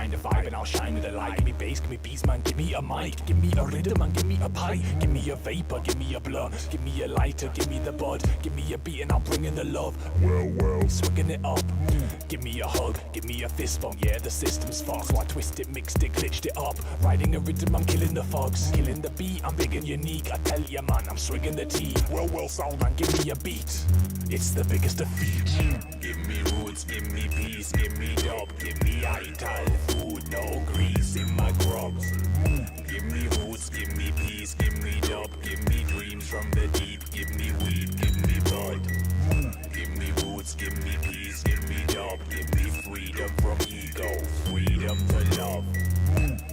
9 to 5 and I'll shine with a light. Give me bass, give me beats, man, give me a mic. Give me a rhythm, man, give me a pipe. Give me a vapor, give me a blunt. Give me a lighter, give me the bud. Give me a beat and I'll bring in the love. Well, swigging it up. Give me a hug, give me a fist bump. Yeah, the system's fucked, so I twist it, mixed it, glitched it up. Riding a rhythm, I'm killing the fogs. Killing the beat, I'm big and unique. I tell ya, man, I'm swigging the tea. Well, sound man, give me a beat. It's the biggest defeat. Give me roots, give me peace, give me dub, give me ital food, no grease in my grubs. Give me roots, give me peace, give me dub, give me dreams from the deep, give me weed, give me bud. Give me roots, give me peace, give me dub, give me freedom from ego, freedom to love.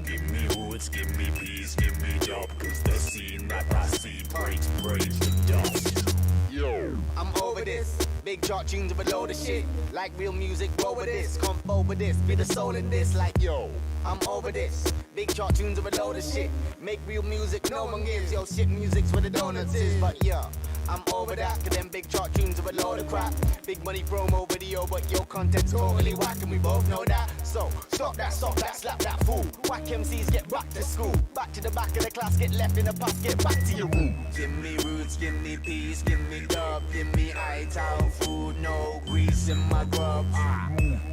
Give me roots, give me peace, give me dub, cause the scene that I see breaks to dust. Yo, I'm over this. Big chart tunes with a load of shit. Like real music, roll with this. Come over this, be the soul in this. Like yo, I'm over this. Big chart tunes with a load of shit. Make real music, no one gives. Yo, shit music's where the donuts is. But yeah, I'm over that. Cause them big chart tunes with a load of crap. Big money promo video, but your content's totally whack. And we both know that. So, stop that, slap that fool. Whack MCs, get back to school. Back to the back of the class, get left in the past, get back to your room. Give me roots, give me peace, give me dub, give me ital food, no grease in my grubs.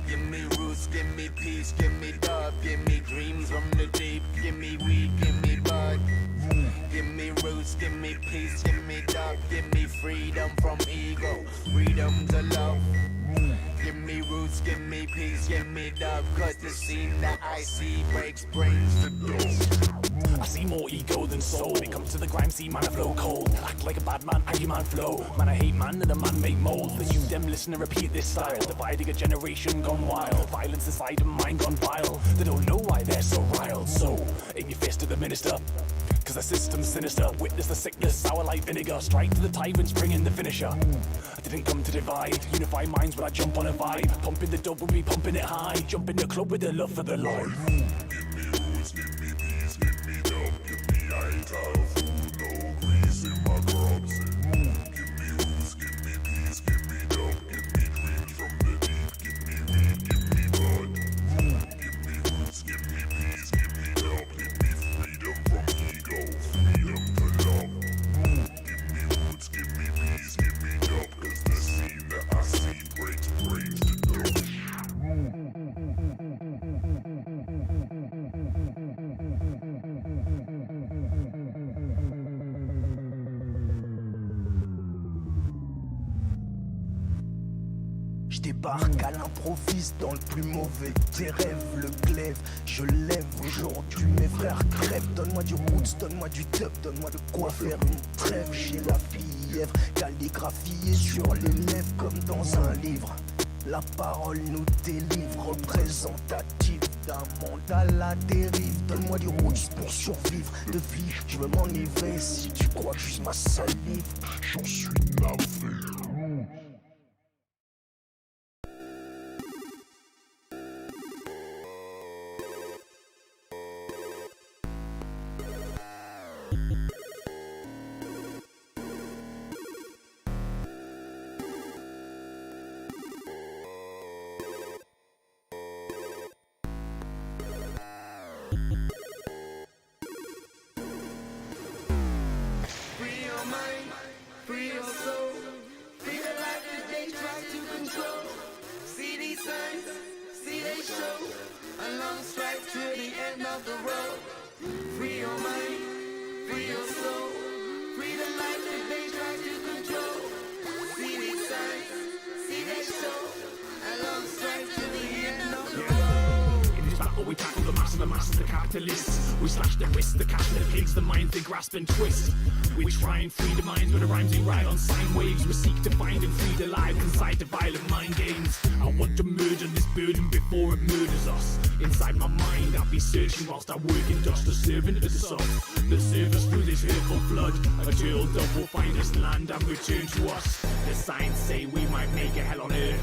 Give me roots, give me peace, give me dub, give me dreams from the deep, give me weed, give me bud. Give me roots, give me peace, give me dub, give me freedom from ego, freedom to love. Give me roots, give me peace, give me dub, cause the scene that I see breaks brains to dust. I see more ego than soul. When it comes to the grime, see man, I flow cold. Act like a bad man, angry man flow. Man, I hate man and a man make mold. For you, them listen and repeat this style. Dividing a generation gone wild. Violence inside and mind gone vile. They don't know why they're so riled. So, aim your fist to the minister. Cause the system's sinister. Witness the sickness, sour like vinegar. Strike to the tyrants, bring in the finisher. I didn't come to divide. Unify minds when I jump on a vibe. Pumping the dub when we pumping it high. Jump in the club with the love for the life. Give me roots, give me peace, give me dub, give me ital food, no grease in my grubs. Give me roots, give me peace, give me dub, give me dreams from the deep, give me weed, give me bud. Give me roots, give me peace, give me dub, give me freedom from ego, freedom to love. Give me roots, give me peace, give me dub, cause the scene that I see breaks brains to dust. Je débarque à l'improviste dans le plus mauvais des rêves, le glaive, je lève aujourd'hui mes frères crèvent. Donne-moi du roots, donne-moi du top, donne-moi de quoi faire une trêve. J'ai la fièvre, calligraphiée sur les lèvres comme dans un livre. La parole nous délivre, représentative d'un monde à la dérive. Donne-moi du roots pour survivre, de vie, je veux m'enivrer. Si tu crois que juste ma salive, j'en suis navré. Free your soul, free the life that they try to control. See these signs, see they show a long stride to the end of the road. Free your mind, free your soul, free the life that they try to control. See these signs, see they show a long stride to the end of the road. In this battle we tackle the mass of the capitalists. We slash their wrists, the cash and the pigs, the minds they grasp and twist. We try and free the minds with the rhymes we write on sine waves. We seek to find and free the lives inside the violent mind games. I want to murder this burden before it murders us. Inside my mind I'll be searching whilst I work in dust. A servant of the soft that serve us through this hurtful flood. A turtle dove will find this land and return to us. The signs say we might make a hell on earth,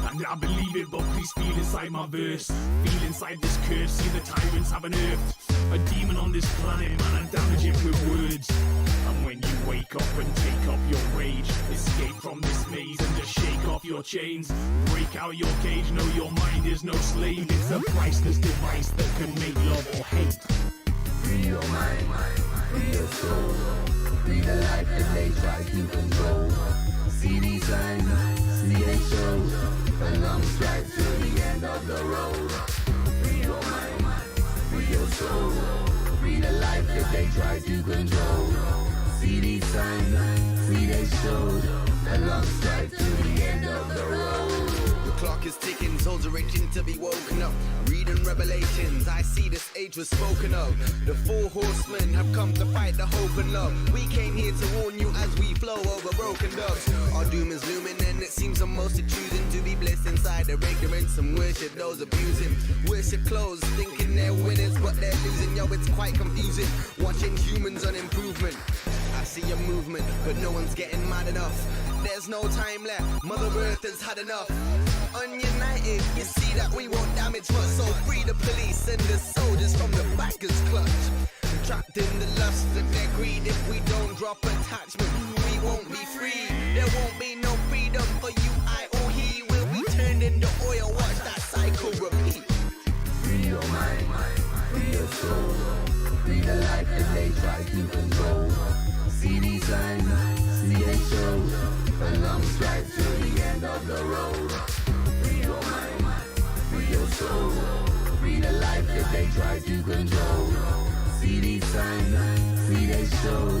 and I believe it, but please feel inside my verse. Feel inside this curse, see the tyrants have unearthed a demon on this planet, man, and damage it with words. And when you wake up and take up your rage, escape from this maze and just shake off off your chains. Break out your cage, know your mind is no slave. It's a priceless device that can make love or hate. Free your mind, free your soul. Free the life that they try to control. See these signs, see they show. A long stride to the end of the road. Free your mind, free your soul. Free the life that they try to control. See these signs, see they show. A long stride to the end of the road. The clock is ticking, souls are itching to be woken up. Reading Revelations, I see this age was spoken of. The 4 horsemen have come to fight the hope and love. We came here to warn you as we flow over broken dogs. Our doom is looming and it seems I'm most choosing to be blessed inside their ignorance and worship those abusing. Worship clothes, thinking they're winners but they're losing. Yo, it's quite confusing, watching humans on improvement. I see a movement, but no one's getting mad enough. There's no time left, Mother Earth has had enough. Ununited, you see that we won't damage much. So free the police and the soldiers from the backers clutch. Trapped in the lust and their greed. If we don't drop attachment, we won't be free. There won't be no freedom for you, I or he. Will be turned into oil, watch that cycle repeat. Free your mind, free your soul. Free the life that they try to control. See these signs, see they show. A long stride to the end of the road. Free your mind, free your soul. Free the life that they try to control. See these signs, see they show.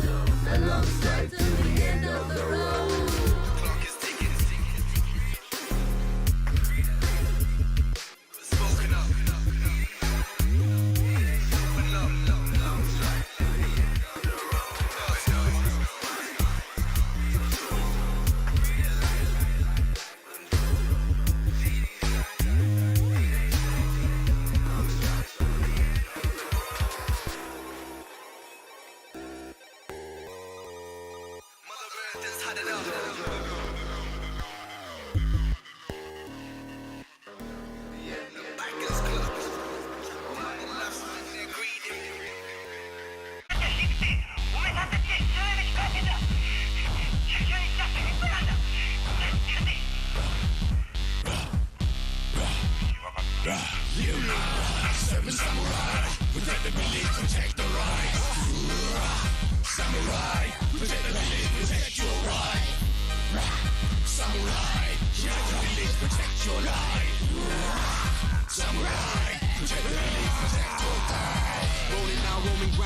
A long stride to the end of the road. The clock is ticking. Spoken up.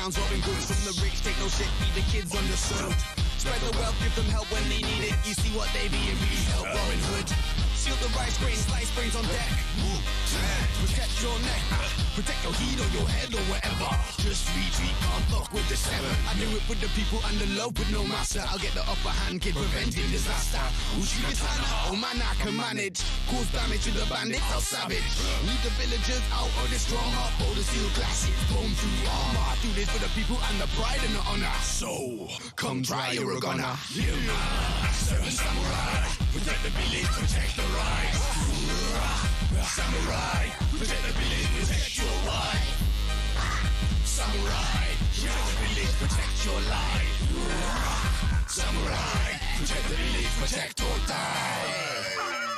Robbing goods from the rich, take no shit, feed the kids underserved. Spread the wealth, give them help when they need it. You see what they be and be help Robin Hood. Seal the rice grain, slice brains on deck. Protect your neck, protect your heat or your head or whatever. Just retreat, can't fuck with the 7. I do it with the people under love with no master. I'll get the upper hand, kid, preventing disaster. Ushikatana, oh man, I can manage. Cause damage to the bandits, I'll savage. Lead the villagers out of the strong heart. All the steel classics, bone through armor. I do this for the people and the pride and the honor. So, come try your gunner. Seven samurai, protect the village, protect the right. Samurai, protect the village, protect your wife. Samurai, protect the village, protect your life. Samurai, protect the village, protect or die.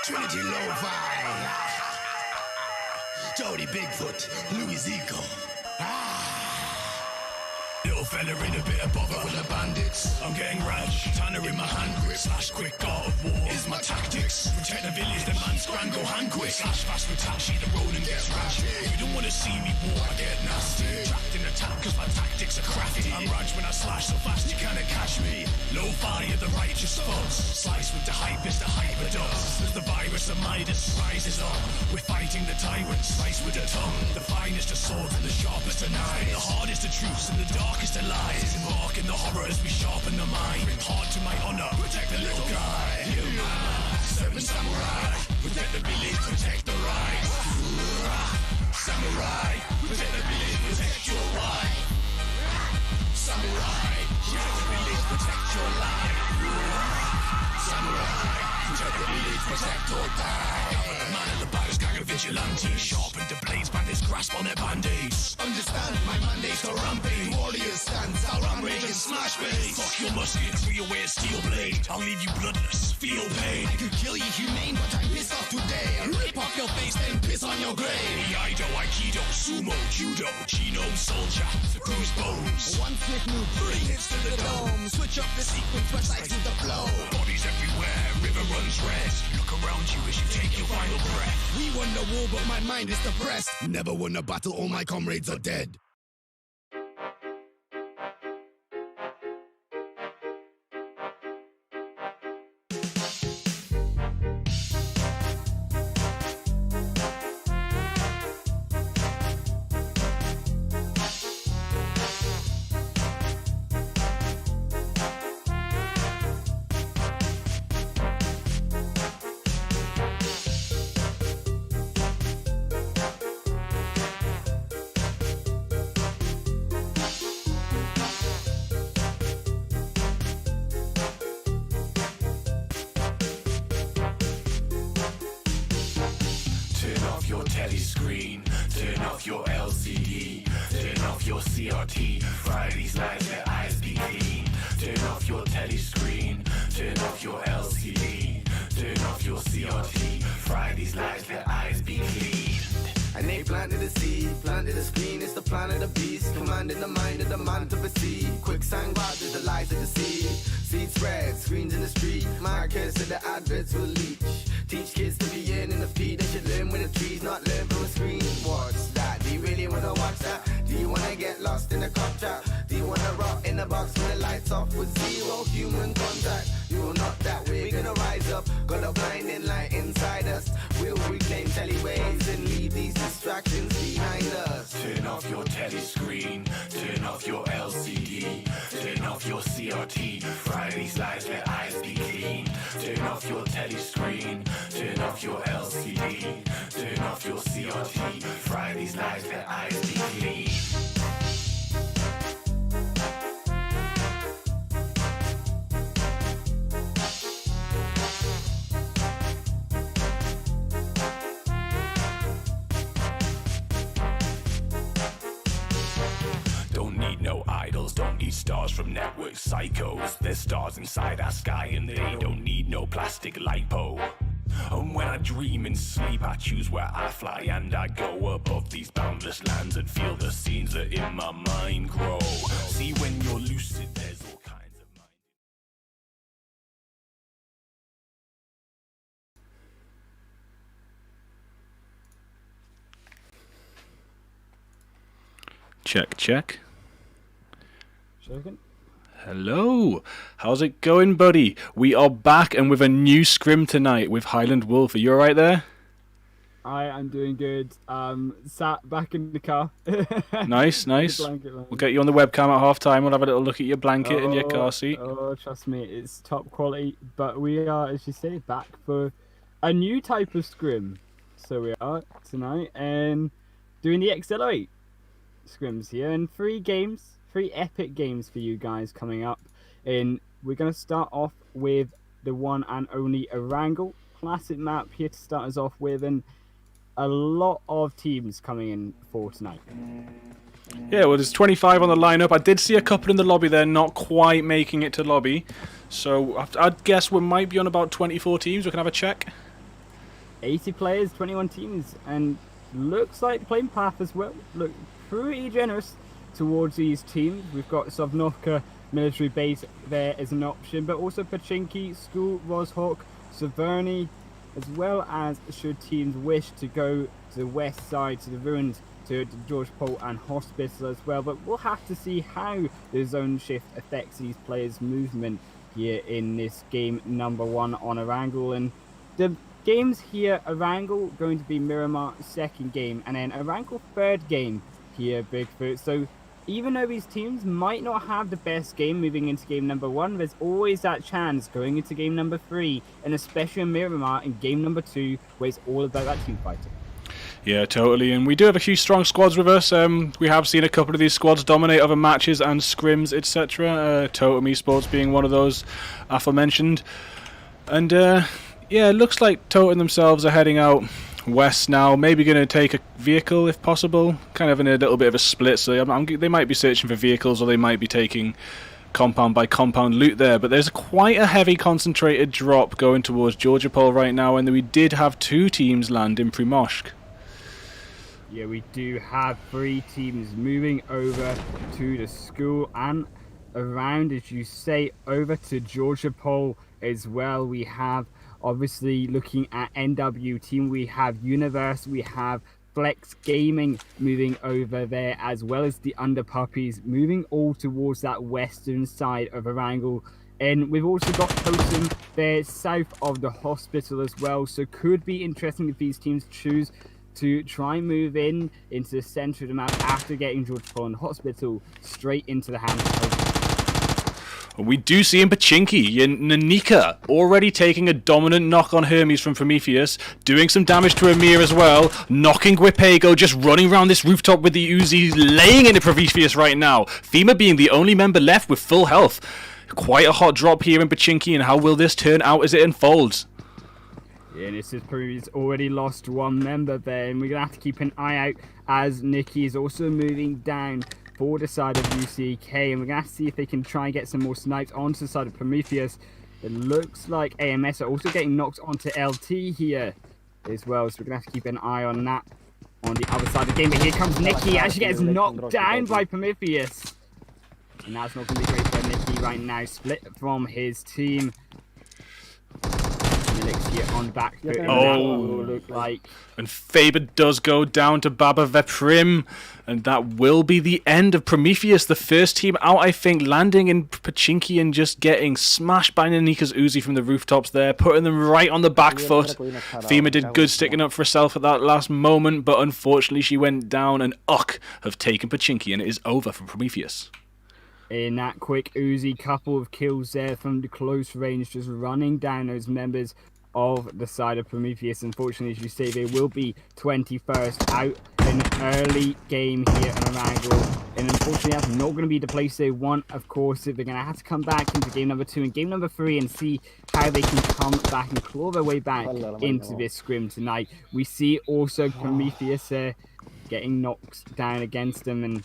Trinity Lo-Fi, Jody Bigfoot, Louis Eco. Little fella in a bit of bother with the bandits. I'm getting rash, tanner in my hand grip. Slash quick God of war is my tactics. Protect the village, the man scrangle hand quick. Slash fast with taxi, the road and gets rash. You don't wanna see me war, I get nasty. Trapped in the tap cause my tactics are crafty. I'm Raj when I slash so fast you cannot catch me. Low fire, the righteous thugs. Slice with the hype is the hyperdogs. As the virus of Midas rises up, we're fighting the tyrants. Slice with the tongue, the finest of swords and the sharpest of knives. The hardest of truths and the darkest of lies. Embark in the horror as we sharpen the mind. Hard to my honor, protect the little guy. Seven samurai, protect the village, protect the right. Samurai, protect the village, protect your wife. Samurai, protect the village, protect your life. Samurai, protect the village, protect or die. The man of the baddest gang of vigilantes, sharpened the blades, bandits grasp on their band-aids. Understand my mandate's to rampage. Warriors stand, our rampage is fucking smash bass. Fuck your musket, free away a steel blade. I'll leave you bloodless, feel pain. I could kill you humane, but I'm pissed off today. I'll rip off your face, then piss on your grave. Iaido, Aikido, Sumo, Judo, Chino, Soldier, Bruise Bones. One swift move, 3 hits to the dome. Switch up the sequence, switch sides to the flow. Bodies everywhere, river runs red. Look around you as you take your final breath. We won the war, but my mind is depressed. Never won a battle, all my comrades are dead. Screen, turn off your LCD, turn off your CRT, Friday's nights their eyes be clean. Turn off your telly screen, turn off your LCD, turn off your CRT, Friday's nights their eyes be clean. And they planted the seed, planted the screen, it's the plan of the beast. Commanding the mind of the man to perceive. Quicksand gouges the lies of the seed. Seed spread, screens in the street. Markers to the adverts will leach. Teach kids to be in the feed. They should learn with the trees, not learn from a screen. What's that? Do you really wanna watch that? Do you wanna get lost in the cop chat? Do you wanna rock in the box with the lights off with zero human contact? You will not that way, we're gonna rise up. Got a blinding light inside us. We'll reclaim teleways and leave these distractions behind us. Turn off your telly screen, turn off your LCD, turn off your CRT, Friday's lights their eyes be clean. Turn off your telly screen, turn off your LCD, turn off your CRT, Friday's lights their eyes be clean. No idols, don't need stars from network psychos. There's stars inside our sky and they don't need no plastic lipo. And when I dream in sleep, I choose where I fly and I go above these boundless lands and feel the scenes that in my mind grow. See, when you're lucid, there's all kinds of mind. Check, check. Second. Hello, how's it going, buddy? We are back and with a new scrim tonight with Highland Wolf. Are you alright there? I'm doing good. Sat back in the car. Nice, nice. We'll get you on the webcam at half time. We'll have a little look at your blanket and your car seat. Oh, trust me, it's top quality. But we are, as you say, back for a new type of scrim. So we are tonight and doing the XLR8 scrims here, and 3 epic games for you guys coming up. And we're going to start off with the one and only Erangel. Classic map here to start us off with, and a lot of teams coming in for tonight. Yeah, well, there's 25 on the lineup. I did see a couple in the lobby there, not quite making it to lobby. So I'd guess we might be on about 24 teams. We can have a check. 80 players, 21 teams, and looks like the playing path as well. Look pretty generous towards these teams. We've got Sovnovka military base there as an option, but also Pachinki, School, Roshawk, Severny, as well as should teams wish to go to the west side, to the ruins, to George Paul and Hospital as well. But we'll have to see how the zone shift affects these players' movement here in this game number 1 on Erangel. And the games here, Erangel going to be Miramar second game, and then Erangel third game here, Bigfoot. So even though these teams might not have the best game moving into game number 1, there's always that chance going into game number 3, and especially in Miramar in game number 2, where it's all about that team fighting. Yeah, totally. And we do have a few strong squads with us. We have seen a couple of these squads dominate other matches and scrims, etc. Totem esports being one of those aforementioned. And yeah, it looks like Totem themselves are heading out west now, maybe going to take a vehicle if possible, kind of in a little bit of a split, so they might be searching for vehicles, or they might be taking compound by compound loot there, but there's quite a heavy concentrated drop going towards Georgia Pole right now, and we did have 2 teams land in Primoshk. Yeah, we do have 3 teams moving over to the school and around, as you say, over to Georgia Pole as well. We have, obviously, looking at NW team, we have Universe, we have Flex Gaming moving over there, as well as the Underpuppies moving all towards that western side of Erangel. And we've also got Totem there south of the hospital as well, so could be interesting if these teams choose to try and move into the centre of the map after getting George Paul and Hospital straight into the hands of. We do see in Pachinki and Nanika already taking a dominant knock on Hermes from Prometheus, doing some damage to Amir as well, knocking Guipego, just running around this rooftop with the Uzi, laying into Prometheus right now. Fema being the only member left with full health. Quite a hot drop here in Pachinki, and how will this turn out as it unfolds? Yeah, and this is Prometheus already lost 1 member there, and we're going to have to keep an eye out as Nikki is also moving down for the side of UCK, and we're going to have to see if they can try and get some more snipes onto the side of Prometheus. It looks like AMS are also getting knocked onto LT here as well, so we're going to have to keep an eye on that on the other side of the game. But here comes Nikki as she gets knocked down by Prometheus. And that's not going to be great for Nikki right now, split from his team. Here on back foot, and that will look like. And Faber does go down to Baba Veprim, and that will be the end of Prometheus, the first team out, I think, landing in Pachinki and just getting smashed by Nanika's Uzi from the rooftops there, putting them right on the back foot. Fema did good sticking up for herself at that last moment, but unfortunately she went down, and have taken Pachinki, and it is over for Prometheus. In that quick Uzi, couple of kills there from the close range, just running down those members of the side of Prometheus. Unfortunately, as you say, they will be 21st out in an early game here in Erangel, and unfortunately that's not going to be the place they want. Of course, they're going to have to come back into game number 2 and game number 3 and see how they can come back and claw their way back into this scrim tonight. We see also Prometheus getting knocked down against them, and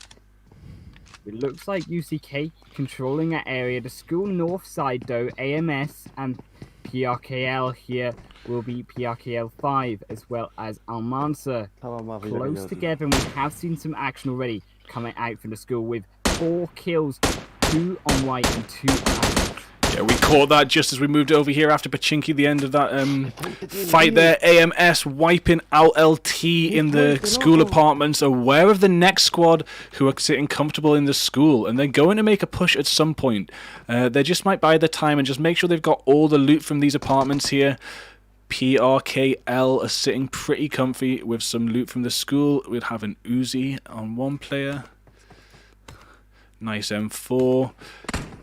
it looks like UCK controlling that area. The school north side though, AMS and PRKL here will be PRKL 5 as well as Almansa close together, and we have seen some action already coming out from the school with 4 kills, 2 on white and 2 on orange. Yeah, we caught that just as we moved over here after Pachinki, the end of that fight there. AMS wiping out LT in the school apartments, aware of the next squad who are sitting comfortable in the school, and they're going to make a push at some point. They just might bide their time and just make sure they've got all the loot from these apartments here. PRKL are sitting pretty comfy with some loot from the school. We'd have an Uzi on one player. Nice M4.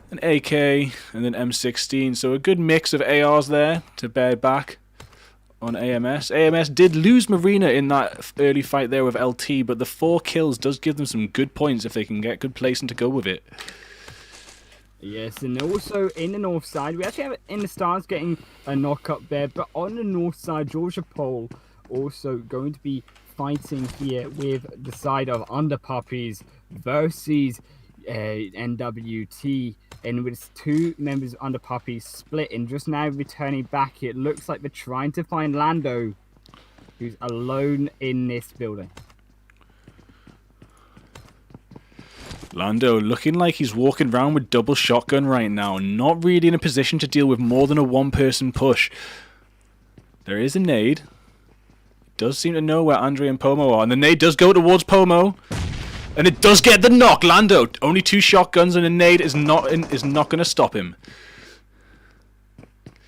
An AK, and then M16, so a good mix of ARs there to bear back on AMS. AMS did lose Marina in that early fight there with LT, but the 4 kills does give them some good points if they can get good placing to go with it. Yes, and also in the north side, we actually have in the stars getting a knock up there, but on the north side, Georgia Pole also going to be fighting here with the side of Underpuppies versus NWT, and with 2 members of Underpuppies split and just now returning back. It looks like they're trying to find Lando, who's alone in this building. Lando looking like he's walking around with double shotgun right now, not really in a position to deal with more than a 1-person push. There is a nade. Does seem to know where Andre and Pomo are, and the nade does go towards Pomo. And it does get the knock. Lando, only 2 shotguns and a nade is not going to stop him.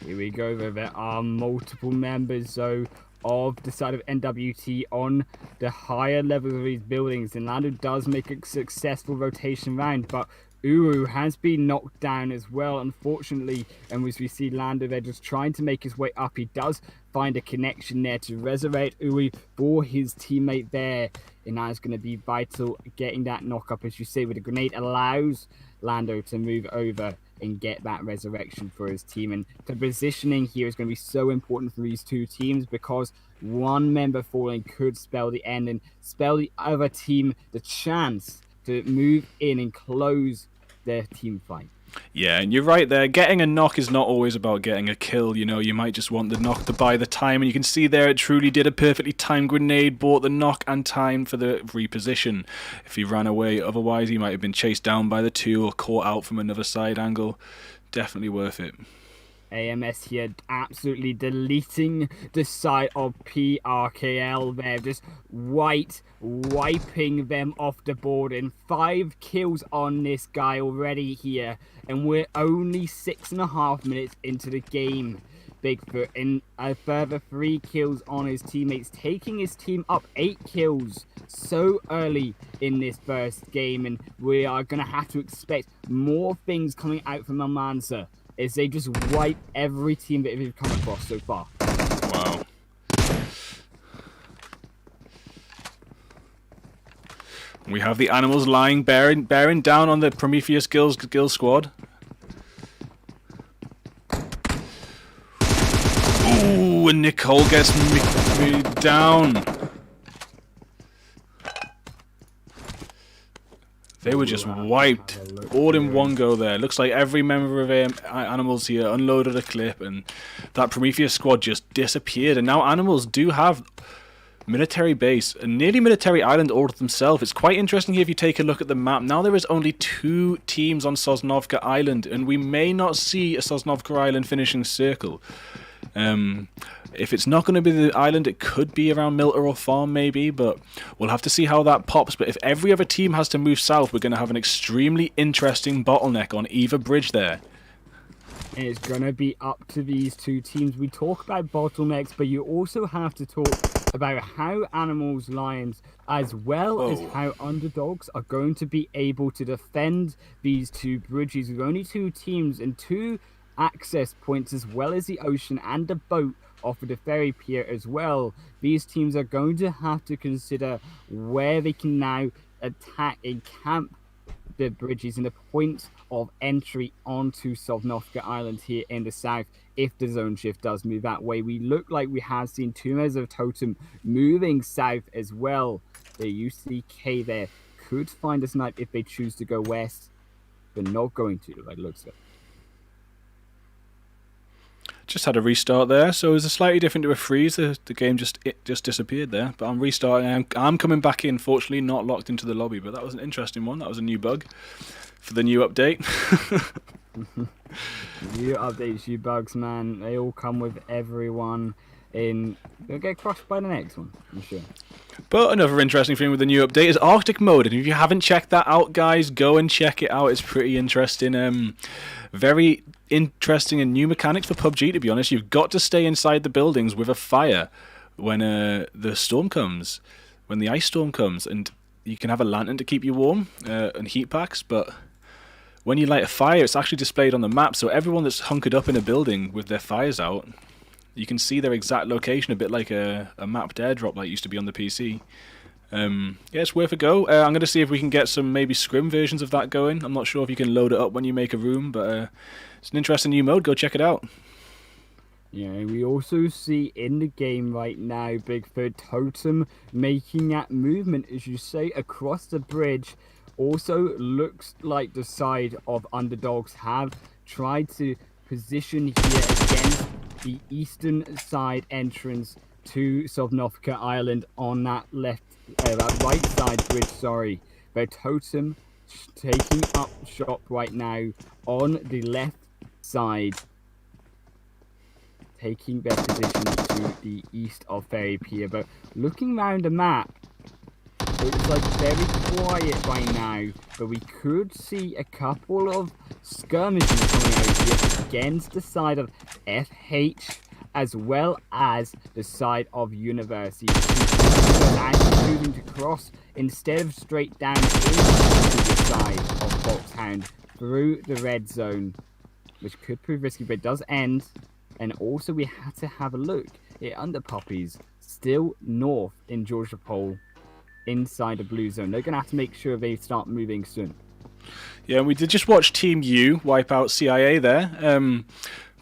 Here we go. There are multiple members though of the side of NWT on the higher levels of these buildings, and Lando does make a successful rotation round, but Uru has been knocked down as well, unfortunately, and as we see Lando there just trying to make his way up, he does find a connection there to resurrect Uri for his teammate there, and that is going to be vital, getting that knock up, as you say, with a grenade allows Lando to move over and get that resurrection for his team. And the positioning here is going to be so important for these 2 teams, because one member falling could spell the end and spell the other team the chance to move in and close their team fight. Yeah, and you're right there. Getting a knock is not always about getting a kill. You know, you might just want the knock to buy the time, and you can see there it truly did a perfectly timed grenade, bought the knock and time for the reposition. If he ran away, otherwise he might have been chased down by the two or caught out from another side angle. Definitely worth it. AMS here absolutely deleting the side of RPKL there, just wiping them off the board, and 5 kills on this guy already here, and we're only 6.5 minutes into the game. Bigfoot, and a further 3 kills on his teammates, taking his team up 8 kills so early in this first game, and we are going to have to expect more things coming out from Almansa, as they just wipe every team that they've come across so far. Wow. We have the Animalz lying, bearing down on the Prometheus Gill squad. Ooh, and Nicole gets me down. They were just wiped all in one go there. Looks like every member of Animalz here unloaded a clip, and that Prometheus squad just disappeared. And now Animalz do have military base, a nearly military island all to themselves. It's quite interesting here if you take a look at the map. Now there is only 2 teams on Sosnovka Island, and we may not see a Sosnovka Island finishing circle. If it's not going to be the island, it could be around Milter or Farm maybe, but we'll have to see how that pops. But if every other team has to move south, we're going to have an extremely interesting bottleneck on either bridge there. And it's going to be up to these 2 teams. We talk about bottlenecks, but you also have to talk about how Animalz Lionz, as well as how Underdogs, are going to be able to defend these 2 bridges with only 2 teams and 2 access points, as well as the ocean and the boat off of the ferry pier as well. These teams are going to have to consider where they can now attack and camp the bridges and the point of entry onto Sosnovka Island here in the south if the zone shift does move that way. We look like we have seen 2 members of Totem moving south as well. The UCK there could find a snipe if they choose to go west, but not going to, by the looks of it. Just had a restart there, so it was slightly different to a freeze. The game just disappeared there, but I'm restarting. I'm coming back in, fortunately not locked into the lobby, but that was an interesting one. That was a new bug for the new update. New updates, new bugs, man. They all come with everyone in. They'll get crushed by the next one, I'm sure. But another interesting thing with the new update is Arctic mode, and if you haven't checked that out, guys, go and check it out. It's pretty interesting. Very interesting and new mechanics for PUBG, to be honest. You've got to stay inside the buildings with a fire when the storm comes, when the ice storm comes, and you can have a lantern to keep you warm and heat packs, but when you light a fire, it's actually displayed on the map, so everyone that's hunkered up in a building with their fires out, you can see their exact location, a bit like a mapped airdrop like used to be on the PC. Yeah, it's worth a go. I'm going to see if we can get some maybe scrim versions of that going. I'm not sure if you can load it up when you make a room, but it's an interesting new mode. Go check it out. Yeah, we also see in the game right now, Bigfoot, Totem making that movement, as you say, across the bridge. Also looks like the side of Underdogs have tried to position here against the eastern side entrance to Sosnovka Island on that that right side bridge, sorry. Where Totem taking up shop right now on the left side, taking their position to the east of Ferry Pier. But looking around the map, it's like very quiet right now, but we could see a couple of skirmishes coming out here against the side of FH as well as the side of University. As choosing to cross instead of straight down into the side of Fox Hound through the red zone, which could prove risky, but it does end. And also we have to have a look at Underpuppies still north in Georgia Pole inside the blue zone. They're going to have to make sure they start moving soon. Yeah, we did just watch Team U wipe out CIA there.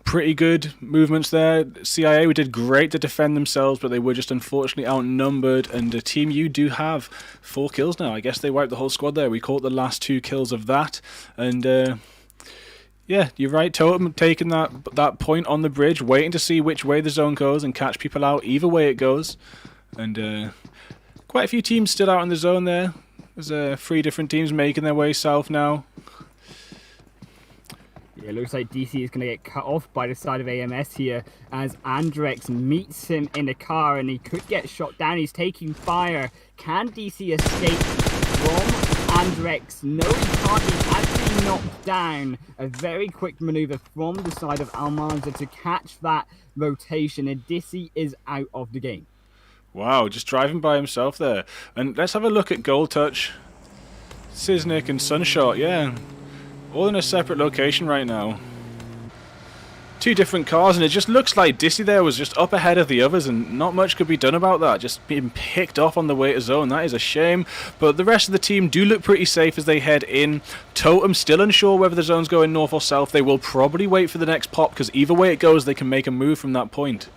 pretty good movements there. CIA, we did great to defend themselves, but they were just unfortunately outnumbered. And Team U do have 4 kills now. I guess they wiped the whole squad there. We caught the last 2 kills of that. And yeah, you're right, Totem taking that point on the bridge, waiting to see which way the zone goes and catch people out either way it goes. And quite a few teams still out in the zone there. There's 3 different teams making their way south now. Yeah, it looks like DC is going to get cut off by the side of AMS here as Andrex meets him in the car and he could get shot down. He's taking fire. Can DC escape from Andrex? No, he can't. He's actually knocked down. A very quick maneuver from the side of Almansa to catch that rotation, and DC is out of the game. Wow, just driving by himself there. And let's have a look at Gold Touch, Siznik and Sunshot, yeah. All in a separate location right now. 2 different cars, and it just looks like Dissy there was just up ahead of the others, and not much could be done about that. Just being picked off on the way to zone. That is a shame. But the rest of the team do look pretty safe as they head in. Totem still unsure whether the zone's going north or south. They will probably wait for the next pop, because either way it goes, they can make a move from that point.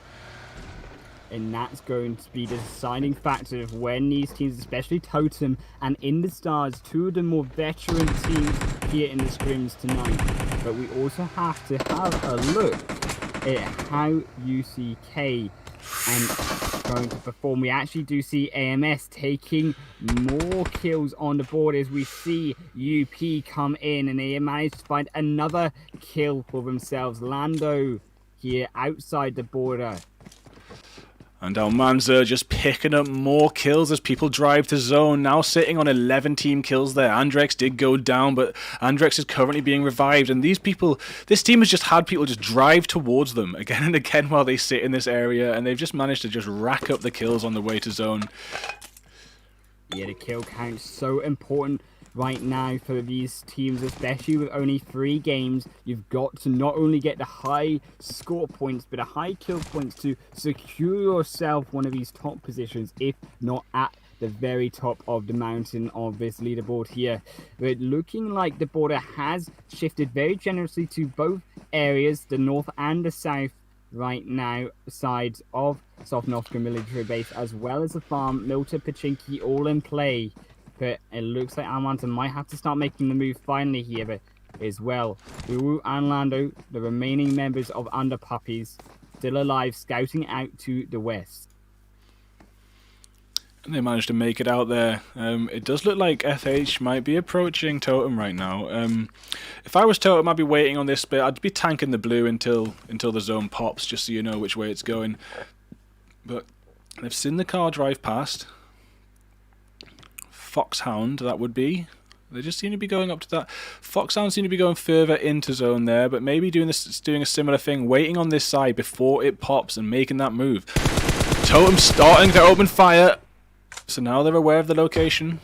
And that's going to be the deciding factor of when these teams, especially Totem and In the Stars, 2 of the more veteran teams here in the scrims tonight. But we also have to have a look at how UCK and going to perform. We actually do see AMS taking more kills on the board as we see UP come in, and they managed to find another kill for themselves. Lando here outside the border. And Almansa just picking up more kills as people drive to zone, now sitting on 11 team kills there. Andrex did go down, but Andrex is currently being revived, and this team has just had people just drive towards them again and again while they sit in this area, and they've just managed to just rack up the kills on the way to zone. Yeah, the kill count's so important right now for these teams, especially with only 3 games. You've got to not only get the high score points, but the high kill points to secure yourself one of these top positions, if not at the very top of the mountain of this leaderboard here. But looking like the border has shifted very generously to both areas, the north and the south right now, sides of Sosnovka military base, as well as the farm, Milta, Pachinki, all in play. But it looks like Almansa might have to start making the move finally here, but as well. Uru and Lando, the remaining members of Underpuppies, still alive, scouting out to the west. And they managed to make it out there. It does look like FH might be approaching Totem right now. If I was Totem, I'd be waiting on this bit. I'd be tanking the blue until the zone pops, just so you know which way it's going. But they've seen the car drive past. Fox Hound, that would be. They just seem to be going up to that. Fox Hound seem to be going further into zone there, but maybe doing a similar thing, waiting on this side before it pops and making that move. Totem starting to open fire, so now they're aware of the location.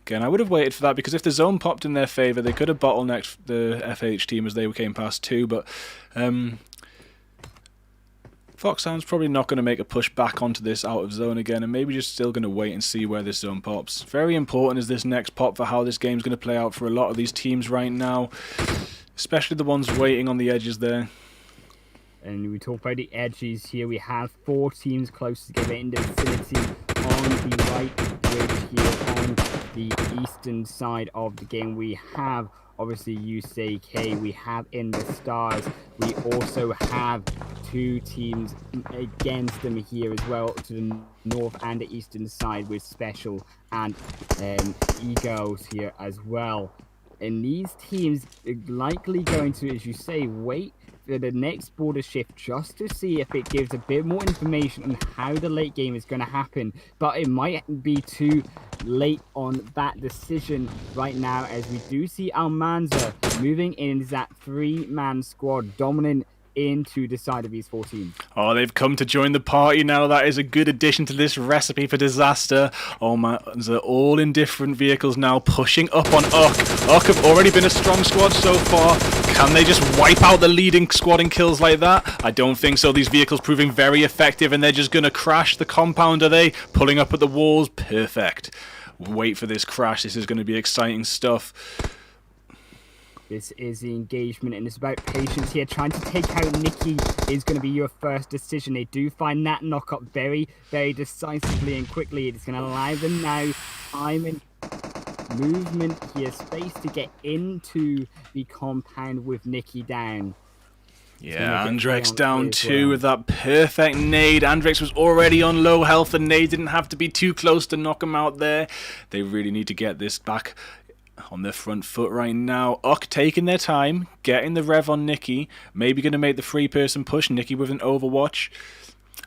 Again, I would have waited for that, because if the zone popped in their favour, they could have bottlenecked the FH team as they came past too, but Fox Hound's probably not going to make a push back onto this out of zone again, and maybe just still going to wait and see where this zone pops. Very important is this next pop for how this game's going to play out for a lot of these teams right now, especially the ones waiting on the edges there. And we talk about the edges here. We have 4 teams close together in the vicinity on the right bridge here on the eastern side of the game. We have obviously UCK, we have In the Stars, we also have 2 teams against them here as well, to the north and the eastern side, with Special and E-Girls here as well. And these teams are likely going to, as you say, wait for the next border shift just to see if it gives a bit more information on how the late game is going to happen. But it might be too late on that decision right now, as we do see Almansa moving in that 3-man squad, dominant into the side of these 4 teams. Oh, they've come to join the party now. That is a good addition to this recipe for disaster. Oh man, they're all in different vehicles now, pushing up on Uck. Uck have already been a strong squad so far. Can they just wipe out the leading squad in kills like that? I don't think so. These vehicles proving very effective, and they're just going to crash the compound, are they? Pulling up at the walls. Perfect. Wait for this crash. This is going to be exciting stuff. This is the engagement, and it's about patience here. Trying to take out Nikki is going to be your first decision. They do find that knock-up very, very decisively and quickly. It's going to allow them now time and movement here, space to get into the compound with Nikki down. Yeah, Andrex down 2 with that perfect nade. Andrex was already on low health, and nade didn't have to be too close to knock him out there. They really need to get this back on their front foot right now. Uck taking their time, getting the rev on Nikki. Maybe going to make the 3-person push. Nikki with an overwatch.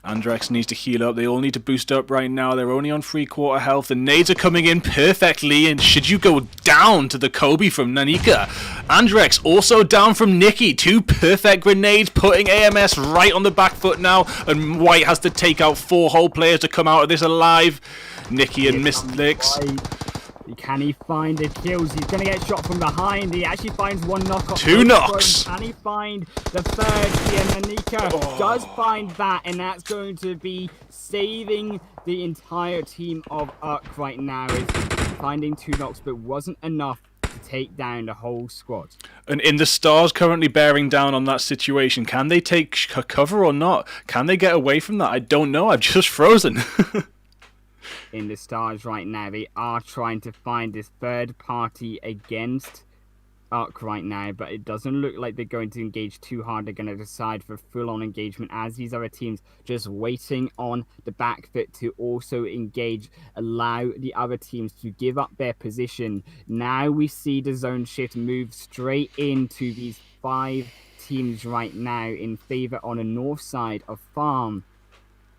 Andrex needs to heal up. They all need to boost up right now. They're only on 3/4 health. The nades are coming in perfectly. And should you go down to the Kobe from Nanika? Andrex also down from Nikki. 2 perfect grenades, putting AMS right on the back foot now. And White has to take out 4 whole players to come out of this alive. Nikki and Miss Licks. Can he find the kills? He's going to get shot from behind. He actually finds 1 knock. 2 knocks. Can he find the third here? Nanika does find that, and that's going to be saving the entire team of Uck right now. Is finding 2 knocks, but wasn't enough to take down the whole squad. And in the stars currently bearing down on that situation, can they take cover or not? Can they get away from that? I don't know. I've just frozen. In the stars right now, they are trying to find this third party against Uck right now, but it doesn't look like they're going to engage too hard. They're going to decide for full-on engagement, as these other teams just waiting on the back foot to also engage, allow the other teams to give up their position. Now we see the zone shift move straight into these 5 teams right now in favor on the north side of Farm.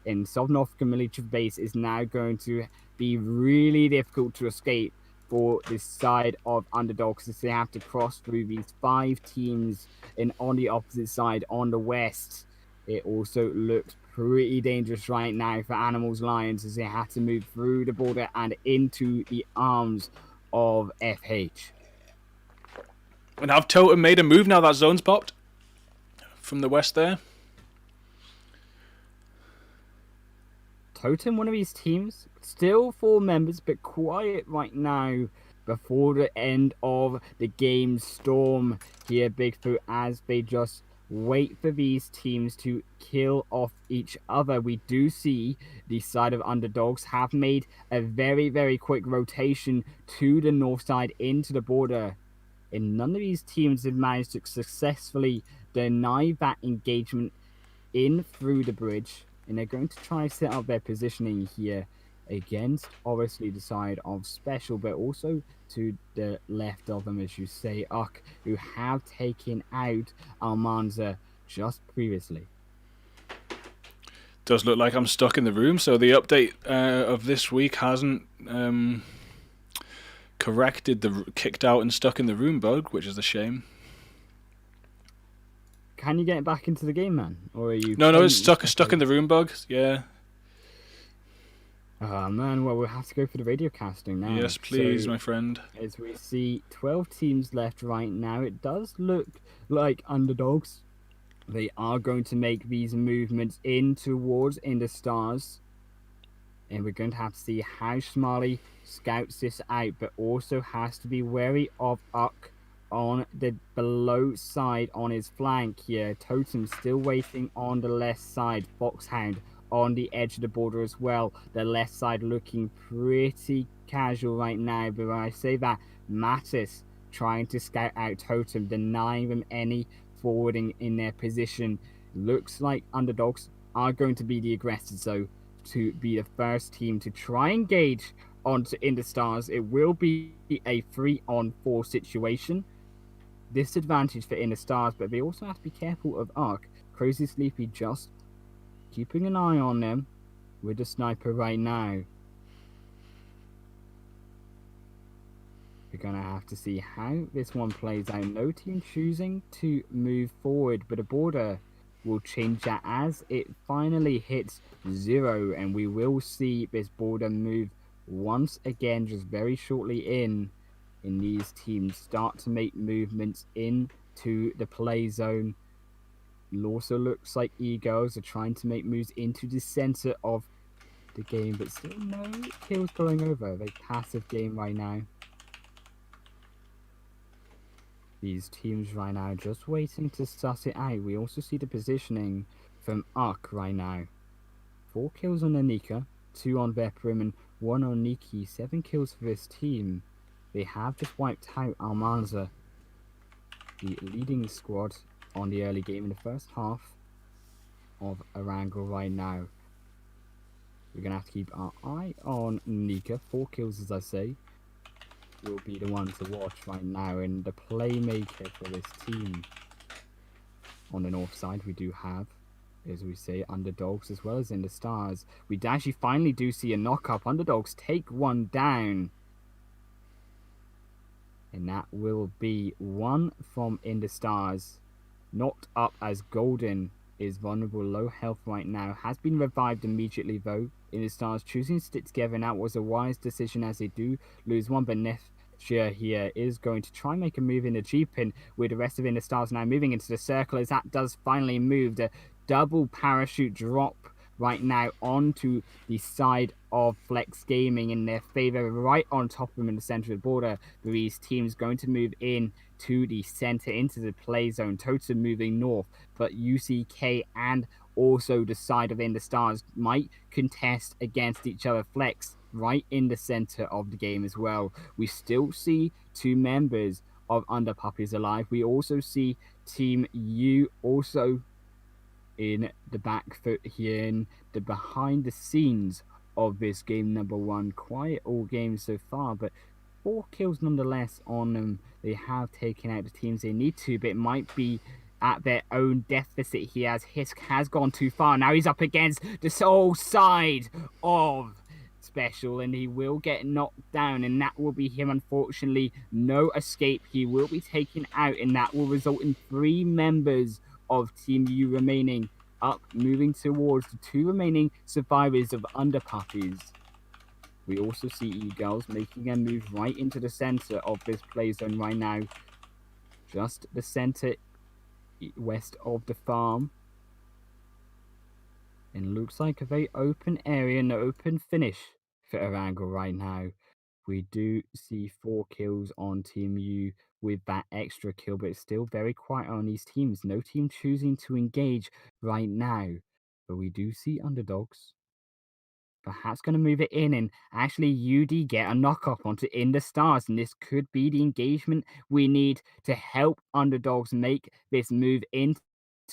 And Sovnovka military base is now going to be really difficult to escape for this side of Underdogs, as they have to cross through these 5 teams. And on the opposite side, on the west, it also looks pretty dangerous right now for Animalz Lionz, as they have to move through the border and into the arms of FH. And have Totem made a move now that zone's popped from the west there? Totem, one of these teams, still 4 members, but quiet right now before the end of the game storm here, Bigfoot, as they just wait for these teams to kill off each other. We do see the side of Underdogs have made a very, very quick rotation to the north side into the border, and none of these teams have managed to successfully deny that engagement in through the bridge. And they're going to try and set up their positioning here against, obviously, the side of Special, but also to the left of them, as you say, Uck, who have taken out Almansa just previously. Does look like I'm stuck in the room, so the update of this week hasn't corrected the kicked out and stuck in the room bug, which is a shame. Can you get back into the game, man? Or are you... No, it's stuck in the room bug. Yeah. Oh, man. Well, we'll have to go for the radio casting now. Yes, please, so, my friend. As we see 12 teams left right now, it does look like Underdogs. They are going to make these movements in towards in the stars. And we're going to have to see how Smiley scouts this out, but also has to be wary of Uck on the below side on his flank here. Totem still waiting on the left side. Fox Hound on the edge of the border as well. The left side looking pretty casual right now, but when I say that, Mattis trying to scout out Totem, denying them any forwarding in their position. Looks like Underdogs are going to be the aggressors, though, to be the first team to try and engage onto in the stars. It will be a 3-on-4 situation. Disadvantage for Inner Stars, but they also have to be careful of Ark. Crazy Sleepy just keeping an eye on them with the sniper right now. We're going to have to see how this one plays out. No team choosing to move forward, but the border will change that as it finally hits 0, and we will see this border move once again just very shortly in these teams start to make movements into the play zone. It also looks like E-Girls are trying to make moves into the center of the game, but still no kills going over. Very passive game right now. these teams right now, just waiting to suss it out. We also see the positioning from Uck right now. 4 kills on Anika, 2 on Veprim, and 1 on Niki. 7 kills for this team. They have just wiped out Almansa, the leading squad on the early game in the first half of Erangel right now. We're going to have to keep our eye on Nika. 4 kills, as I say, will be the one to watch right now. And the playmaker for this team on the north side, we do have, as we say, Underdogs as well as in the stars. We actually finally do see a knock-up. Underdogs take one down. And that will be one from In the Stars. Knocked up as Golden is vulnerable, low health right now. Has been revived immediately though. In the Stars choosing to stick together, and that was a wise decision as they do lose one. But Nefshir here is going to try and make a move in the G-pin, with the rest of In the Stars now moving into the circle as that does finally move. The double parachute drop right now onto the side of Flex Gaming in their favor, right on top of them in the center of the border. These teams going to move in to the center into the play zone. Totem moving north, but UCK and also the side of In the Stars might contest against each other. Flex right in the center of the game as well. We still see 2 members of Underpuppies alive. We also see Team U also in the back foot here, in the behind the scenes of this game number 1. Quiet all game so far, but 4 kills nonetheless on them. They have taken out the teams they need to, but it might be at their own deficit here as Hisk has gone too far. Now he's up against the whole side of Special, and he will get knocked down, and that will be him. Unfortunately, no escape. He will be taken out, and that will result in 3 members of Team U remaining up, moving towards the 2 remaining survivors of Underpuppies. We also see E-Girls making a move right into the center of this play zone right now. Just the center west of the farm. And looks like a very open area and an open finish for Erangel right now. We do see 4 kills on Team U with that extra kill, but it's still very quiet on these teams. No team choosing to engage right now. But we do see Underdogs perhaps going to move it in, and actually UD get a knock-up onto In the Stars, and this could be the engagement we need to help Underdogs make this move into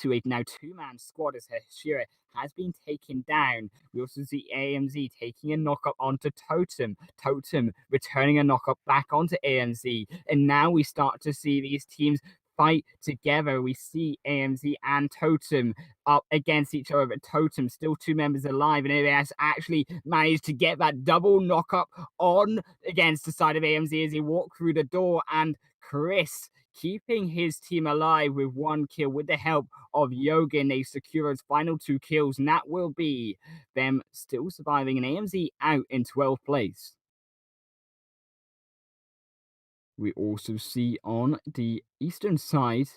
a now 2-man squad as Hashira has been taken down. We also see AMZ taking a knock-up onto Totem. Totem returning a knock-up back onto AMZ, and now we start to see these teams fight together. We see AMZ and Totem up against each other, but Totem still 2 members alive, and ABS actually managed to get that double knock-up on against the side of AMZ as he walked through the door, and Chris keeping his team alive with 1 kill with the help of Yogan. They secure his final 2 kills, and that will be them still surviving, and AMZ out in 12th place. We also see on the eastern side,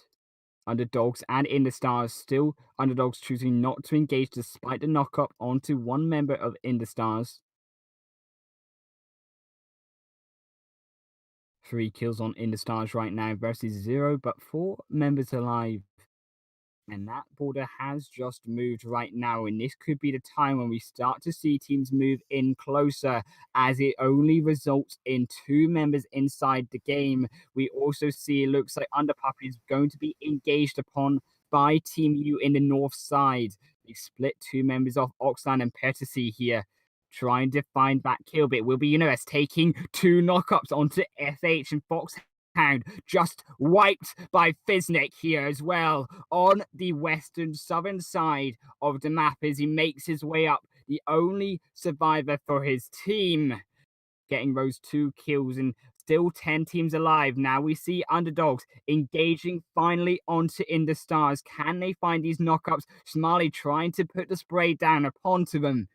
Underdogs and In the Stars, still Underdogs choosing not to engage despite the knock-up onto 1 member of In the Stars. 3 kills on In the Stars right now versus 0, but 4 members alive. And that border has just moved right now, and this could be the time when we start to see teams move in closer, as it only results in 2 members inside the game. We also see it looks like Underpuppies going to be engaged upon by Team U in the north side. They split 2 members off, Oxland and Pertisy here, trying to find that kill, but it will be Universe taking 2 knockups onto FH, and Fox Hound just wiped by Fiznik here as well on the western southern side of the map as he makes his way up, the only survivor for his team, getting those 2 kills, and still 10 teams alive. Now we see Underdogs engaging finally onto In the Stars. Can they find these knockups? Smiley trying to put the spray down upon to them.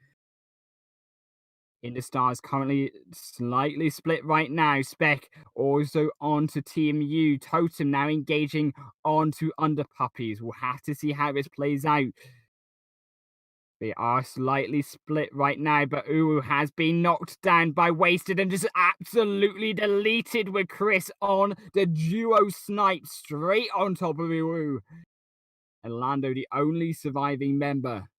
In the Stars currently slightly split right now. Spec also onto Team U. Totem now engaging onto Underpuppies. We'll have to see how this plays out. They are slightly split right now, but Uru has been knocked down by Wasted and just absolutely deleted with Chris on the duo snipe straight on top of Uru. And Lando, the only surviving member.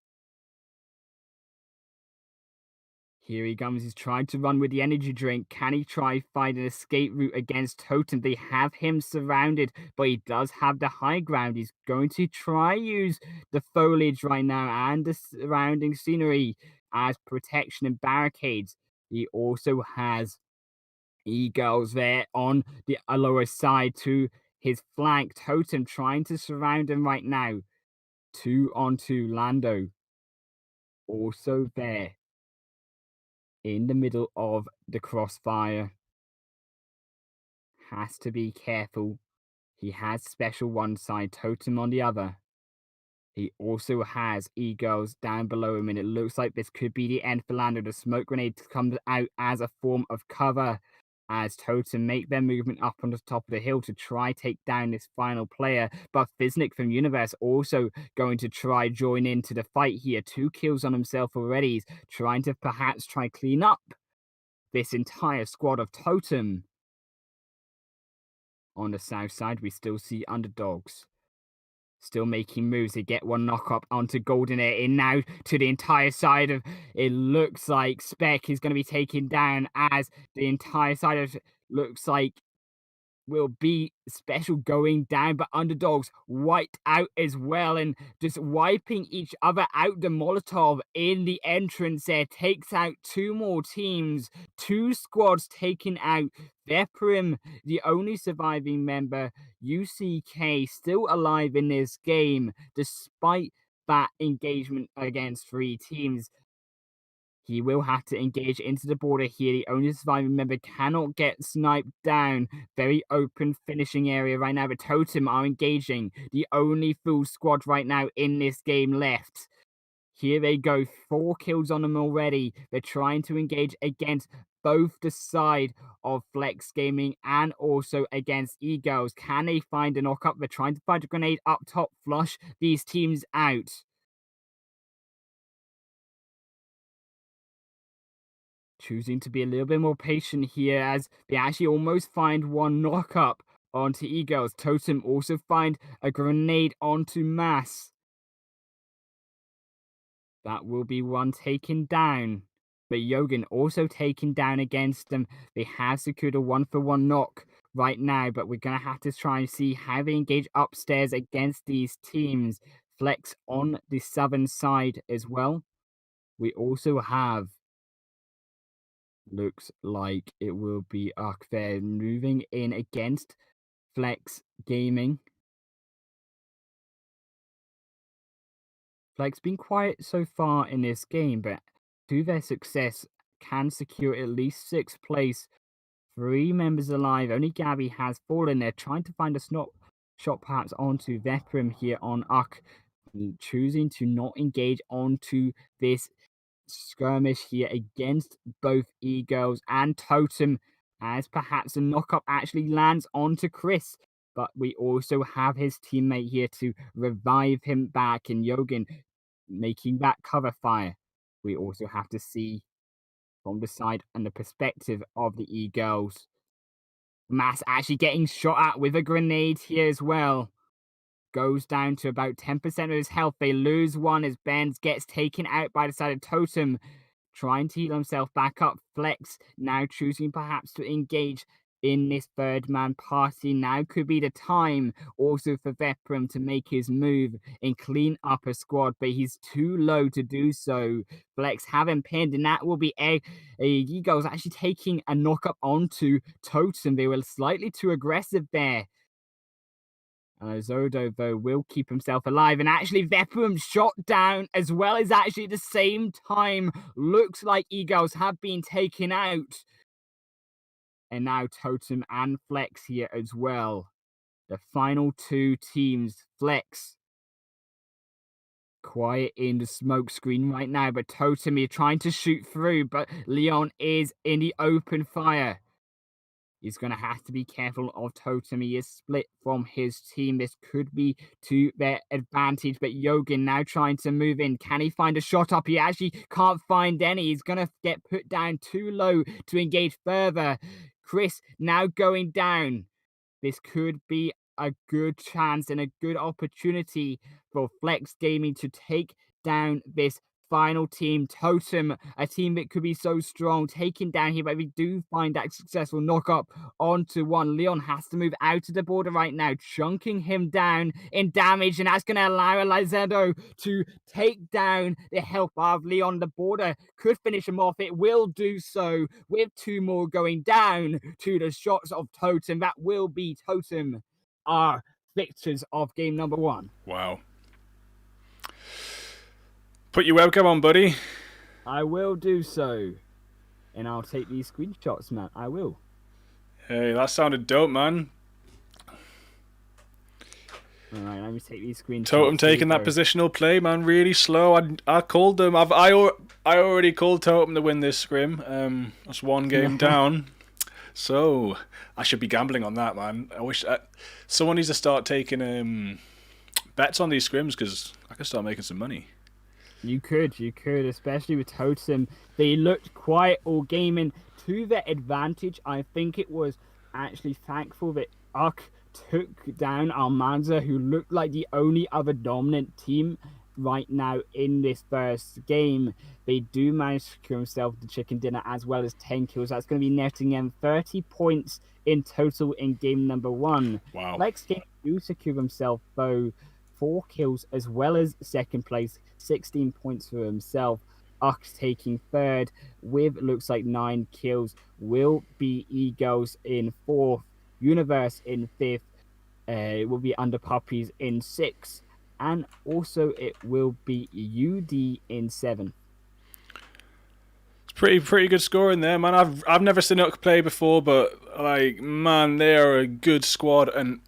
Here he comes. He's trying to run with the energy drink. Can he try find an escape route against Totem? They have him surrounded, but he does have the high ground. He's going to try use the foliage right now and the surrounding scenery as protection and barricades. He also has E-Girls there on the lower side to his flank. Totem trying to surround him right now. 2-on-2. Lando also there in the middle of the crossfire. Has to be careful. He has special one side, Totem on the other. He also has E-Girls down below him, and it looks like this could be the end for Lando. The smoke grenade comes out as a form of cover as Totem make their movement up on the top of the hill to try take down this final player. But Fiznik from Universe also going to try join into the fight here. 2 kills on himself already. He's trying to perhaps try clean up this entire squad of Totem. On the south side, we still see Underdogs. Still making moves. They get one knock up onto Golden Air. In now to the entire side of it. Looks like Spec is going to be taken down as the entire side of looks like will be special going down, but Underdogs wiped out as well and just wiping each other out. The Molotov in the entrance there takes out 2 more teams, 2 squads taken out. Veprim, the only surviving member, UCK still alive in this game despite that engagement against 3 teams. He will have to engage into the border here. The only surviving member cannot get sniped down. Very open finishing area right now, but Totem are engaging. The only full squad right now in this game left. Here they go. 4 kills on them already. They're trying to engage against both the side of Flex Gaming and also against E-Girls. Can they find a knock up? They're trying to find a grenade up top, flush these teams out. Choosing to be a little bit more patient here as they actually almost find one knock up onto E-Girls. Totem also find a grenade onto Mass. That will be one taken down. But Yogan also taken down against them. They have secured a 1-for-1 knock right now, but we're going to have to try and see how they engage upstairs against these teams. Flex on the southern side as well. We also have looks like it will be Arkfair moving in against Flex Gaming. Flex been quiet so far in this game, but to their success can secure at least 6th place. 3 members alive. Only Gabby has fallen. They're trying to find a shot perhaps onto Veprim here on Ark, choosing to not engage onto this skirmish here against both E-Girls and Totem as perhaps a knock-up actually lands onto Chris. But we also have his teammate here to revive him back, and Yogan making that cover fire. We also have to see from the side and the perspective of the E-Girls. Mass actually getting shot at with a grenade here as well. Goes down to about 10% of his health. They lose one as Benz gets taken out by the side of Totem. Trying to heal himself back up. Flex now choosing perhaps to engage in this 3rd man party. Now could be the time also for Veprim to make his move and clean up a squad, but he's too low to do so. Flex have him pinned, and that will be E-Girls actually taking a knock up onto Totem. They were slightly too aggressive there. Zodo, though, will keep himself alive. And actually, Veprim shot down as well as actually at the same time. Looks like E-Girls have been taken out. And now Totem and Flex here as well. The final 2 teams. Flex. Quiet in the smoke screen right now. But Totem is trying to shoot through. But Leon is in the open fire. He's going to have to be careful of Totem. He is split from his team. This could be to their advantage, but Yogan now trying to move in. Can he find a shot up? He actually can't find any. He's going to get put down too low to engage further. Chris now going down. This could be a good chance and a good opportunity for Flex Gaming to take down this final team. Totem, a team that could be so strong, taken down here, but we do find that successful knock up onto one. Leon has to move out of the border right now, chunking him down in damage, and that's going to allow Lizedo to take down the health of Leon. The border could finish him off. It will do so with 2 more going down to the shots of Totem. That will be Totem, our victors of game number 1. Wow. Put your webcam on, buddy. I will do so. And I'll take these screenshots, man. I will. Hey, that sounded dope, man. Alright, let me take these screenshots. Totem taking that positional play, man, really slow. I called them. I already called Totem to win this scrim. That's 1 game down. So, I should be gambling on that, man. I wish someone needs to start taking bets on these scrims, because I could start making some money. You could, especially with Totem. They looked quite all gaming to their advantage. I think it was actually thankful that Uck took down Almansa, who looked like the only other dominant team right now in this first game. They do manage to secure themselves the chicken dinner as well as 10 kills. That's going to be netting them 30 points in total in game number 1. Wow. Flex Game do secure themselves, though, 4 kills as well as second place, 16 points for himself. Ux taking 3rd with looks like 9 kills. Will be Eagles in 4th, Universe in 5th. It will be Underpuppies in 6th, and also it will be UD in 7th. Pretty good score in there, man. I've never seen Uck play before, but like, man, they are a good squad, and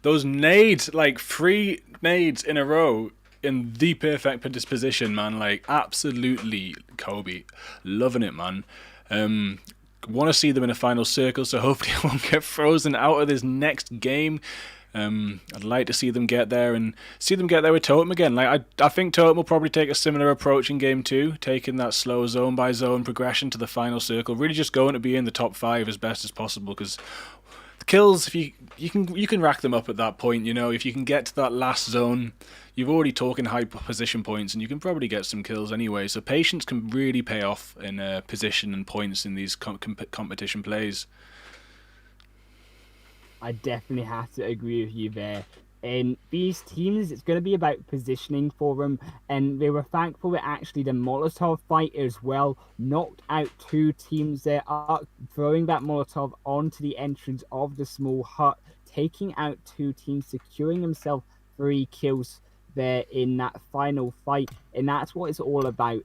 those nades, like 3 nades in a row in the perfect position, man. Like, absolutely Kobe. Loving it, man. Want to see them in a final circle, so hopefully I won't get frozen out of this next game. I'd like to see them get there and see them get there with Totem again. Like, I think Totem will probably take a similar approach in game 2, taking that slow zone by zone progression to the final circle, really just going to be in the top 5 as best as possible, because the kills, if you can rack them up at that point. You know, if you can get to that last zone, you've already talking high position points, and you can probably get some kills anyway. So patience can really pay off in position and points in these competition plays. I definitely have to agree with you there. In these teams, it's going to be about positioning for them, and they were thankful that actually the Molotov fight as well knocked out 2 teams there, throwing that Molotov onto the entrance of the small hut, taking out 2 teams, securing themselves 3 kills there in that final fight. And that's what it's all about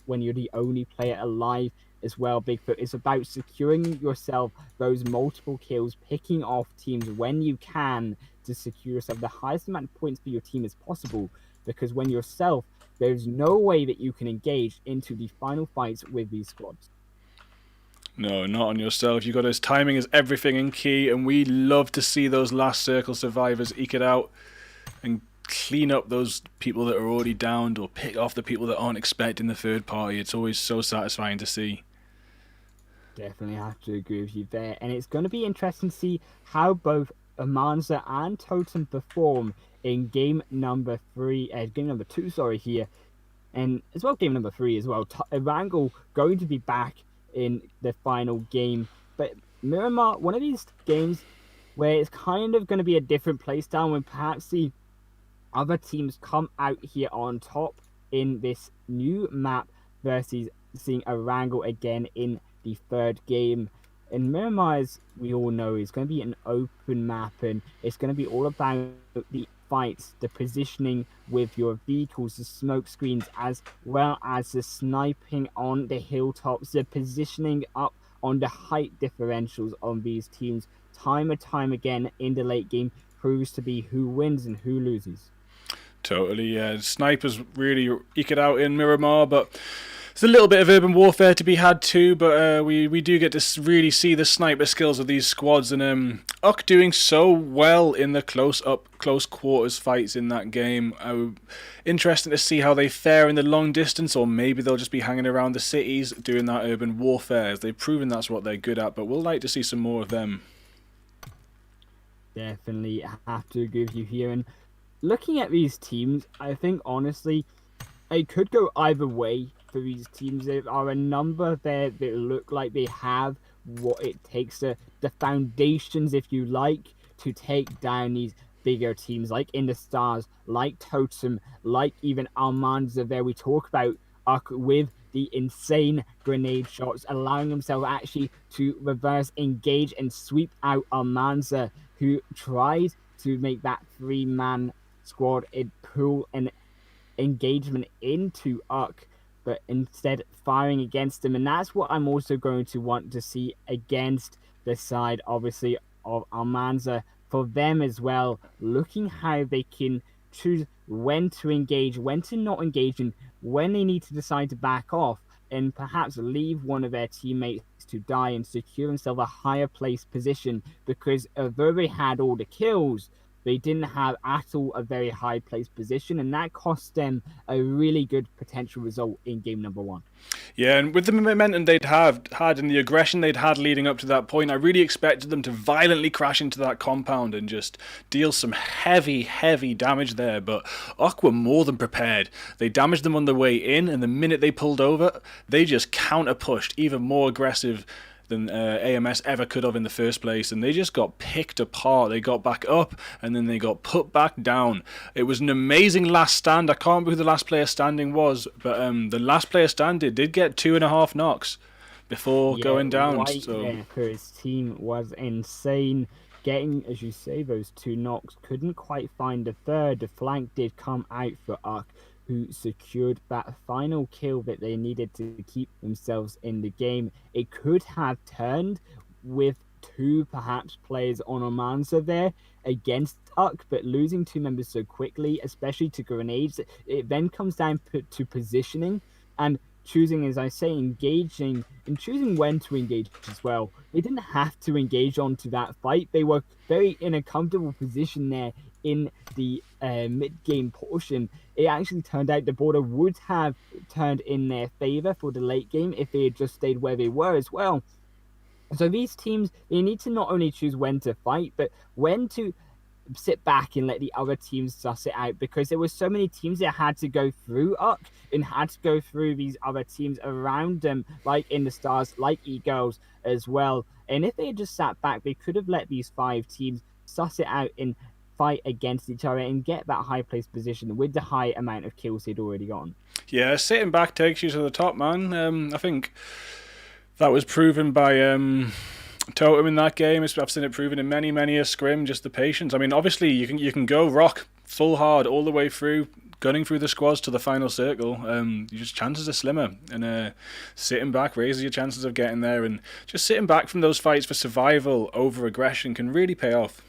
when you're the only player alive as well, Bigfoot. It's about securing yourself those multiple kills, picking off teams when you can to secure yourself the highest amount of points for your team as possible, because when yourself, there's no way that you can engage into the final fights with these squads. No, not on yourself. You got his timing is everything in key, and we love to see those last circle survivors eke it out and clean up those people that are already downed, or pick off the people that aren't expecting the third party. It's always so satisfying to see. Definitely have to agree with you there, and it's going to be interesting to see how both Almansa and Totem perform in game number 2 here, and as well game number 3 as well. Erangel going to be back in the final game, but Miramar, one of these games where it's kind of going to be a different play style, when perhaps the other teams come out here on top in this new map versus seeing Erangel again in the 3rd game. And Miramar, as we all know, is going to be an open map, and it's going to be all about the fights, the positioning with your vehicles, the smoke screens, as well as the sniping on the hilltops, the positioning up on the height differentials on these teams. Time and time again in the late game proves to be who wins and who loses. Totally, yeah. Snipers really eke it out in Miramar, but There's a little bit of urban warfare to be had too, but we do get to really see the sniper skills of these squads, and Uck doing so well in the close quarters fights in that game. Interesting to see how they fare in the long distance, or maybe they'll just be hanging around the cities doing that urban warfare, as they've proven that's what they're good at, but we'll like to see some more of them. Definitely have to agree with you here. And looking at these teams, I think honestly, it could go either way for these teams. There are a number there that look like they have what it takes, the foundations, if you like, to take down these bigger teams like In the Stars, like Totem, like even Almansa there. We talk about with the insane grenade shots, allowing himself actually to reverse engage and sweep out Almansa, who tried to make that 3-man squad and pull an engagement into Uck, but instead firing against him. And that's what I'm also going to want to see against the side, obviously, of Almansa, for them as well, looking how they can choose when to engage, when to not engage, and when they need to decide to back off and perhaps leave one of their teammates to die and secure themselves a higher place position, because although they had all the kills, they didn't have at all a very high place position, and that cost them a really good potential result in game number 1. Yeah, and with the momentum they'd had and the aggression they'd had leading up to that point, I really expected them to violently crash into that compound and just deal some heavy damage there, but Uck were more than prepared. They damaged them on the way in, and the minute they pulled over, they just counter-pushed, even more aggressive than AMS ever could have in the first place, and they just got picked apart. They got back up, and then they got put back down. It was an amazing last stand. I can't remember who the last player standing was, but the last player standing did get 2.5 knocks before going down. So for his team was insane. Getting, as you say, those 2 knocks, couldn't quite find a third. The flank did come out for Uck, who secured that final kill that they needed to keep themselves in the game. It could have turned with 2 perhaps players on Almansa there against Uck, but losing 2 members so quickly, especially to grenades, it then comes down to positioning and choosing, as I say, engaging and choosing when to engage as well. They didn't have to engage onto that fight. They were very in a comfortable position there in the mid-game portion. It actually turned out the border would have turned in their favor for the late game if they had just stayed where they were as well. So these teams, they need to not only choose when to fight, but when to sit back and let the other teams suss it out, because there were so many teams that had to go through Uck and had to go through these other teams around them, like In the Stars, like E-Girls as well. And if they had just sat back, they could have let these 5 teams suss it out and fight against each other and get that high place position with the high amount of kills they'd already gotten. Yeah, sitting back takes you to the top, man. I think that was proven by Totem in that game. I've seen it proven in many a scrim, just the patience. I mean, obviously you can go rock full hard all the way through, gunning through the squads to the final circle. Your chances are slimmer, and sitting back raises your chances of getting there, and just sitting back from those fights for survival over aggression can really pay off.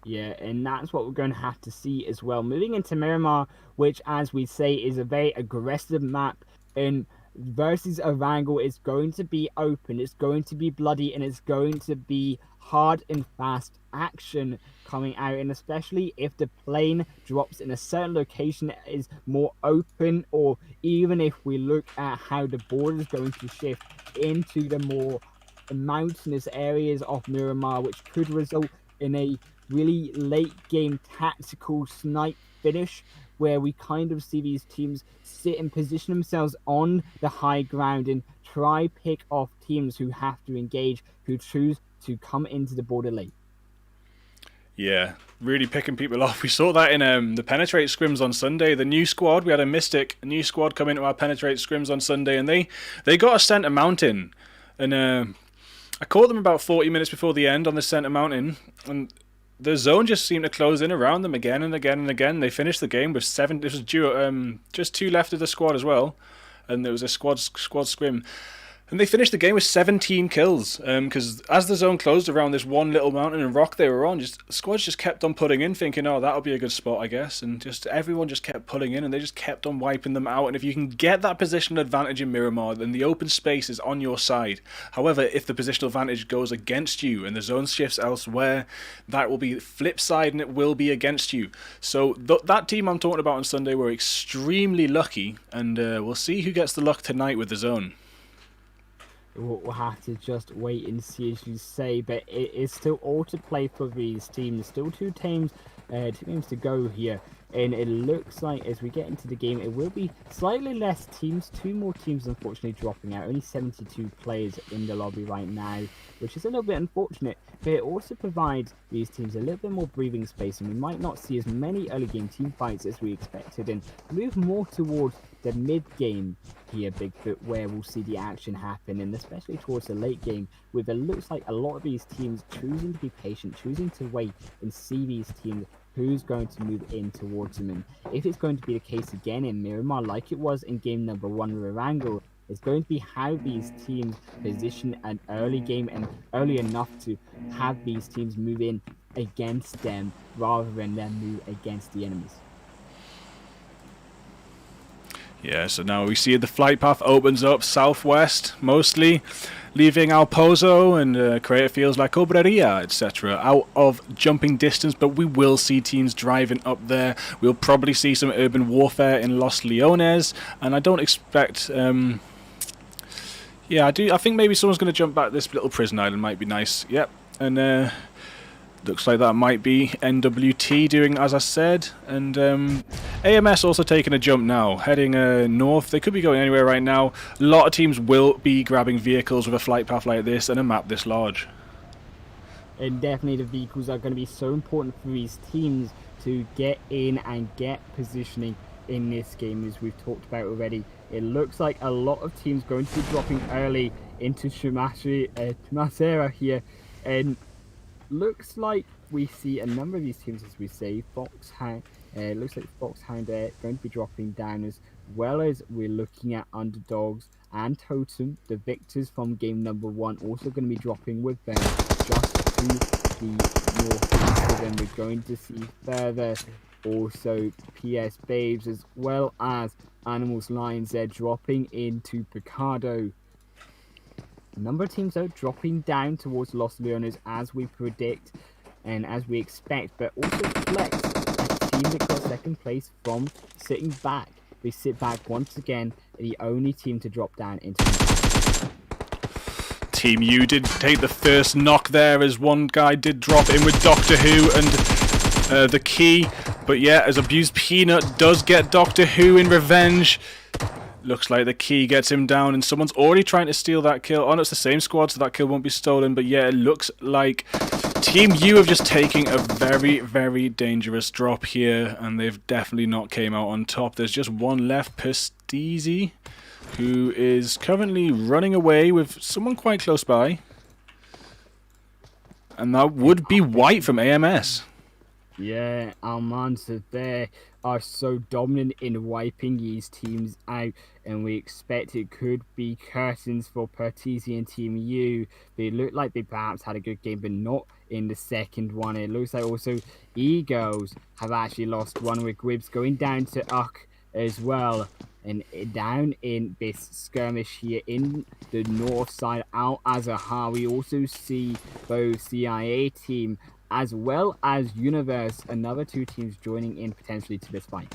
Yeah, and that's what we're going to have to see as well. Moving into Miramar, which, as we say, is a very aggressive map, and versus Erangel is going to be open, it's going to be bloody, and it's going to be hard and fast action coming out. And especially if the plane drops in a certain location that is more open, or even if we look at how the border is going to shift into the more mountainous areas of Miramar, which could result in a really late game tactical snipe finish, where we kind of see these teams sit and position themselves on the high ground and try pick off teams who have to engage, who choose to come into the border late. Yeah, really picking people off. We saw that in the Penetrate scrims on Sunday. The new squad, we had a new squad come into our Penetrate scrims on Sunday, and they got a centre mountain, and I caught them about 40 minutes before the end on the centre mountain, and the zone just seemed to close in around them again and again and again. They finished the game with 7. This was due just 2 left of the squad as well, and there was a squad scrim. And they finished the game with 17 kills, because as the zone closed around this one little mountain and rock they were on, squads just kept on putting in, thinking, oh, that'll be a good spot, I guess, and just everyone just kept pulling in, and they just kept on wiping them out. And if you can get that positional advantage in Miramar, then the open space is on your side. However, if the positional advantage goes against you and the zone shifts elsewhere, that will be the flip side, and it will be against you. So that team I'm talking about on Sunday were extremely lucky, and we'll see who gets the luck tonight with the zone. We'll have to just wait and see, as you say, but it is still all to play for these teams. Still two games to go here, and it looks like as we get into the game, it will be slightly less teams. Two more teams, unfortunately, dropping out. Only 72 players in the lobby right now, which is a little bit unfortunate, but it also provides these teams a little bit more breathing space, and we might not see as many early game team fights as we expected, and move more towards the mid game here, Bigfoot, where we'll see the action happen, and especially towards the late game, where it looks like a lot of these teams choosing to be patient, choosing to wait and see these teams who's going to move in towards them. And if it's going to be the case again in Miramar, like it was in game number 1 with Erangel, it's going to be how these teams position an early game and early enough to have these teams move in against them rather than them move against the enemies. Yeah, so now we see the flight path opens up southwest, mostly, leaving Alpozo and creative fields like Obreria, etc. out of jumping distance, but we will see teams driving up there. We'll probably see some urban warfare in Los Leones, and I don't expect... yeah, I think maybe someone's going to jump back this little prison island, might be nice. Yep, and... looks like that might be NWT doing as I said, and AMS also taking a jump now, heading north. They could be going anywhere right now. A lot of teams will be grabbing vehicles with a flight path like this and a map this large. And definitely the vehicles are going to be so important for these teams to get in and get positioning in this game, as we've talked about already. It looks like a lot of teams going to be dropping early into Chumasera here, and looks like we see a number of these teams, as we say. Fox Hound, looks like Fox Hound going to be dropping down, as well as we're looking at Underdogs and Totem, the victors from game number 1, also going to be dropping with them just to the northeast. So then we're going to see further also PS Babes, as well as Animalz Lionz. They're dropping into Picado. A number of teams though dropping down towards Los Leones as we predict and as we expect, but also Flex, a team that got second place from sitting back. They sit back once again, the only team to drop down into the Team U did take the first knock there, as one guy did drop in with Doctor Who and the key, but yeah, as Abused Peanut does get Doctor Who in revenge. Looks like the key gets him down, and someone's already trying to steal that kill. Oh, no, it's the same squad, so that kill won't be stolen. But yeah, it looks like Team U have just taken a very, very dangerous drop here, and they've definitely not came out on top. There's just one left, Pestizi, who is currently running away with someone quite close by. And that would be White from AMS. Yeah, Almansa there are so dominant in wiping these teams out, and we expect it could be curtains for Pertesi and Team U. They look like they perhaps had a good game, but not in the second one. It looks like also Eagles have actually lost one, with Gwibs going down to Uck as well. And down in this skirmish here in the north side, Al Azahar, we also see both CIA team as well as Universe, another two teams joining in potentially to this fight.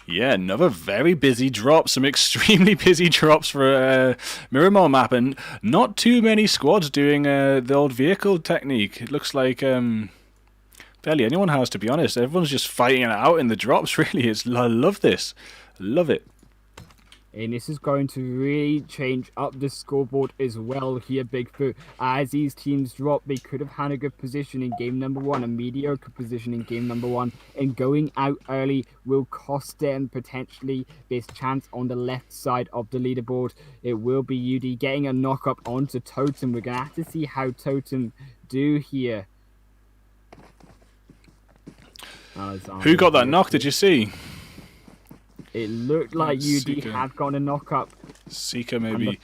Yeah, another very busy drop. Some extremely busy drops for a Miramar map, and not too many squads doing the old vehicle technique. It looks like barely anyone has, to be honest. Everyone's just fighting it out in the drops, really. I love this. Love it. And this is going to really change up the scoreboard as well here, Bigfoot. As these teams drop, they could have had a good position in game number 1, a mediocre position in game number 1, and going out early will cost them potentially this chance on the left side of the leaderboard. It will be UD getting a knock up onto Totem. We're going to have to see how Totem do here. Who got that knock, did you see? It looked like UD had gotten a knock up Seeker maybe.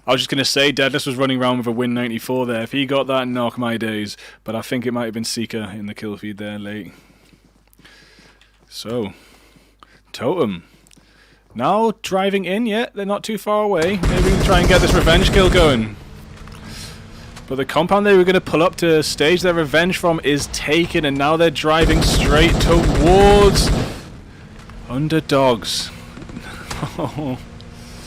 I was just going to say Deadless was running around with a Win 94 there. If he got that knock, my days. But I think it might have been Seeker in the kill feed there late. So, Totem. Now driving in, yeah, they're not too far away. Maybe we can try and get this revenge kill going. But the compound they were going to pull up to stage their revenge from is taken, and now they're driving straight towards Underdogs.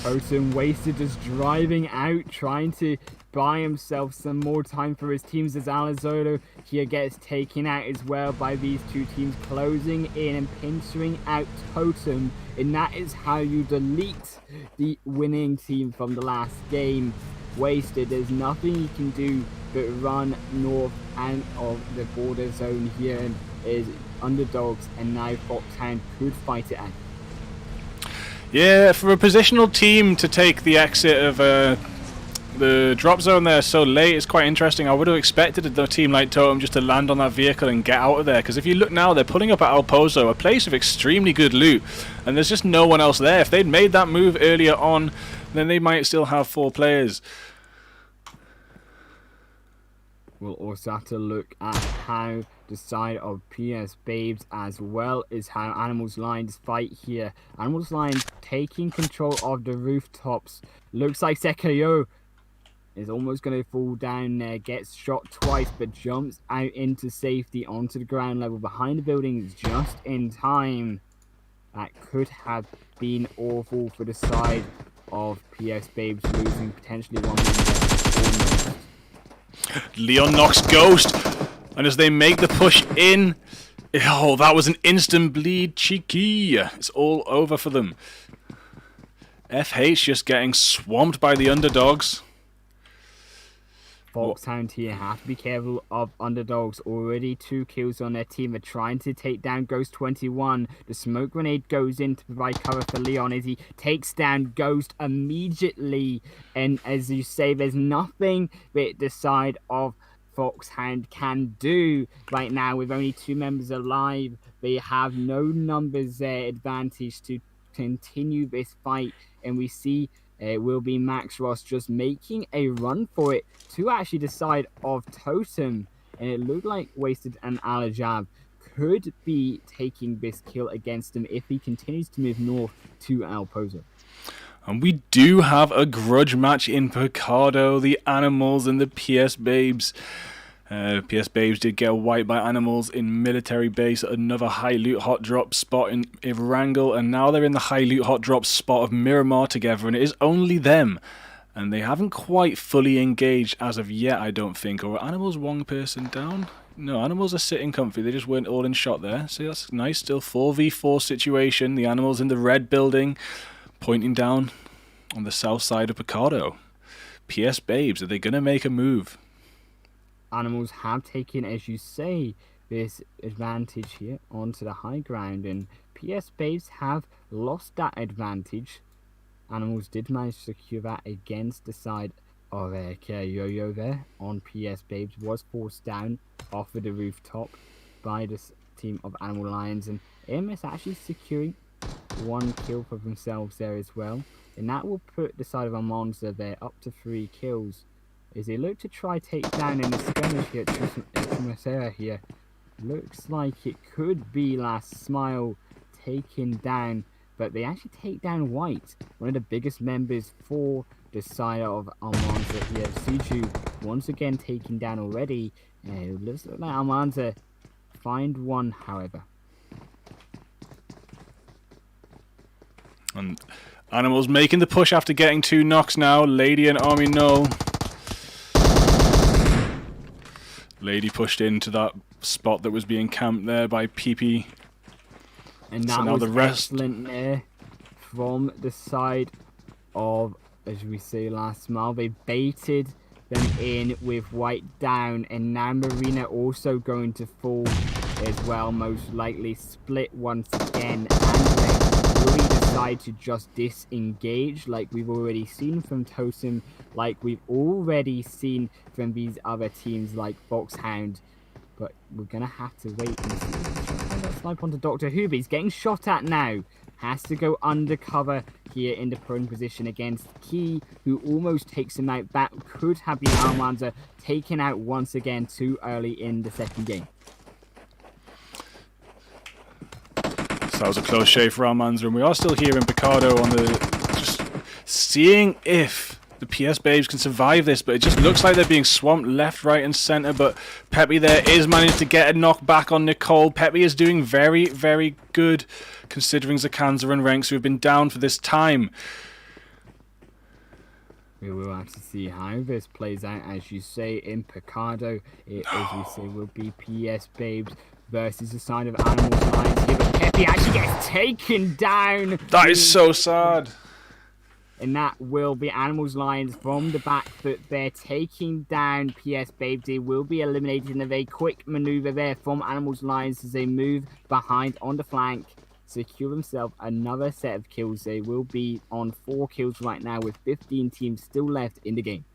Totem wasted just driving out, trying to buy himself some more time for his teams as Alizolo here gets taken out as well by these two teams closing in and pinching out Totem, and that is how you delete the winning team from the last game. Wasted, there's nothing you can do but run north and of the border zone here, and is Underdogs and now Fox Hound could fight it out. Yeah, for a positional team to take the exit of the drop zone there so late is quite interesting. I would have expected a team like Totem just to land on that vehicle and get out of there, because if you look now, they're pulling up at El Pozo, a place of extremely good loot, and there's just no one else there. If they'd made that move earlier on, then they might still have 4 players. We'll also have to look at how the side of PS Babes as well as how Animalz Lionz fight here. Animalz Lionz taking control of the rooftops. Looks like Sekoyo is almost going to fall down there. Gets shot twice but jumps out into safety onto the ground level behind the buildings just in time. That could have been awful for the side of PS Babes, losing potentially one member. Leon knocks Ghost, and as they make the push in, oh, that was an instant bleed. Cheeky. It's all over for them. FH just getting swamped by the Underdogs. Fox Hound here have to be careful of Underdogs. Already 2 kills on their team. They're trying to take down Ghost 21. The smoke grenade goes in to provide cover for Leon as he takes down Ghost immediately. And as you say, there's nothing that the side of Fox Hound can do right now with only 2 members alive. They have no numbers advantage to continue this fight, and we see it will be Max Ross just making a run for it to actually the side of Totem, and it looked like Wasted and Alajab could be taking this kill against him if he continues to move north to El Pozo. And we do have a grudge match in Picardo, the Animalz and the PS Babes. PS Babes did get wiped by Animalz in military base, another high loot hot drop spot in Irangle, and now they're in the high loot hot drop spot of Miramar together, and it is only them. And they haven't quite fully engaged as of yet, I don't think. Or are Animalz one person down? No, Animalz are sitting comfy. They just weren't all in shot there. So that's nice. Still 4v4 situation. The Animalz in the red building, pointing down on the south side of Picardo. PS Babes, are they going to make a move? Animalz have taken, as you say, this advantage here onto the high ground, and PS Babes have lost that advantage. Animalz did manage to secure that against the side of Yo-Yo there on PS Babes. Was forced down off of the rooftop by the team of Animalz Lionz, and AMS actually securing 1 kill for themselves there as well, and that will put the side of Almansa there up to 3 kills. As they look to try take down in the skirmish here at Trumasera here. Looks like it could be Last Smile taken down, but they actually take down White, one of the biggest members for the side of Almansa here. Suju once again taken down already. It looks like Almansa find one, however. And Animalz making the push after getting 2 knocks now. Lady and Army no. Lady pushed into that spot that was being camped there by PP. And that so now was the rest excellent there from the side of, as we say, Last Smile. They baited them in with White down, and now Marina also going to fall as well, most likely. Split once again, and they really decide to just disengage like we've already seen from Totem, like we've already seen from these other teams like Fox Hound. But we're gonna have to wait and see. Snipe onto Dr. Who, but he's getting shot at now. Has to go undercover here in the prone position against Key, who almost takes him out. That could have been Almansa taken out once again too early in the second game. So that was a close shave for Almansa, and we are still here in Picardo on the... just seeing if the PS Babes can survive this, but it just looks like they're being swamped left, right and centre. But Peppy there is managed to get a knock back on Nicole. Peppy is doing very, very good considering Zakanza and Renks, who have been down for this time. We will have to see how this plays out. As you say, in Picardo, it, as we say, will be PS Babes versus the side of Animalz Lionz here, but Peppy actually gets taken down. That is so sad. And that will be Animalz Lionz from the back foot there, taking down PS Babes. They will be eliminated in a very quick maneuver there from Animalz Lionz as they move behind on the flank, secure themselves another set of kills. They will be on 4 kills right now with 15 teams still left in the game.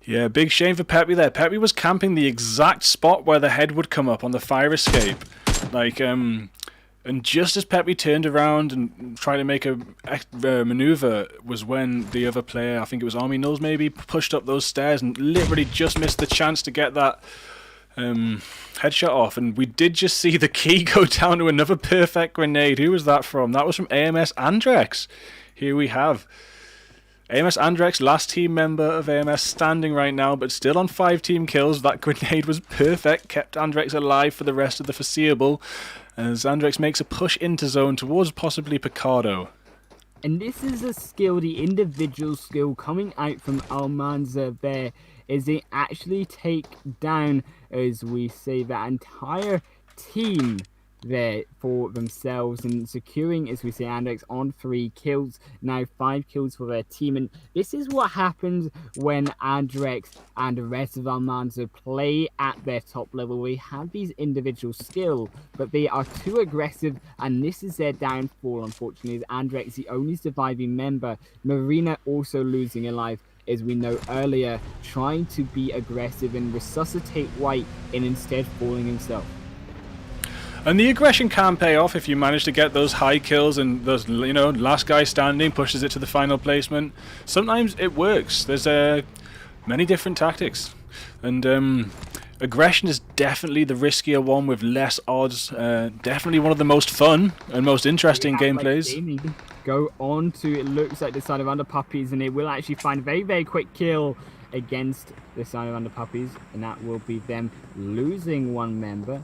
Yeah, big shame for Peppy there. Peppy was camping the exact spot where the head would come up on the fire escape. Like, and just as Peppy turned around and tried to make a maneuver was when the other player, I think it was Army Nulls maybe, pushed up those stairs and literally just missed the chance to get that headshot off. And we did just see the Key go down to another perfect grenade. Who was that from? That was from AMS Andrex. Here we have AMS Andrex, last team member of AMS, standing right now, but still on 5 team kills. That grenade was perfect, kept Andrex alive for the rest of the foreseeable, as Andrex makes a push into zone towards possibly Picardo. And this is a skill, the individual skill coming out from Almansa there, is they actually take down, as we say, that entire team there for themselves and securing, as we say, Andrex on 3 kills, now 5 kills for their team. And this is what happens when Andrex and the rest of Almansa play at their top level. They have these individual skills, but they are too aggressive, and this is their downfall, unfortunately, as Andrex, the only surviving member. Marina also losing a life, as we know earlier, trying to be aggressive and resuscitate White and instead falling himself. And the aggression can pay off if you manage to get those high kills and those, you know, last guy standing pushes it to the final placement. Sometimes it works. There's many different tactics, and aggression is definitely the riskier one with less odds. Definitely one of the most fun and most interesting gameplays. Go on to, it looks like the side of Underpuppies, and it will actually find a very, very quick kill against the side of Underpuppies, and that will be them losing 1 member.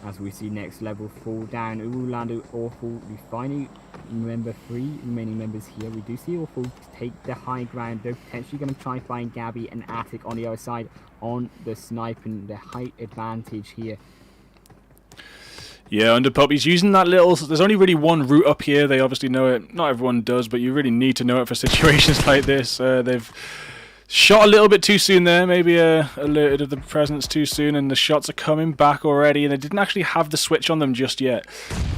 As we see next level fall down, Lando, Awful, we finally remember 3 remaining members here. We do see Awful take the high ground. They're potentially going to try and find Gabby and Attic on the other side on the snipe and the height advantage here. Yeah, Underpuppies using that little... There's only really one route up here. They obviously know it. Not everyone does, but you really need to know it for situations like this. They've shot a little bit too soon there, maybe alerted of the presence too soon, and the shots are coming back already, and they didn't actually have the switch on them just yet.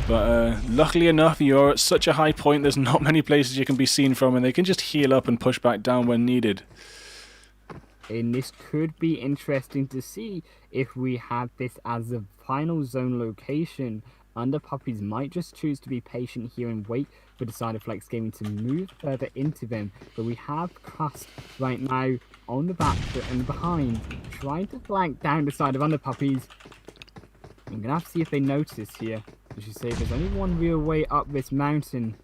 But luckily enough, you're at such a high point, there's not many places you can be seen from, and they can just heal up and push back down when needed. And this could be interesting to see if we have this as a final zone location. Underpuppies might just choose to be patient here and wait for the side of Flex Gaming to move further into them. But we have Crust right now on the back foot and behind, trying to flank down the side of Underpuppies. I'm going to have to see if they notice here. As you say, there's only one real way up this mountain,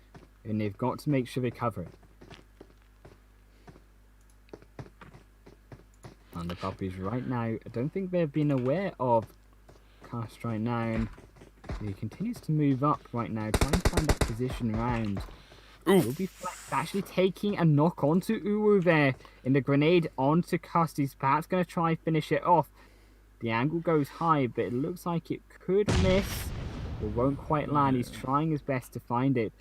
and they've got to make sure they cover it. Underpuppies right now, I don't think they've been aware of Cast right now, and he continues to move up right now, trying to find that position round. Will be actually taking a knock onto Uwu there, and the grenade onto Cust. He's perhaps going to try and finish it off. The angle goes high, but it looks like it could miss. It won't quite land. He's trying his best to find it,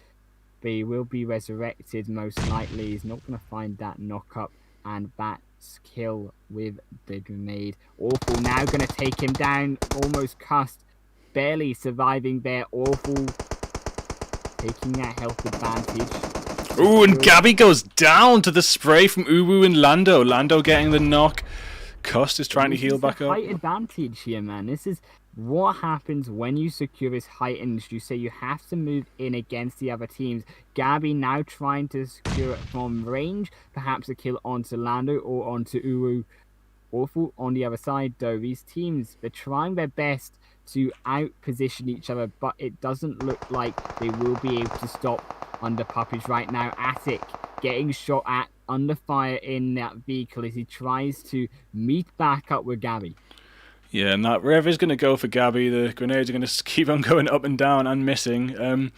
but he will be resurrected most likely. He's not going to find that knock up, and that's kill with the grenade. Awful now going to take him down. Almost Cust. Barely surviving there. Awful taking that health advantage. Ooh, and Gabby goes down to the spray from Uwu and Lando. Lando getting the knock. Cust is trying to heal back up. Height advantage here, man. This is what happens when you secure this height, and you say you have to move in against the other teams. Gabby now trying to secure it from range, perhaps a kill onto Lando or onto Uru. Awful on the other side, though. These teams, they're trying their best to out-position each other, but it doesn't look like they will be able to stop Underpuppies right now. Attic getting shot at, under fire in that vehicle as he tries to meet back up with Gabby. Yeah, and that Rev is going to go for Gabby. The grenades are going to keep on going up and down and missing. And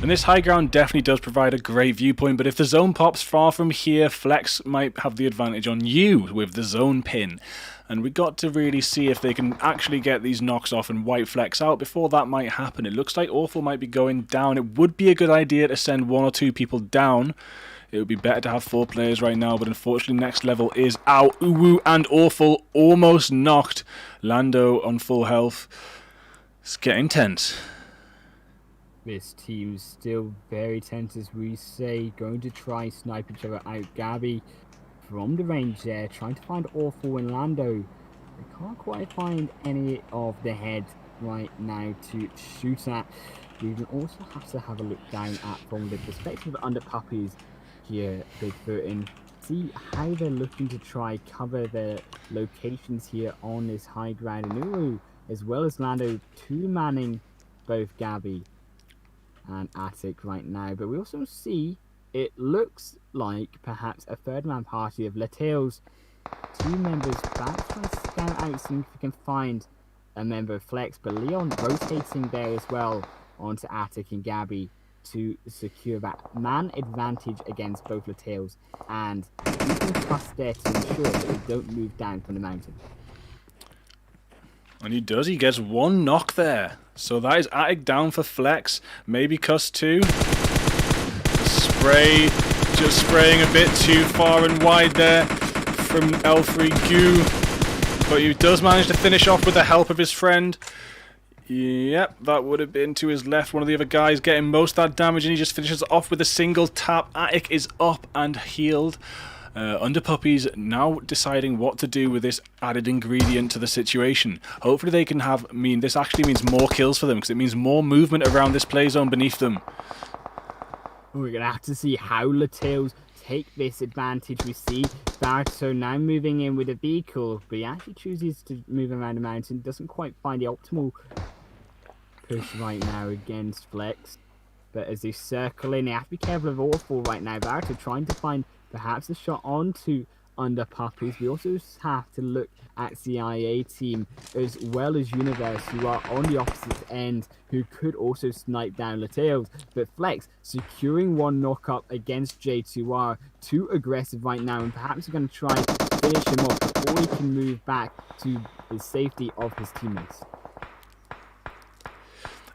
this high ground definitely does provide a great viewpoint, but if the zone pops far from here, Flex might have the advantage on you with the zone pin. And we got to really see if they can actually get these knocks off and wipe Flex out before that might happen. It looks like Awful might be going down. It would be a good idea to send 1 or 2 people down. It would be better to have 4 players right now, but unfortunately next level is out. Uwu and Awful almost knocked. Lando on full health. It's getting tense. This team's still very tense, as we say, going to try snipe each other out. Gabby from the range there, trying to find Awful and Lando. They can't quite find any of the head right now to shoot at. We will also have to have a look down at from the perspective of Underpuppies here, Bigfoot, and see how they're looking to try cover their locations here on this high ground. And Uru, as well as Lando, 2 manning both Gabby and Attic right now. But we also see it looks like perhaps a 3rd-man party of LETALES. 2 members back trying to scout out, seeing if we can find a member of Flex, but Leon rotating there as well onto Attic and Gabby to secure that man advantage against both LETALES, and keeping Cust there to ensure that they don't move down from the mountain. And he does, he gets 1 knock there. So that is Attic down for Flex, maybe Cust too. The spray, just spraying a bit too far and wide there from L3 Goo, but he does manage to finish off with the help of his friend. Yep, that would have been to his left. One of the other guys getting most of that damage, and he just finishes off with a single tap. Attic is up and healed. Underpuppies now deciding what to do with this added ingredient to the situation. Hopefully they can have, this actually means more kills for them, because it means more movement around this play zone beneath them. We're going to have to see how LETALES take this advantage. We see Barto now moving in with a vehicle, but he actually chooses to move around the mountain. Doesn't quite find the optimal push right now against Flex. But as they circle in, they have to be careful of Awful right now. Barto trying to find perhaps a shot onto Underpuppies. We also have to look at CIA team as well as Universe, who are on the opposite end, who could also snipe down LETALES. But Flex securing 1 knock up against J2R, too aggressive right now, and perhaps they're going to try and finish him off before he can move back to the safety of his teammates.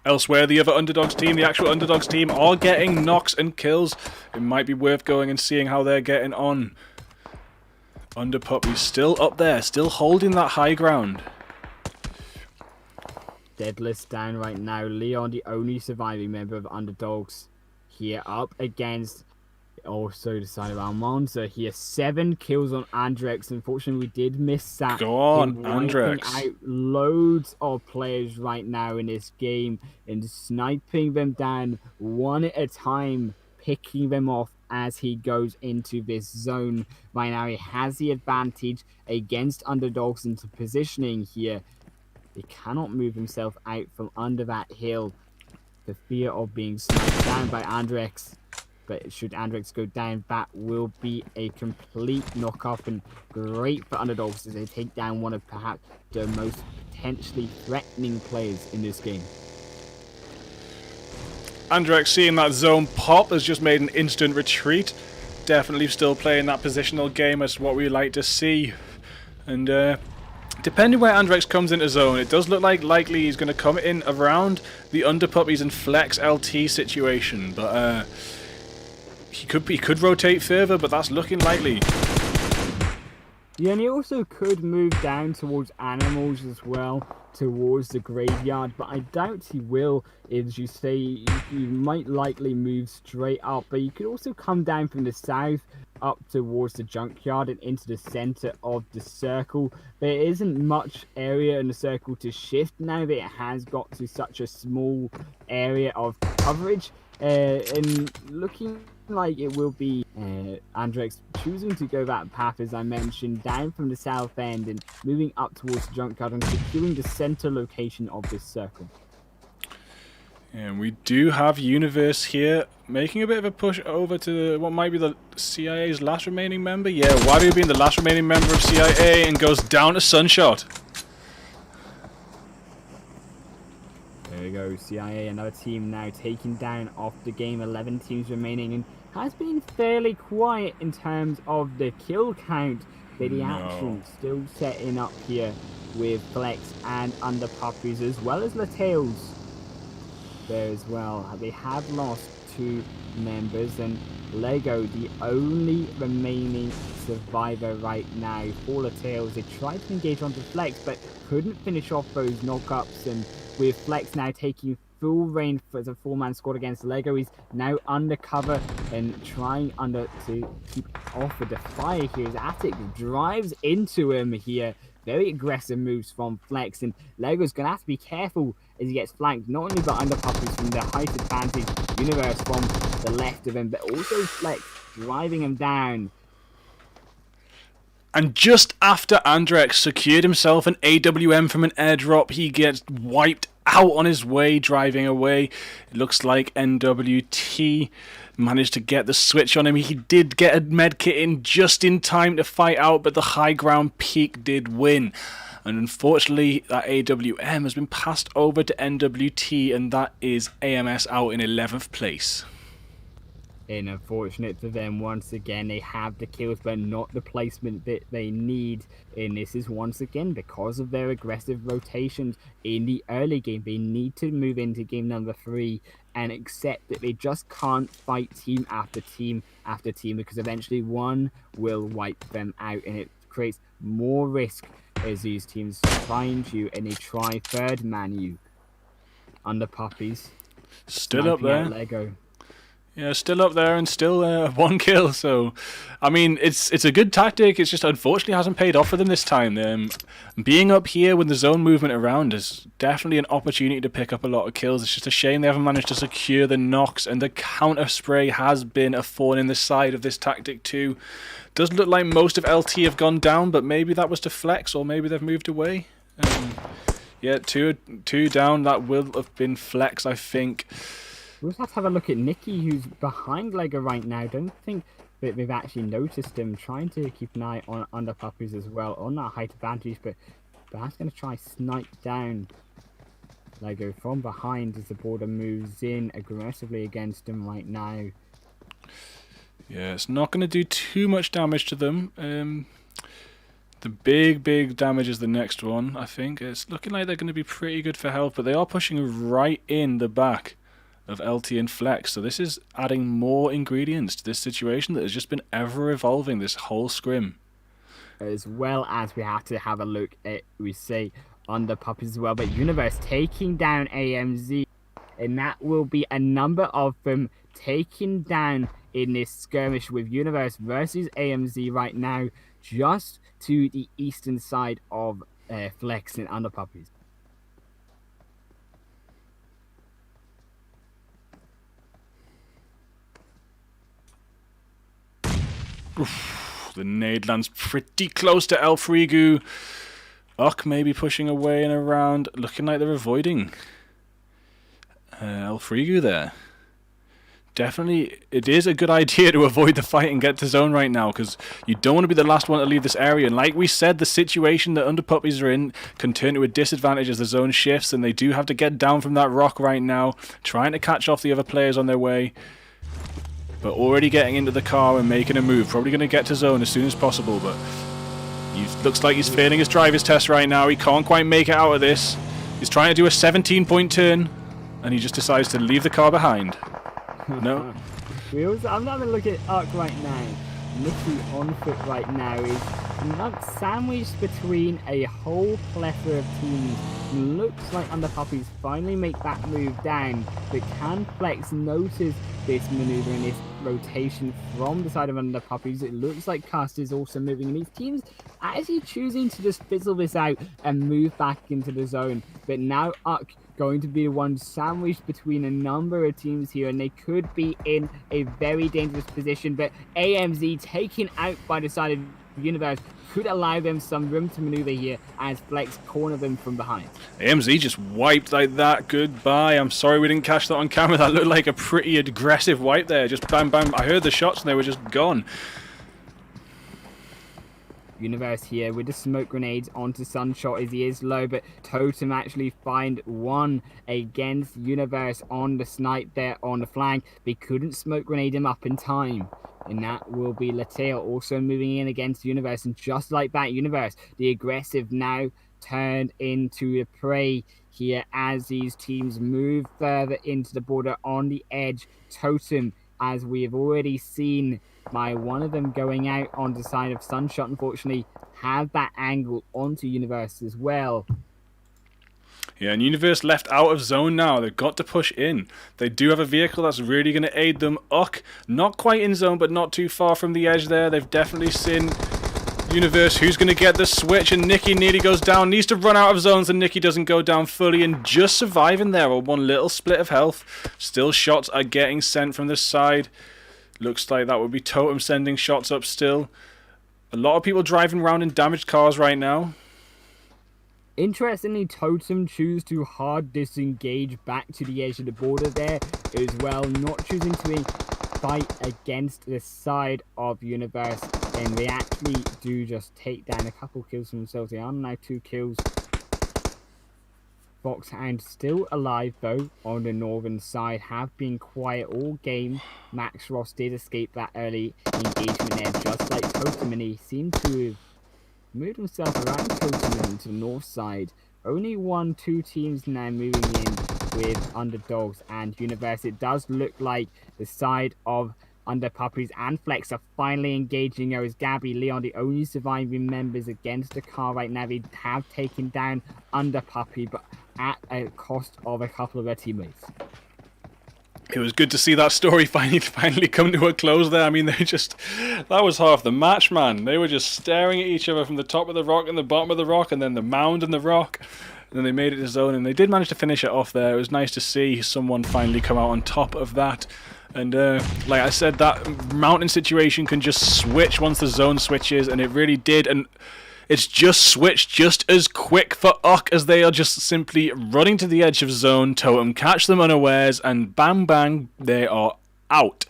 Elsewhere, the other Underdogs team, the actual Underdogs team, are getting knocks and kills. It might be worth going and seeing how they're getting on. Underpuppies still up there, still holding that high ground. Deadless down right now. Leon, the only surviving member of Underdogs, here up against also the side of Almansa. He has 7 kills on Andrex. Unfortunately, we did miss that. Go on, Andrex. Out loads of players right now in this game and sniping them down one at a time, picking them off as he goes into this zone. Right now, he has the advantage against Underdogs into positioning here. He cannot move himself out from under that hill. The fear of being sniped down by Andrex. But should Andrex go down, that will be a complete knock-off, and great for Underdogs as they take down one of perhaps the most potentially threatening players in this game. Andrex, seeing that zone pop, has just made an instant retreat. Definitely still playing that positional game as what we like to see. And depending where Andrex comes into zone, it does look like likely he's going to come in around the Underpuppies and Flex LT situation. But he could rotate further, but that's looking likely. Yeah, and he also could move down towards Animalz as well, towards the graveyard, but I doubt he will. As you say, you might likely move straight up, but you could also come down from the south up towards the junkyard and into the center of the circle. There isn't much area in the circle to shift now that it has got to such a small area of coverage, and looking like it will be Andrex choosing to go that path, as I mentioned, down from the south end and moving up towards the junkyard and securing the center location of this circle. And we do have Universe here making a bit of a push over to what might be the CIA's last remaining member. Yeah, Wario being the last remaining member of CIA and goes down to Sunshot. There we go, CIA, another team now taking down off the game, 11 teams remaining, and has been fairly quiet in terms of the kill count, but the action still setting up here with Flex and Underpuppies, as well as LETALES there as well. They have lost 2 members, and Lego, the only remaining survivor right now for LETALES. They tried to engage onto Flex, but couldn't finish off those knockups, and with Flex now taking full reign as a 4-man squad against Lego, he's now undercover and trying to keep off with the fire here. His Attic drives into him here. Very aggressive moves from Flex, and Lego's going to have to be careful as he gets flanked, not only by Underpuppies from the height advantage, Universe from the left of him, but also Flex driving him down. And just after Andrex secured himself an AWM from an airdrop, he gets wiped out on his way, driving away. It looks like NWT managed to get the switch on him. He did get a medkit in just in time to fight out, but the high ground peak did win. And unfortunately, that AWM has been passed over to NWT, and that is AMS out in 11th place. And unfortunate for them, once again, they have the kills, but not the placement that they need. And this is once again because of their aggressive rotations in the early game. They need to move into game number 3 and accept that they just can't fight team after team after team, because eventually one will wipe them out, and it creates more risk as these teams find you and they try third man you. Underpuppies still up there. Lego. Yeah, still up there and still 1 kill. So, I mean, it's a good tactic. It's just unfortunately hasn't paid off for them this time. Being up here with the zone movement around is definitely an opportunity to pick up a lot of kills. It's just a shame they haven't managed to secure the knocks, and the counter spray has been a thorn in the side of this tactic too. Does look like most of LT have gone down, but maybe that was to Flex, or maybe they've moved away. Yeah, two down. That will have been Flex, I think. We also have to have a look at Nicky, who's behind Lego right now. Don't think that they've actually noticed him. Trying to keep an eye on Underpuppies as well on that height advantage, but that's going to try snipe down Lego from behind as the border moves in aggressively against him right now. Yeah, it's not going to do too much damage to them. The big damage is the next one, I think. It's looking like they're going to be pretty good for health, but they are pushing right in the back of LT and Flex, so this is adding more ingredients to this situation that has just been ever evolving this whole scrim. As well as we have to have a look at, we say, Underpuppies as well, but Universe taking down AMZ, and that will be a number of them taken down in this skirmish with Universe versus AMZ right now, just to the eastern side of Flex and Underpuppies. Oof, the nade lands pretty close to El Frigu. Uck maybe pushing away and around, looking like they're avoiding El Frigu there. Definitely, it is a good idea to avoid the fight and get to zone right now, because you don't want to be the last one to leave this area. And like we said, the situation that Underpuppies are in can turn to a disadvantage as the zone shifts, and they do have to get down from that rock right now, trying to catch off the other players on their way. But already getting into the car and making a move. Probably going to get to zone as soon as possible, but he looks like he's failing his driver's test right now. He can't quite make it out of this. He's trying to do a 17-point turn, and he just decides to leave the car behind. No. I'm having a look at Ark right now. Nicky on foot right now is not sandwiched between a whole plethora of teams. Looks like Underpuppies finally make that move down, but can Flex notice this maneuver and this rotation from the side of Underpuppies? It looks like Cast is also moving, and these teams actually choosing to just fizzle this out and move back into the zone. But now Uck going to be the one sandwiched between a number of teams here, and they could be in a very dangerous position. But AMZ taken out by the side of Universe could allow them some room to maneuver here as Flex corner them from behind. AMZ just wiped like that. Goodbye. I'm sorry we didn't catch that on camera. That looked like a pretty aggressive wipe there. Just bam, bam. I heard the shots and they were just gone. Universe here with the smoke grenades onto Sunshot as he is low, but Totem actually find one against Universe on the snipe there on the flank. They couldn't smoke grenade him up in time. And that will be LETALES also moving in against Universe. And just like that, Universe, the aggressive, now turned into the prey here as these teams move further into the border on the edge. Totem, as we have already seen by one of them going out on the side of Sunshot, unfortunately, have that angle onto Universe as well. Yeah, and Universe left out of zone now. They've got to push in. They do have a vehicle that's really going to aid them. Uck, not quite in zone, but not too far from the edge there. They've definitely seen Universe. Who's going to get the switch? And Nikki nearly goes down. Needs to run out of zones, and Nikki doesn't go down fully. And just surviving there on one little split of health. Still shots are getting sent from the side. Looks like that would be Totem sending shots up still. A lot of people driving around in damaged cars right now. Interestingly, Totem choose to hard disengage back to the edge of the border there as well, not choosing to fight against the side of Universe, and they actually do just take down a couple kills for themselves. They are now 2 kills. Fox Hound still alive though on the northern side, have been quiet all game. Max Ross did escape that early engagement there, just like Totem, and he seemed to have moved himself around Totem to the north side. Only 1-2 teams now moving in with Underdogs and Universe. It does look like the side of Underpuppies and Flex are finally engaging. There is Gabby, Leon, the only surviving members against the car right now. They have taken down Underpuppy, but at a cost of a couple of their teammates. It was good to see that story finally come to a close there. I mean, that was half the match, man. They were just staring at each other from the top of the rock and the bottom of the rock, and then the mound and the rock. And then they made it to zone, and they did manage to finish it off there. It was nice to see someone finally come out on top of that. And like I said, that mountain situation can just switch once the zone switches, and it really did. And it's just switched just as quick for Uck as they are just simply running to the edge of zone. Totem catch them unawares, and bang bang, they are out.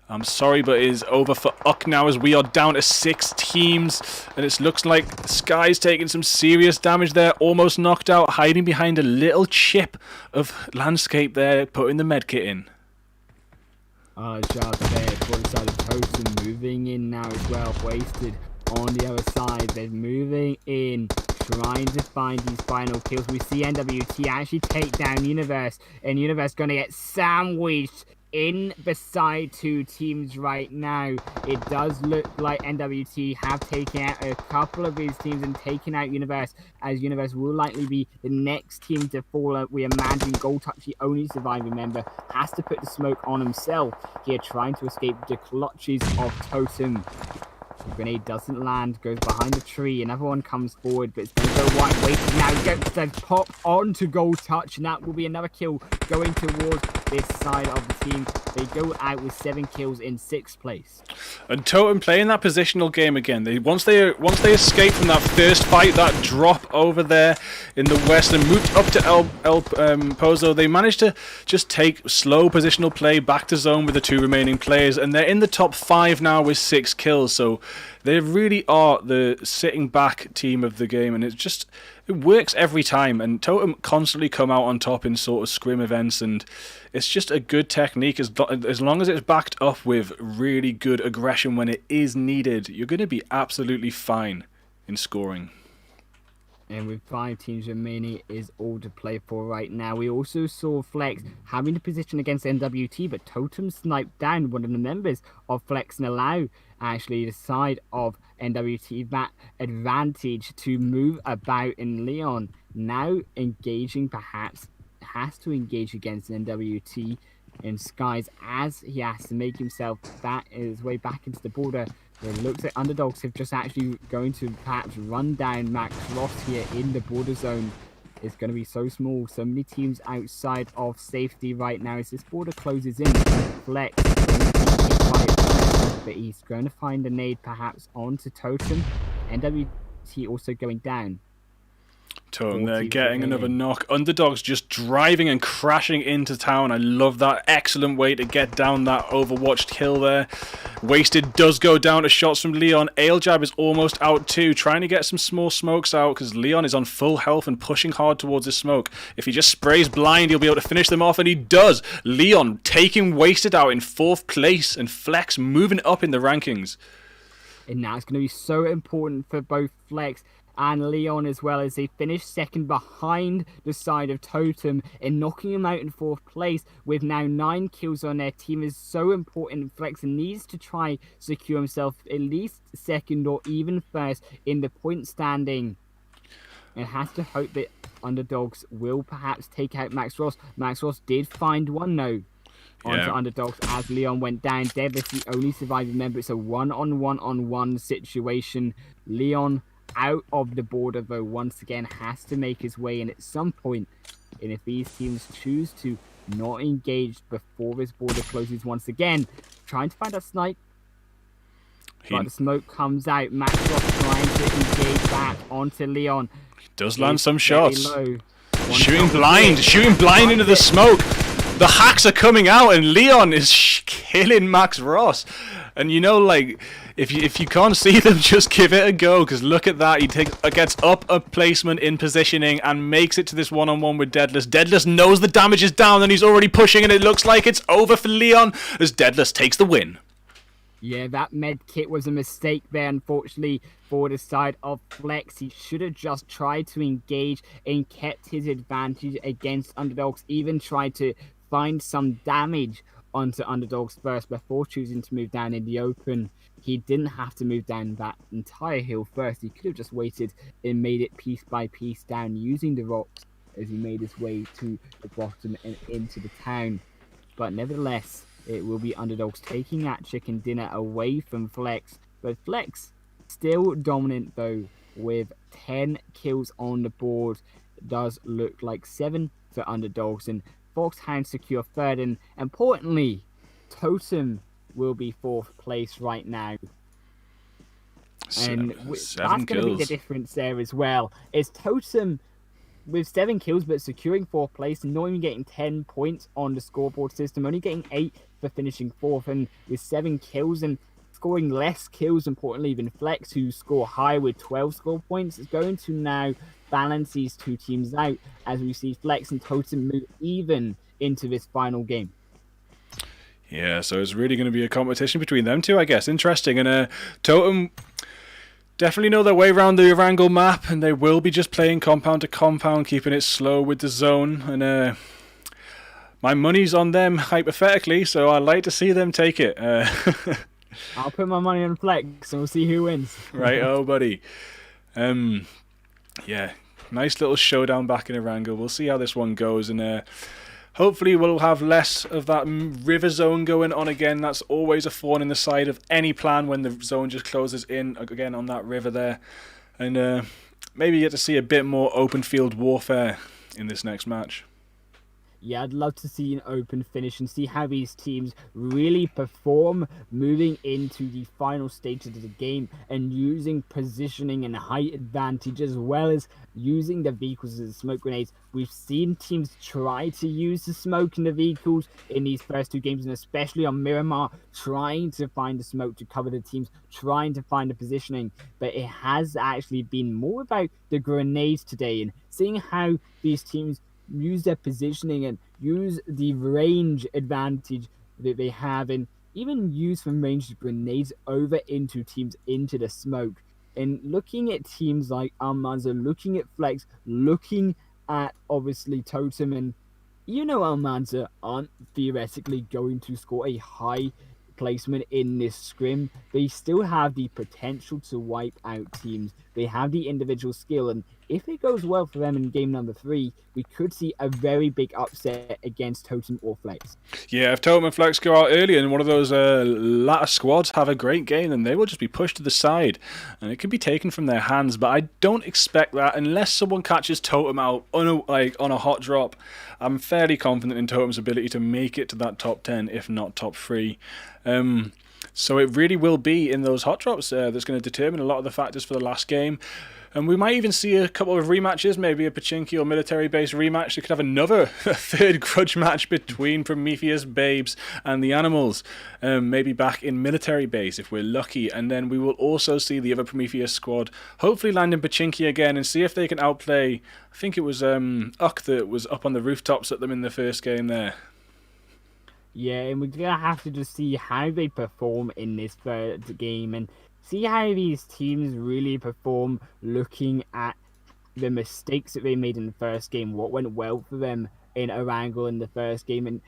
I'm sorry, but it is over for Uck now as we are down to 6 teams, and it looks like Sky's taking some serious damage there, almost knocked out, hiding behind a little chip of landscape there, putting the medkit in. Just there for the side of Totem, moving in now as well, wasted on the other side. They're moving in, trying to find these final kills. We see NWT actually take down Universe, and Universe going to get sandwiched in beside 2 teams right now. It does look like NWT have taken out a couple of these teams and taken out Universe, as Universe will likely be the next team to fall. We imagine Gold Touch, the only surviving member, has to put the smoke on himself here, trying to escape the clutches of Totem. The grenade doesn't land, goes behind the tree. Another one comes forward, but it's going to go wide. Waiting now, gets to pop onto Gold Touch, and that will be another kill going towards this side of the team. They go out with 7 kills in 6th place. And Totem playing that positional game again. Once they escape from that first fight, that drop over there in the west, and moved up to El Pozo, they managed to just take slow positional play back to zone with the 2 remaining players, and they're in the top 5 now with 6 kills. So they really are the sitting back team of the game, and it works every time. And Totem constantly come out on top in sort of scrim events, and it's just a good technique. As long as it's backed up with really good aggression when it is needed, you're going to be absolutely fine in scoring. And with 5 teams remaining, it is all to play for right now. We also saw Flex having the position against NWT, but Totem sniped down one of the members of Flex and allow actually the side of NWT that advantage to move about. In Leon now engaging, perhaps has to engage against NWT in Skies as he has to make himself his way back into the border. It looks like Underdogs have just actually going to perhaps run down Max Ross here in the border zone. It's going to be so small, so many teams outside of safety right now as this border closes in. Flex, but he's going to find a nade perhaps onto Totem. NWT also going down. Totem there getting another knock. Underdogs just driving and crashing into town. I love that. Excellent way to get down that overwatched kill there. Wasted does go down to shots from Leon. Ailjab is almost out too, trying to get some small smokes out because Leon is on full health and pushing hard towards his smoke. If he just sprays blind, he'll be able to finish them off, and he does. Leon taking Wasted out in 4th place, and Flex moving up in the rankings. And now it's going to be so important for both Flex and Leon as well, as they finish second behind the side of Totem and knocking him out in 4th place with now 9 kills on their team is so important. Flex needs to try secure himself at least 2nd or even 1st in the point standing. It has to hope that Underdogs will perhaps take out Max Ross. Max Ross did find one though onto Underdogs as Leon went down. Dev is the only surviving member. It's a 1-on-1-on-1 situation. Leon out of the border though once again has to make his way in at some point, and if these teams choose to not engage before this border closes once again, trying to find a snipe, but the smoke comes out. Max Ross trying to engage back onto Leon. He does land some shots. Shooting blind into the smoke. The hacks are coming out and Leon is killing Max Ross. And you know, like, if you can't see them, just give it a go, because look at that. He gets up a placement in positioning and makes it to this one-on-one with Deadless. Deadless knows the damage is down and he's already pushing, and it looks like it's over for Leon as Deadless takes the win. Yeah, that med kit was a mistake there, unfortunately, for the side of Flex. He should have just tried to engage and kept his advantage against Underdogs, even tried to find some damage onto Underdogs first before choosing to move down in the open. He didn't have to move down that entire hill first. He could have just waited and made it piece by piece down using the rocks as he made his way to the bottom and into the town. But nevertheless, it will be Underdogs taking that chicken dinner away from Flex. But Flex still dominant though with 10 kills on the board. Does look like 7 for Underdogs, and Fox Hound secure 3rd, and importantly, Totem will be 4th place right now. And that's going to be the difference there as well. Is Totem with 7 kills but securing 4th place and not even getting 10 points on the scoreboard system, only getting 8 for finishing 4th, and with 7 kills and scoring less kills, importantly, than Flex, who score high with 12 score points, is going to now balance these two teams out as we see Flex and Totem move even into this final game. Yeah, so it's really going to be a competition between them two, I guess. Interesting. And Totem definitely know their way around the Erangel map, and they will be just playing compound to compound, keeping it slow with the zone. And my money's on them, hypothetically, so I'd like to see them take it. I'll put my money on Flex, and we'll see who wins. Right, buddy. Yeah, nice little showdown back in Erangel. We'll see how this one goes, and hopefully we'll have less of that river zone going on again. That's always a thorn in the side of any plan when the zone just closes in again on that river there. And maybe get to see a bit more open field warfare in this next match. Yeah, I'd love to see an open finish and see how these teams really perform moving into the final stages of the game and using positioning and height advantage as well as using the vehicles as smoke grenades. We've seen teams try to use the smoke in the vehicles in these first 2 games, and especially on Miramar, trying to find the smoke to cover the teams, trying to find the positioning, but it has actually been more about the grenades today and seeing how these teams use their positioning and use the range advantage that they have, and even use from range grenades over into teams into the smoke. And looking at teams like Almansa, looking at Flex, looking at obviously Totem, and Almansa aren't theoretically going to score a high placement in this scrim. They still have the potential to wipe out teams. They have the individual skill, and if it goes well for them in game number 3, we could see a very big upset against Totem or Flex. Yeah, if Totem and Flex go out early and one of those latter squads have a great game, then they will just be pushed to the side and it can be taken from their hands. But I don't expect that unless someone catches Totem out on a hot drop. I'm fairly confident in Totem's ability to make it to that top 10, if not top 3. So it really will be in those hot drops that's going to determine a lot of the factors for the last game. And we might even see a couple of rematches, maybe a Pachinki or military-based rematch. They could have another third grudge match between Prometheus, Babes, and the Animalz. Maybe back in military base if we're lucky. And then we will also see the other Prometheus squad hopefully land in Pachinki again and see if they can outplay. I think it was Uck that was up on the rooftops at them in the first game there. Yeah, and we're going to have to just see how they perform in this third game and see how these teams really perform, looking at the mistakes that they made in the first game, what went well for them in Erangel in the first game, and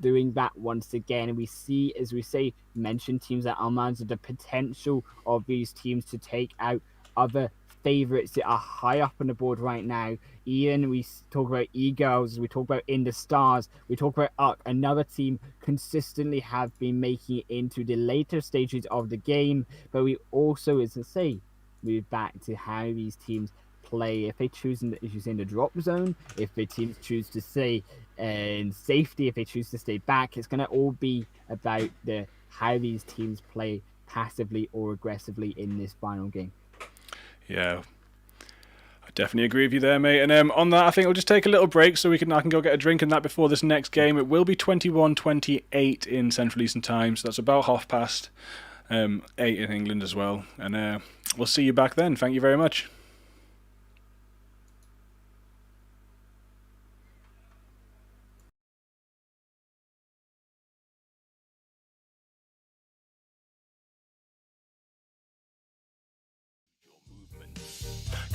doing that once again. And we see, as we say, mention teams like Almansa, the potential of these teams to take out other favourites that are high up on the board right now. Ian, we talk about E-Girls, we talk about In the Stars, we talk about Uck, another team consistently have been making it into the later stages of the game. But we also, as I say, move back to how these teams play. If they choose, as you say, in the drop zone, if the teams choose to stay in safety, if they choose to stay back, it's going to all be about how these teams play passively or aggressively in this final game. Yeah, I definitely agree with you there, mate. And on that, I think we'll just take a little break so I can go get a drink and that before this next game. It will be 21:28 in Central Eastern Time, so that's about 8:30 in England as well. And we'll see you back then. Thank you very much.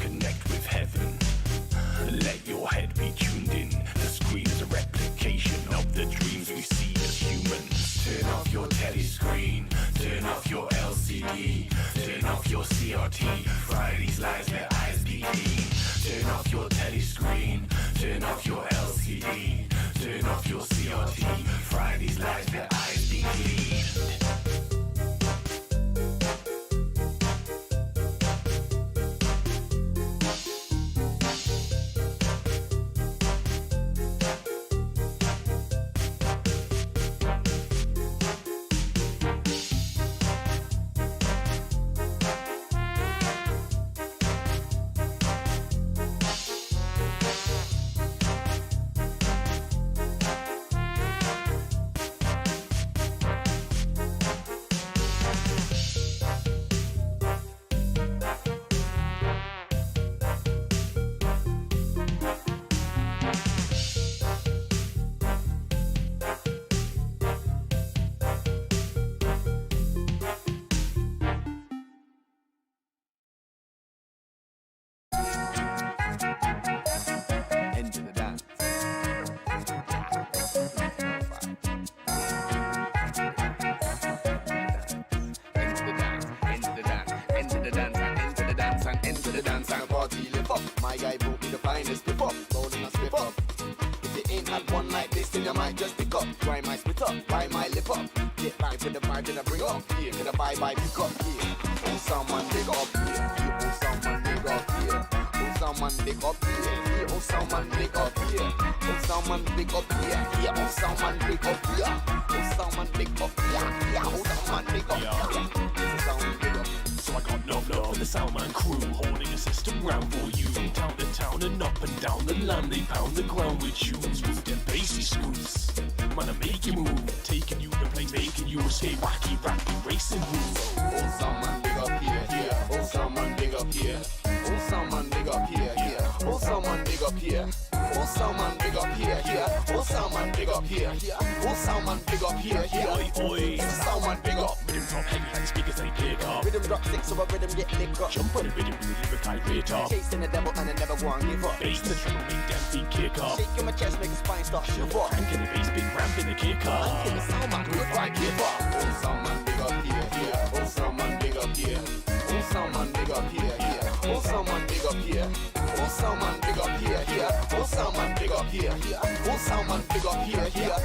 Connect with heaven. Let your head be tuned in. The screen is a replication of the dreams we see as humans. Turn off your telly screen. Turn off your LCD. Turn off your CRT. Friday's lies, let eyes be clean. Turn off your telly screen. Turn off your LCD. Turn off your CRT. Friday's lies, let eyes be clean. My guy brought me the finest split up, rolling a split up. If you ain't had one like this, then you might just pick up. Try my split up, try my lip up. Get back to the margin and bring up here. To the bye-bye pick up here. Oh, someone big up here. Oh, someone big up here. Oh, someone big up here. Oh, someone big up here. Oh, someone big up here. Oh, someone big up here. Oh, someone big up here. Oh, someone big up here. Someone big up. So I got no love for the Soundman crew, holding a system round for you. From town to town and up and down the land, they pound the ground with tunes with their bassy scoops. Man, I make you move, taking you to place, making you escape wacky, rappy, racing rules. Oh, someone big up here, here. Oh, someone big up here. Oh, someone big up here, here. Oh, someone big up here. All someone big up here, here. All someone big up here, here. All someone big up here, here. Oi, oi. Someone big up. Rhythm drop heavy like the speakers they pick up. Rhythm drop sick, so a rhythm get lick up. Jump on the rhythm with the lyric I rate up. Chasing the devil and I never go and give up. Bass in the treble make them feet kick up. Shaking my chest, make the spine start shiver. Cranking the bass, big ramp in the kick up. Kill the sound man, good right give up. Oh, someone big up here, here. Oh, someone big up here. Oh, someone big up here, here. Oh, someone big up here. Oh, someone big up here, here. Oh, someone big up here, here. Oh, someone big up here, here.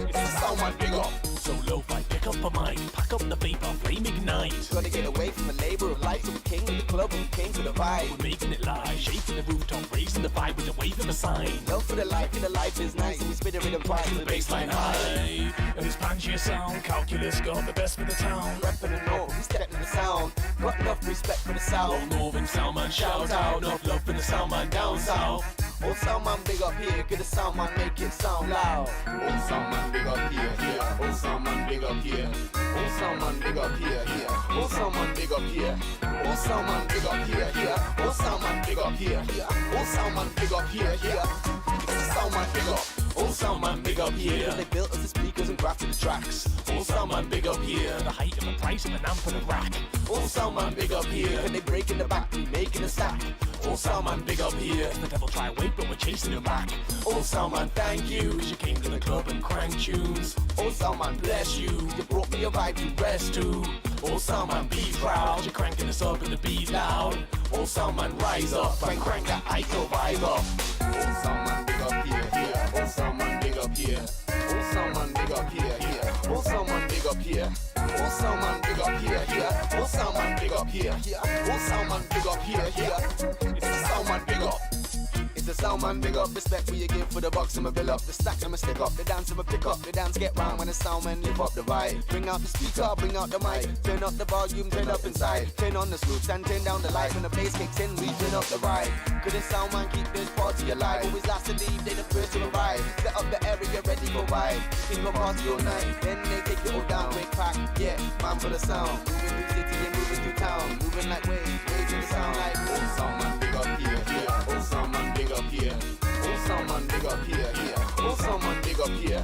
It's someone big up. So lo-fi, pick up a mic, pack up the vapor, flame ignite. Gotta get away from the labor of life. So we came to the club, we came to the vibe. We're making it live, shaking the rooftop, raising the vibe with a wave of a sign. Love for the life is nice. And we spit it rhythm twice. The baseline high, and this Pangea sound, calculus got the best for the town. Reppin' the north, we step in the sound. Got enough respect for the south. Old Northern Soundman shout out, enough love for the soundman down south. Oh, soundman big up here, could the soundman make it sound loud. Oh, soundman big up here, here. Oh, soundman big up here. Oh, soundman big up here, here. Oh, soundman big up here. Oh, soundman big up here, here. Oh, soundman big up here, here. Oh, soundman big up here, here. Soundman big up. Oh, soundman big up here. Cause they built us the speakers and grafted the tracks. Oh, soundman big up here. The height and the price of an amp and a rack. Oh, soundman big up here. And they breaking the back, we making a stack. Oh, soundman big up here. The devil try wait, but we're chasing him back. Oh, soundman thank you, 'cause you came to the club and crank tunes. Oh, soundman bless you, you brought me a vibe to rest to. Oh, soundman be proud, 'cause you're cranking us up and the beat loud. Oh, soundman rise up and crank that Ico vibe up. Oh, someone big up here, here. Oh, someone big up here. Oh, someone big up here, here. Oh, someone big up here. Oh, someone big up here, here. Oh, someone big up here, here. Oh, someone big up here, here. It's a someone big up. It's a soundman big up, respect what you give for the box, I'ma build up, the stack, I'ma stick up, the dance, I'ma pick up, the dance get round when the soundman lift up the vibe. Bring out the speaker, bring out the mic, turn up the volume, turn up inside, turn on the sloops and turn down the light. When the bass kicks in, we turn up the ride. Couldn't soundman keep this party alive, always last to leave, they the first to arrive. Set up the area, ready for vibe, think of party all night, then they take it all down, break pack, yeah, man for the sound. Moving through city and moving through town, moving like waves, waves in the sound like, oh, soundman big up here, here, oh, soundman big up here. Oh, someone big up here, here. Oh, someone big up here.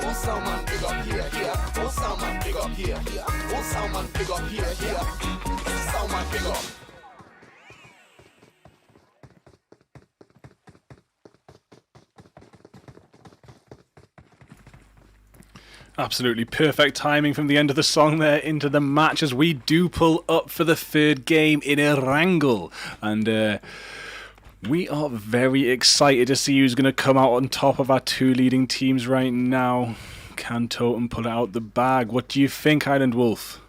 Oh, someone big up here, here. Oh, someone big up here, here. Oh, someone big up here, here. Someone big up. Absolutely perfect timing from the end of the song there into the match as we do pull up for the third game in a wrangle. And we are very excited to see who's going to come out on top of our two leading teams right now. Can Totem pull it out the bag? What do you think, Highland Wolf?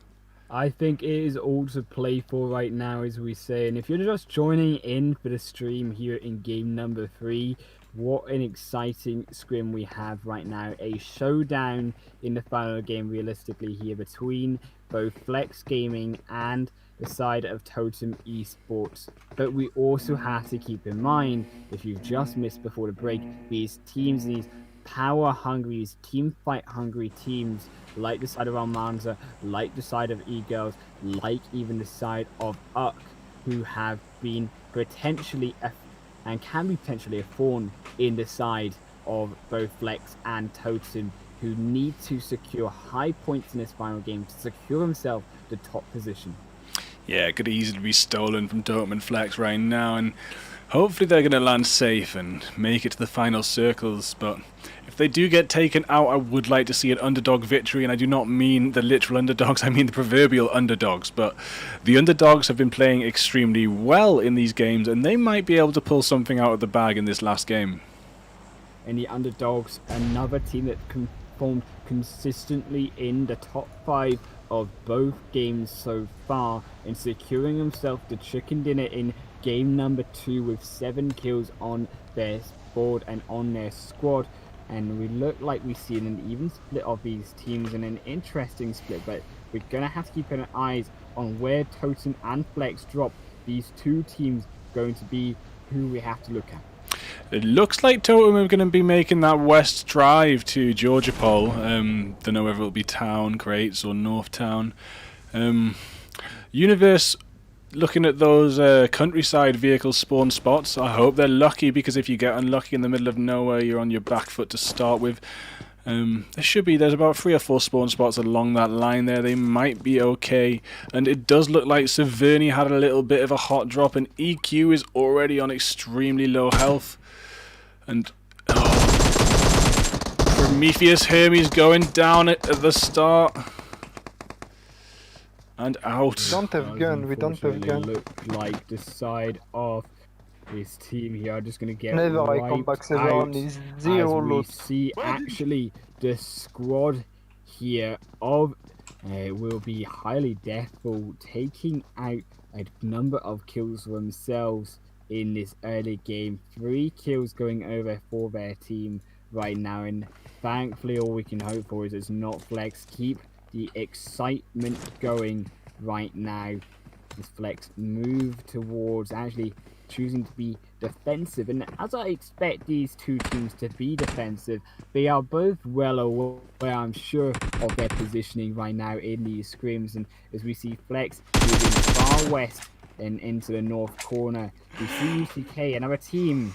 I think it is all to play for right now, as we say. And if you're just joining in for the stream here in game number 3, what an exciting scrim we have right now. A showdown in the final game, realistically, here between both Flex Gaming and the side of Totem Esports. But we also have to keep in mind, if you've just missed before the break, these teams, these power-hungry, these team-fight-hungry teams, like the side of Almansa, like the side of E-Girls, like even the side of UCK, who have been potentially and can be potentially a thorn in the side of both Flex and Totem, who need to secure high points in this final game to secure himself the top position. Yeah, it could easily be stolen from Totem and Flex right now, and hopefully they're going to land safe and make it to the final circles. But if they do get taken out, I would like to see an underdog victory, and I do not mean the literal underdogs, I mean the proverbial underdogs. But the underdogs have been playing extremely well in these games, and they might be able to pull something out of the bag in this last game. And the underdogs, another team that performed consistently in the top 5 of both games so far, and securing himself the chicken dinner in game number 2 with 7 kills on their board and on their squad. And we look like we see an even split of these teams, and an interesting split, but we're going to have to keep an eye on where Totem and Flex drop. These two teams going to be who we have to look at. It looks like Totem are going to be making that west drive to Georgia Pole. Don't know whether it'll be Town, Greats or North Town. Universe looking at those countryside vehicle spawn spots, I hope they're lucky, because if you get unlucky in the middle of nowhere, you're on your back foot to start with. There's about 3 or 4 spawn spots along that line there. They might be okay, and it does look like Severny had a little bit of a hot drop, and EQ is already on extremely low health. And Prometheus Hermes going down at the start and out. We don't have gun. We don't have gun. Look like the side of this team here are just going to get Never I come wiped back 7 out is 0 as we loot. see actually the squad here of will be HighlyDeathful taking out a number of kills themselves in this early game. 3 kills going over for their team right now, and thankfully all we can hope for is it's not Flex. Keep the excitement going right now. This Flex move towards actually choosing to be defensive, and as I expect these two teams to be defensive, they are both well aware, I'm sure, of their positioning right now in these scrims. And as we see Flex moving far west and into the north corner, we see UCK, another team,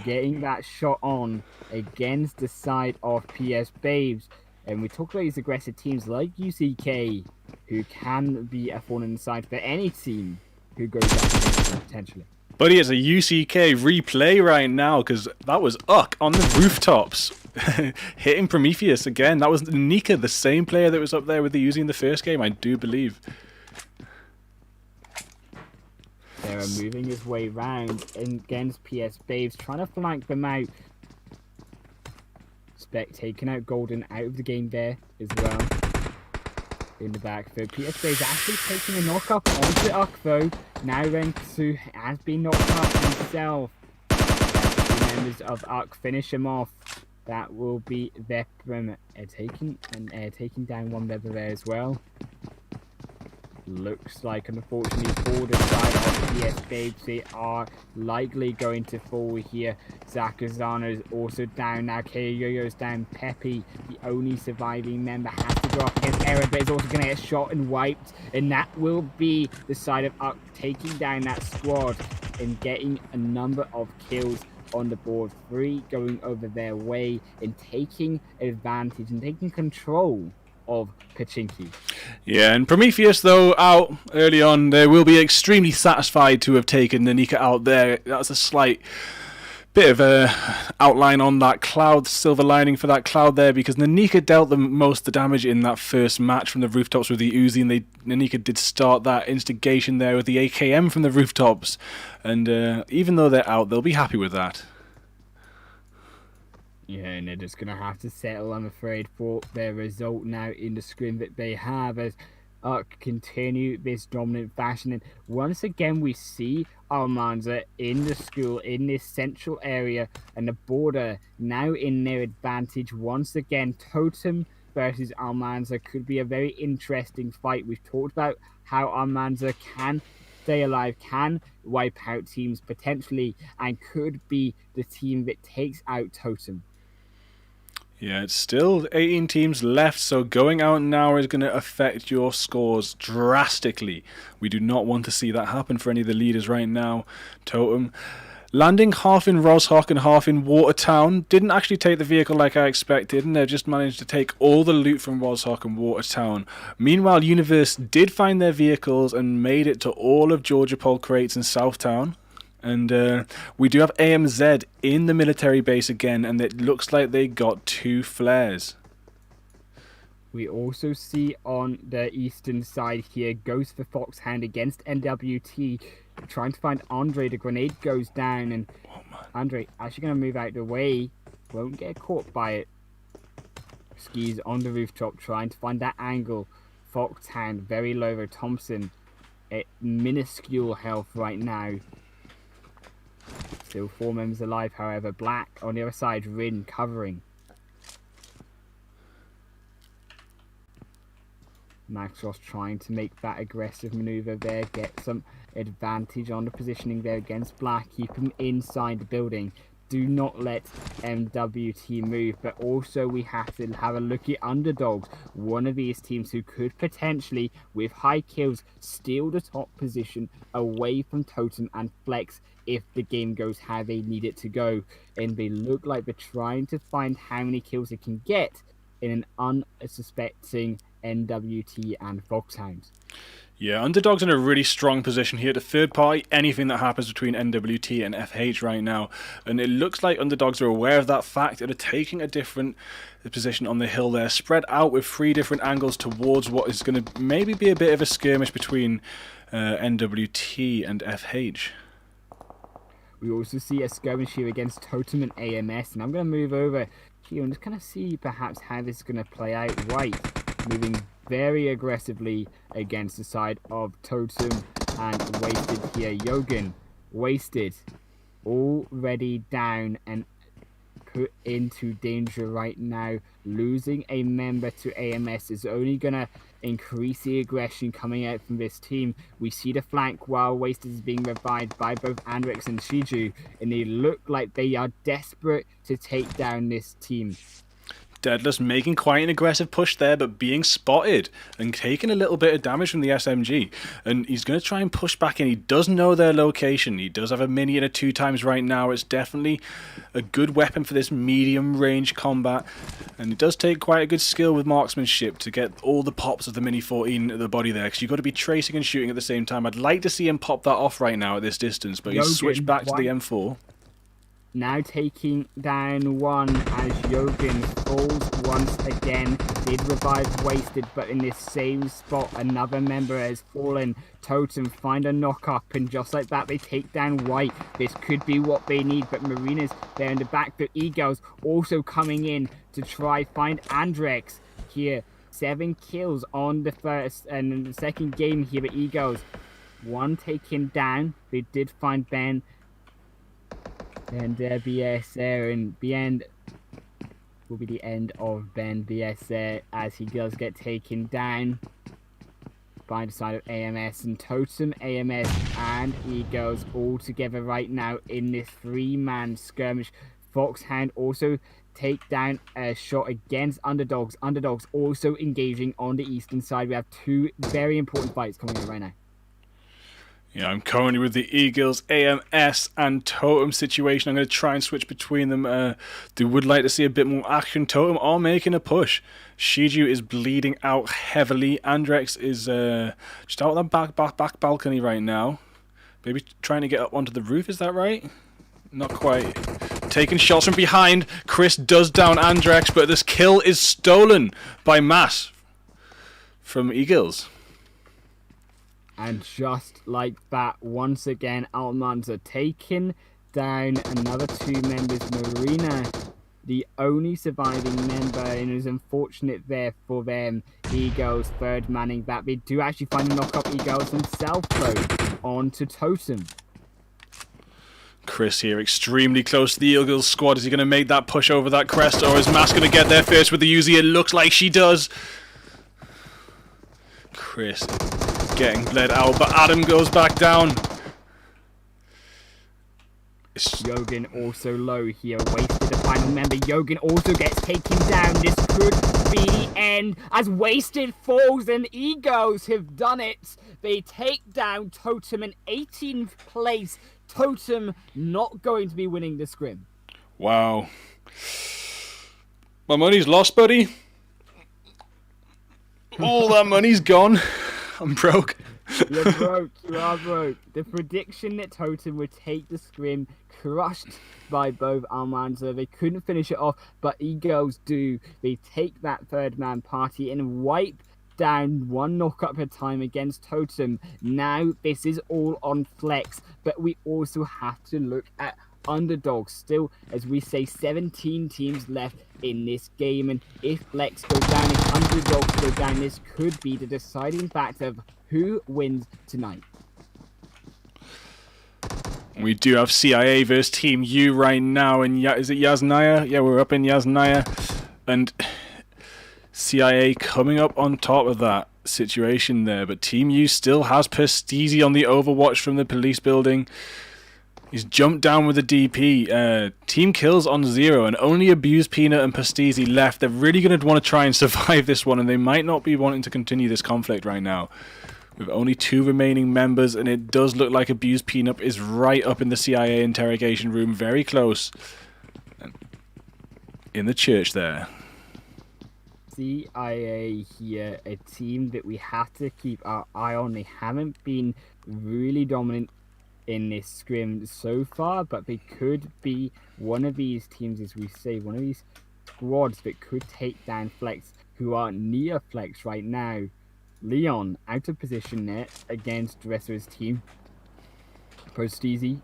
getting that shot on against the side of PS Babes. And we talk about these aggressive teams like UCK, who can be a thorn in the side for any team who goes up against them potentially. Buddy, it's a UCK replay right now, because that was Uck on the rooftops hitting Prometheus again. That was Nika, the same player that was up there with the Uzi in the first game, I do believe. They're moving his way round against PS Babes, trying to flank them out. Spec taking out Golden out of the game there as well. In the back, though. PS Babes actually taking a knock up onto Uck, though. Now Rensu has been knocked up himself. The members of Uck finish him off. That will be Veprim taking down one member there as well. Looks like, unfortunately, for the side of PS Babes, they are likely going to fall here. Zakazana is also down now. K-Yo-Yo's down. Peppy, the only surviving member, has to go up against Aaron, but is also going to get shot and wiped. And that will be the side of Uck taking down that squad and getting a number of kills on the board. 3 going over their way and taking advantage and taking control of Pachinki. Yeah, and Prometheus, though, out early on, they will be extremely satisfied to have taken Nanika out there. That's a slight bit of a outline on that cloud, silver lining for that cloud there, because Nanika dealt them most of the damage in that first match from the rooftops with the Uzi, and Nanika did start that instigation there with the AKM from the rooftops, and even though they're out, they'll be happy with that. Yeah, and they're just going to have to settle, I'm afraid, for their result now in the scrim that they have as Uck continue this dominant fashion. And once again, we see Almansa in the school, in this central area, and the border now in their advantage. Once again, Totem versus Almansa could be a very interesting fight. We've talked about how Almansa can stay alive, can wipe out teams potentially, and could be the team that takes out Totem. Yeah, it's still 18 teams left, so going out now is going to affect your scores drastically. We do not want to see that happen for any of the leaders right now. Totem landing half in Roshawk and half in Watertown. Didn't actually take the vehicle like I expected, and they just managed to take all the loot from Roshawk and Watertown. Meanwhile, Universe did find their vehicles and made it to all of Georgia Pole crates in Southtown. And we do have AMZ in the military base again, and it looks like they got 2 flares. We also see on the eastern side here, Ghost for Fox Hound against NWT, trying to find Andre. The grenade goes down, and Andre actually going to move out the way, won't get caught by it. Skis on the rooftop, trying to find that angle. Fox Hound very low though. Thompson at minuscule health right now. Still 4 members alive, however. Black on the other side, Rin covering. Maxos trying to make that aggressive maneuver there, get some advantage on the positioning there against Black, keep him inside the building. do not let MWT move. But also we have to have a look at Underdogs, one of these teams who could potentially, with high kills, steal the top position away from Totem and Flex if the game goes how they need it to go. And they look like they're trying to find how many kills they can get in an unsuspecting NWT and Fox Hound. Yeah, Underdogs in a really strong position here to third party anything that happens between NWT and FH right now. And it looks like Underdogs are aware of that fact and are taking a different position on the hill there, spread out with 3 different angles towards what is going to maybe be a bit of a skirmish between NWT and FH. We also see a skirmish here against Totem and AMS, and I'm going to move over here and just kind of see perhaps how this is going to play out. Right, moving very aggressively against the side of Totem and Wasted here. Yogan, Wasted, already down and put into danger right now. Losing a member to AMS is only going to increase the aggression coming out from this team. We see the flank while Wasted is being revived by both Andrex and Shiju, and they look like they are desperate to take down this team. Deadless making quite an aggressive push there, but being spotted and taking a little bit of damage from the SMG. And he's going to try and push back in. He does know their location. He does have a mini and a 2x right now. It's definitely a good weapon for this medium range combat. And it does take quite a good skill with marksmanship to get all the pops of the Mini 14 at the body there, because you've got to be tracing and shooting at the same time. I'd like to see him pop that off right now at this distance, but he's switched back to the M4. Now taking down one as Yogan falls once again. Did revive Wasted, but in this same spot another member has fallen. Totem find a knock up, and just like that they take down White. This could be what they need, but Marina's there in the back. The Eagles also coming in to try find Andrex here. 7 kills on the first and in the second game here. The Eagles, one taken down. They did find Ben. And BS there, and the end will be the end of Ben BS there as he does get taken down by the side of AMS and Totem. AMS and Eagles all together right now in this 3-man skirmish. Fox Hound also take down a shot against Underdogs. Underdogs also engaging on the eastern side. We have 2 very important fights coming in right now. Yeah, I'm currently with the Eagles, AMS, and Totem situation. I'm going to try and switch between them. They would like to see a bit more action. Totem are making a push. Shiju is bleeding out heavily. Andrex is just out on the back balcony right now. Maybe trying to get up onto the roof, is that right? Not quite. Taking shots from behind. Chris does down Andrex, but this kill is stolen by Mass from Eagles. And just like that, once again, Almansa taking down another 2 members. Marina, the only surviving member, and it was unfortunate there for them. Eagles third manning that. They do actually find a knock-up Eagles themselves, though, onto Totem. Chris here, extremely close to the Eagles squad. Is he going to make that push over that crest, or is Mass going to get there first with the Uzi? It looks like she does. Chris getting bled out, but Adam goes back down. Yogan also low here, Wasted the final member. Yogan also gets taken down. This could be the end as Wasted falls, and Egos have done it. They take down Totem in 18th place. Totem not going to be winning the scrim. Wow. My money's lost, buddy. All that money's gone. I'm broke. You're broke. You are broke. The prediction that Totem would take the scrim, crushed by both Almansa. They couldn't finish it off, but Egos do. They take that third man party and wipe down 1 knock-up at a time against Totem. Now this is all on Flex, but we also have to look at Underdogs. Still, as we say, 17 teams left in this game, and if Flex go down, if Underdogs go down, this could be the deciding factor of who wins tonight. We do have CIA versus Team U right now, and is it Yasnaya? Yeah, we're up in Yasnaya, and CIA coming up on top of that situation there, but Team U still has Pestizi on the overwatch from the police building. He's jumped down with the DP. Team kills on 0 and only Abuse Peanut and Pastisi left. They're really going to want to try and survive this one, and they might not be wanting to continue this conflict right now. With only 2 remaining members, and it does look like Abuse Peanut is right up in the CIA interrogation room, very close. In the church there. CIA here, a team that we have to keep our eye on. They haven't been really dominant in this scrim so far, but they could be one of these teams, as we say, one of these squads that could take down Flex, who are near Flex right now. Leon out of position there against the rest of his team. Prosteezy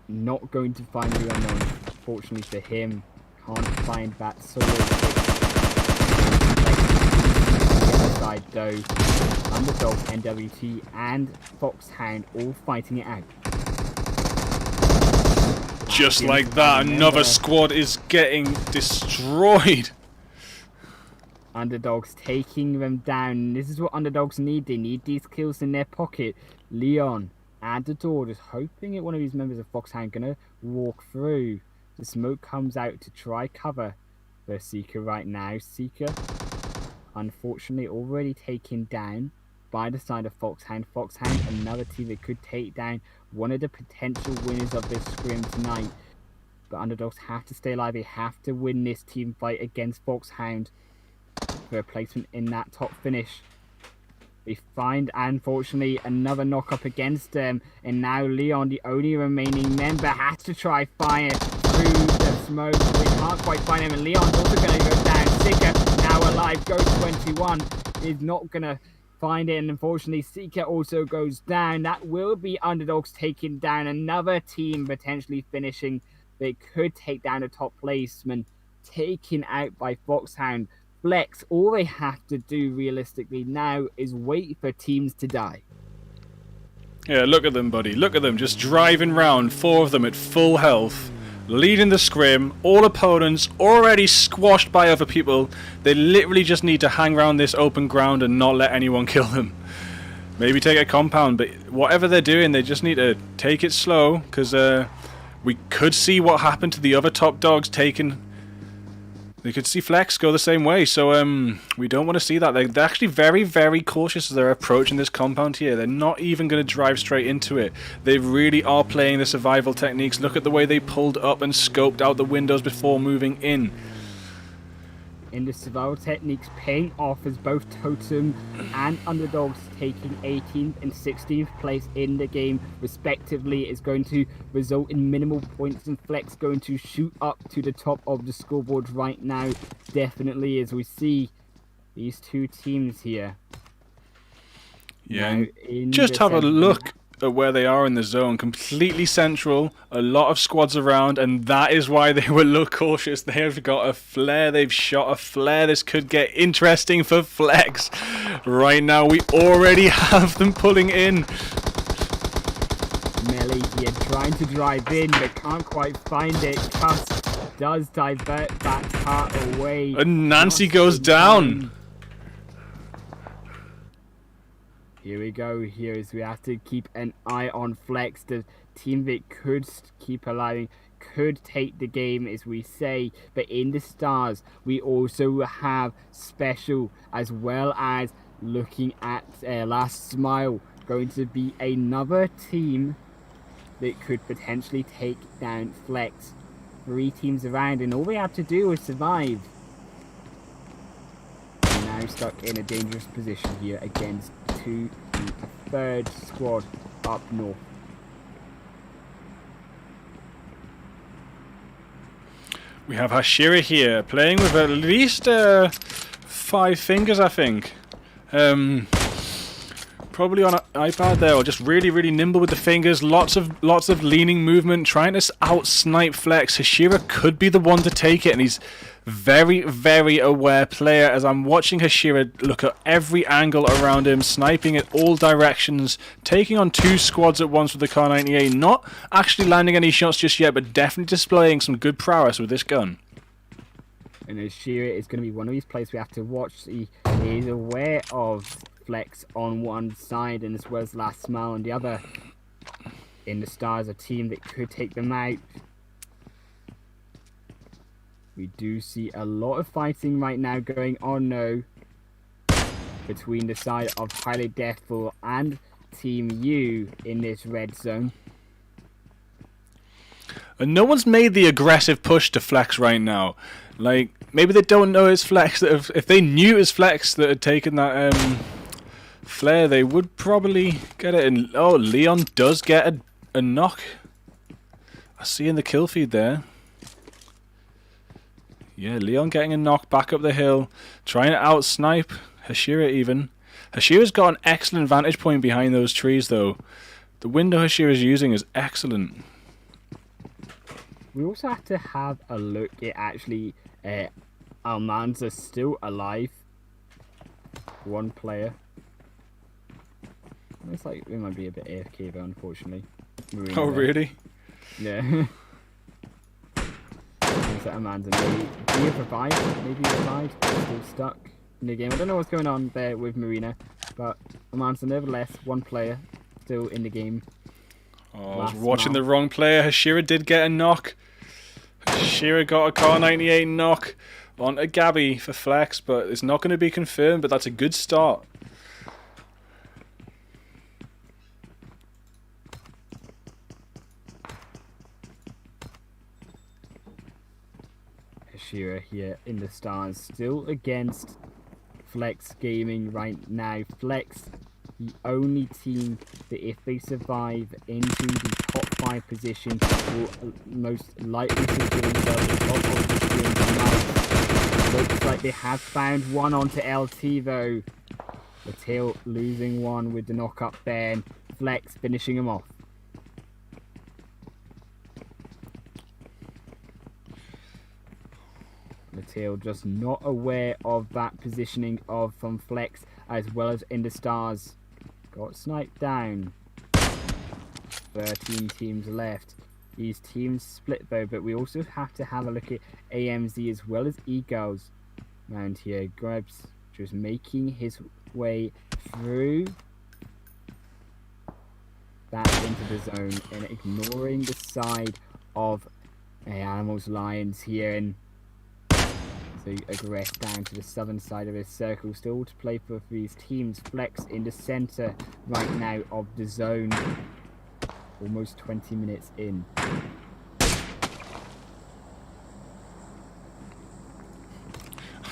not going to find the unknown, fortunately for him. Can't find that solo kick. The other side though, Underdogs, NWT and Fox Hound all fighting it out. Just like that, another squad is getting destroyed. Underdogs taking them down. This is what Underdogs need. They need these kills in their pocket. Leon at the door, just hoping that one of these members of Fox Hound gonna walk through. The smoke comes out to try cover for Seeker right now. Seeker, unfortunately, already taken down by the side of Fox Hound. Fox Hound, another team that could take down one of the potential winners of this scrim tonight. But Underdogs have to stay alive. They have to win this team fight against Fox Hound for a placement in that top finish. We find, unfortunately, another knock up against them, and now Leon, the only remaining member, has to try fire through the smoke. They can't quite find him, and Leon's also going to go down. Seeker, now alive, goes 21, is not going to find it, and unfortunately, Seeker also goes down. That will be Underdogs taking down another team, potentially finishing. They could take down a top placement, taken out by Fox Hound. Flex, all they have to do realistically now is wait for teams to die. Yeah, look at them, buddy. Look at them, just driving round, 4 of them at full health, leading the scrim, all opponents already squashed by other people. They literally just need to hang around this open ground and not let anyone kill them. Maybe take a compound, but whatever they're doing, they just need to take it slow, because we could see what happened to the other top dogs taking. They could see Flex go the same way, so we don't want to see that. They're actually very, very cautious as they're approaching this compound here. They're not even going to drive straight into it. They really are playing the survival techniques. Look at the way they pulled up and scoped out the windows before moving in. In the survival techniques paying off as both Totem and Underdogs taking 18th and 16th place in the game respectively is going to result in minimal points, and Flex going to shoot up to the top of the scoreboard right now, definitely, as we see these two teams here. Yeah, just have a look at where they are in the zone. Completely central, a lot of squads around, and that is why they were look cautious. They have got a flare, they've shot a flare. This could get interesting for Flex. Right now we already have them pulling in. Melly here trying to drive in but can't quite find it. Cuss does divert that car away. And Nancy goes down. Here we go, here is we have to keep an eye on Flex. The team that could keep alive, could take the game, as we say. But in the stars, we also have Special, as well as looking at Last Smile. Going to be another team that could potentially take down Flex. 3 teams around, and all they have to do is survive. Now stuck in a dangerous position here against a third squad up north. We have Hashira here playing with at least 5 fingers, I think. Probably on an iPad there, or just really, really nimble with the fingers. Lots of leaning movement, trying to out-snipe Flex. Hashira could be the one to take it, and he's very, very aware player. As I'm watching Hashira look at every angle around him, sniping at all directions, taking on 2 squads at once with the Kar 98. Not actually landing any shots just yet, but definitely displaying some good prowess with this gun. And Hashira is going to be one of these players we have to watch. He is aware of Flex on one side, and as well as Last Smile on the other. In the Stars, a team that could take them out. We do see a lot of fighting right now going on now between the side of HighlyDeathful and Team U in this red zone. And no one's made the aggressive push to Flex right now. Like, maybe they don't know it's Flex. If they knew it was Flex that had taken that flare, they would probably get it. And oh, Leon does get a knock. I see in the kill feed there. Yeah, Leon getting a knock back up the hill, trying to out-snipe Hashira even. Hashira's got an excellent vantage point behind those trees though. The window Hashira's using is excellent. We also have to have a look at actually Almansa still alive. One player. Looks like it might be a bit AFK though, unfortunately. Marina Oh, there. really? Yeah. So Amanda maybe revived, but still stuck in the game. I don't know what's going on there with Marina, but Amanda nevertheless, one player still in the game. Oh, I was watching the wrong player. Hashira did get a knock. Hashira got a Car 98 knock onto Gabby for Flex, but it's not going to be confirmed, but that's a good start. Hashira here in the Stars, still against Flex Gaming right now. Flex, the only team that if they survive into the top 5 position will most likely secure themselves the top of the screen tonight. Looks like they have found one onto LT though. The tail losing one with the knock up there, and Flex finishing him off. Mateo just not aware of that positioning from Flex as well as in the Stars. Got sniped down. 13 teams left. These teams split though, but we also have to have a look at AMZ as well as Eagles. Around here, Grabs just making his way through that into the zone and ignoring the side of Animalz Lionz here, and so aggress down to the southern side of his circle. Still to play for these teams. Flex in the center right now of the zone. Almost 20 minutes in.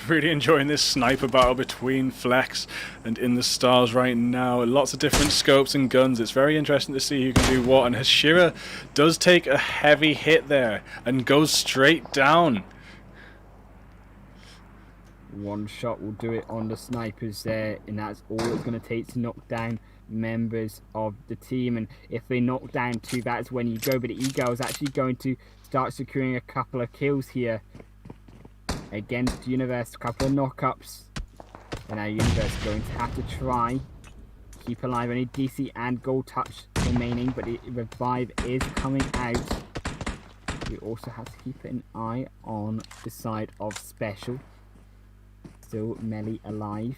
Really enjoying this sniper battle between Flex and in the Stars right now. Lots of different scopes and guns. It's very interesting to see who can do what. And Hashira does take a heavy hit there and goes straight down. One shot will do it on the snipers there, and that's all it's going to take to knock down members of the team. And if they knock down 2, that's when you go. But the Eagle is actually going to start securing a couple of kills here against Universe. A couple of knockups, and now Universe going to have to try keep alive. Only DC and gold touch remaining, but the revive is coming out. We also have to keep an eye on the side of Special. Still Melly alive,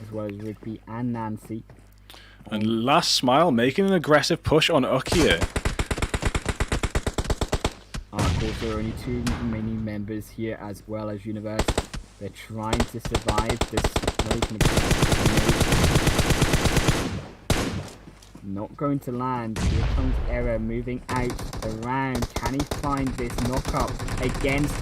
as well as Rigby and Nancy. And Last Smile making an aggressive push on Uck here. Of course, there are only 2 remaining members here, as well as Universe. They're trying to survive this. Not going to land. Here comes Error moving out around. Can he find this knock-up against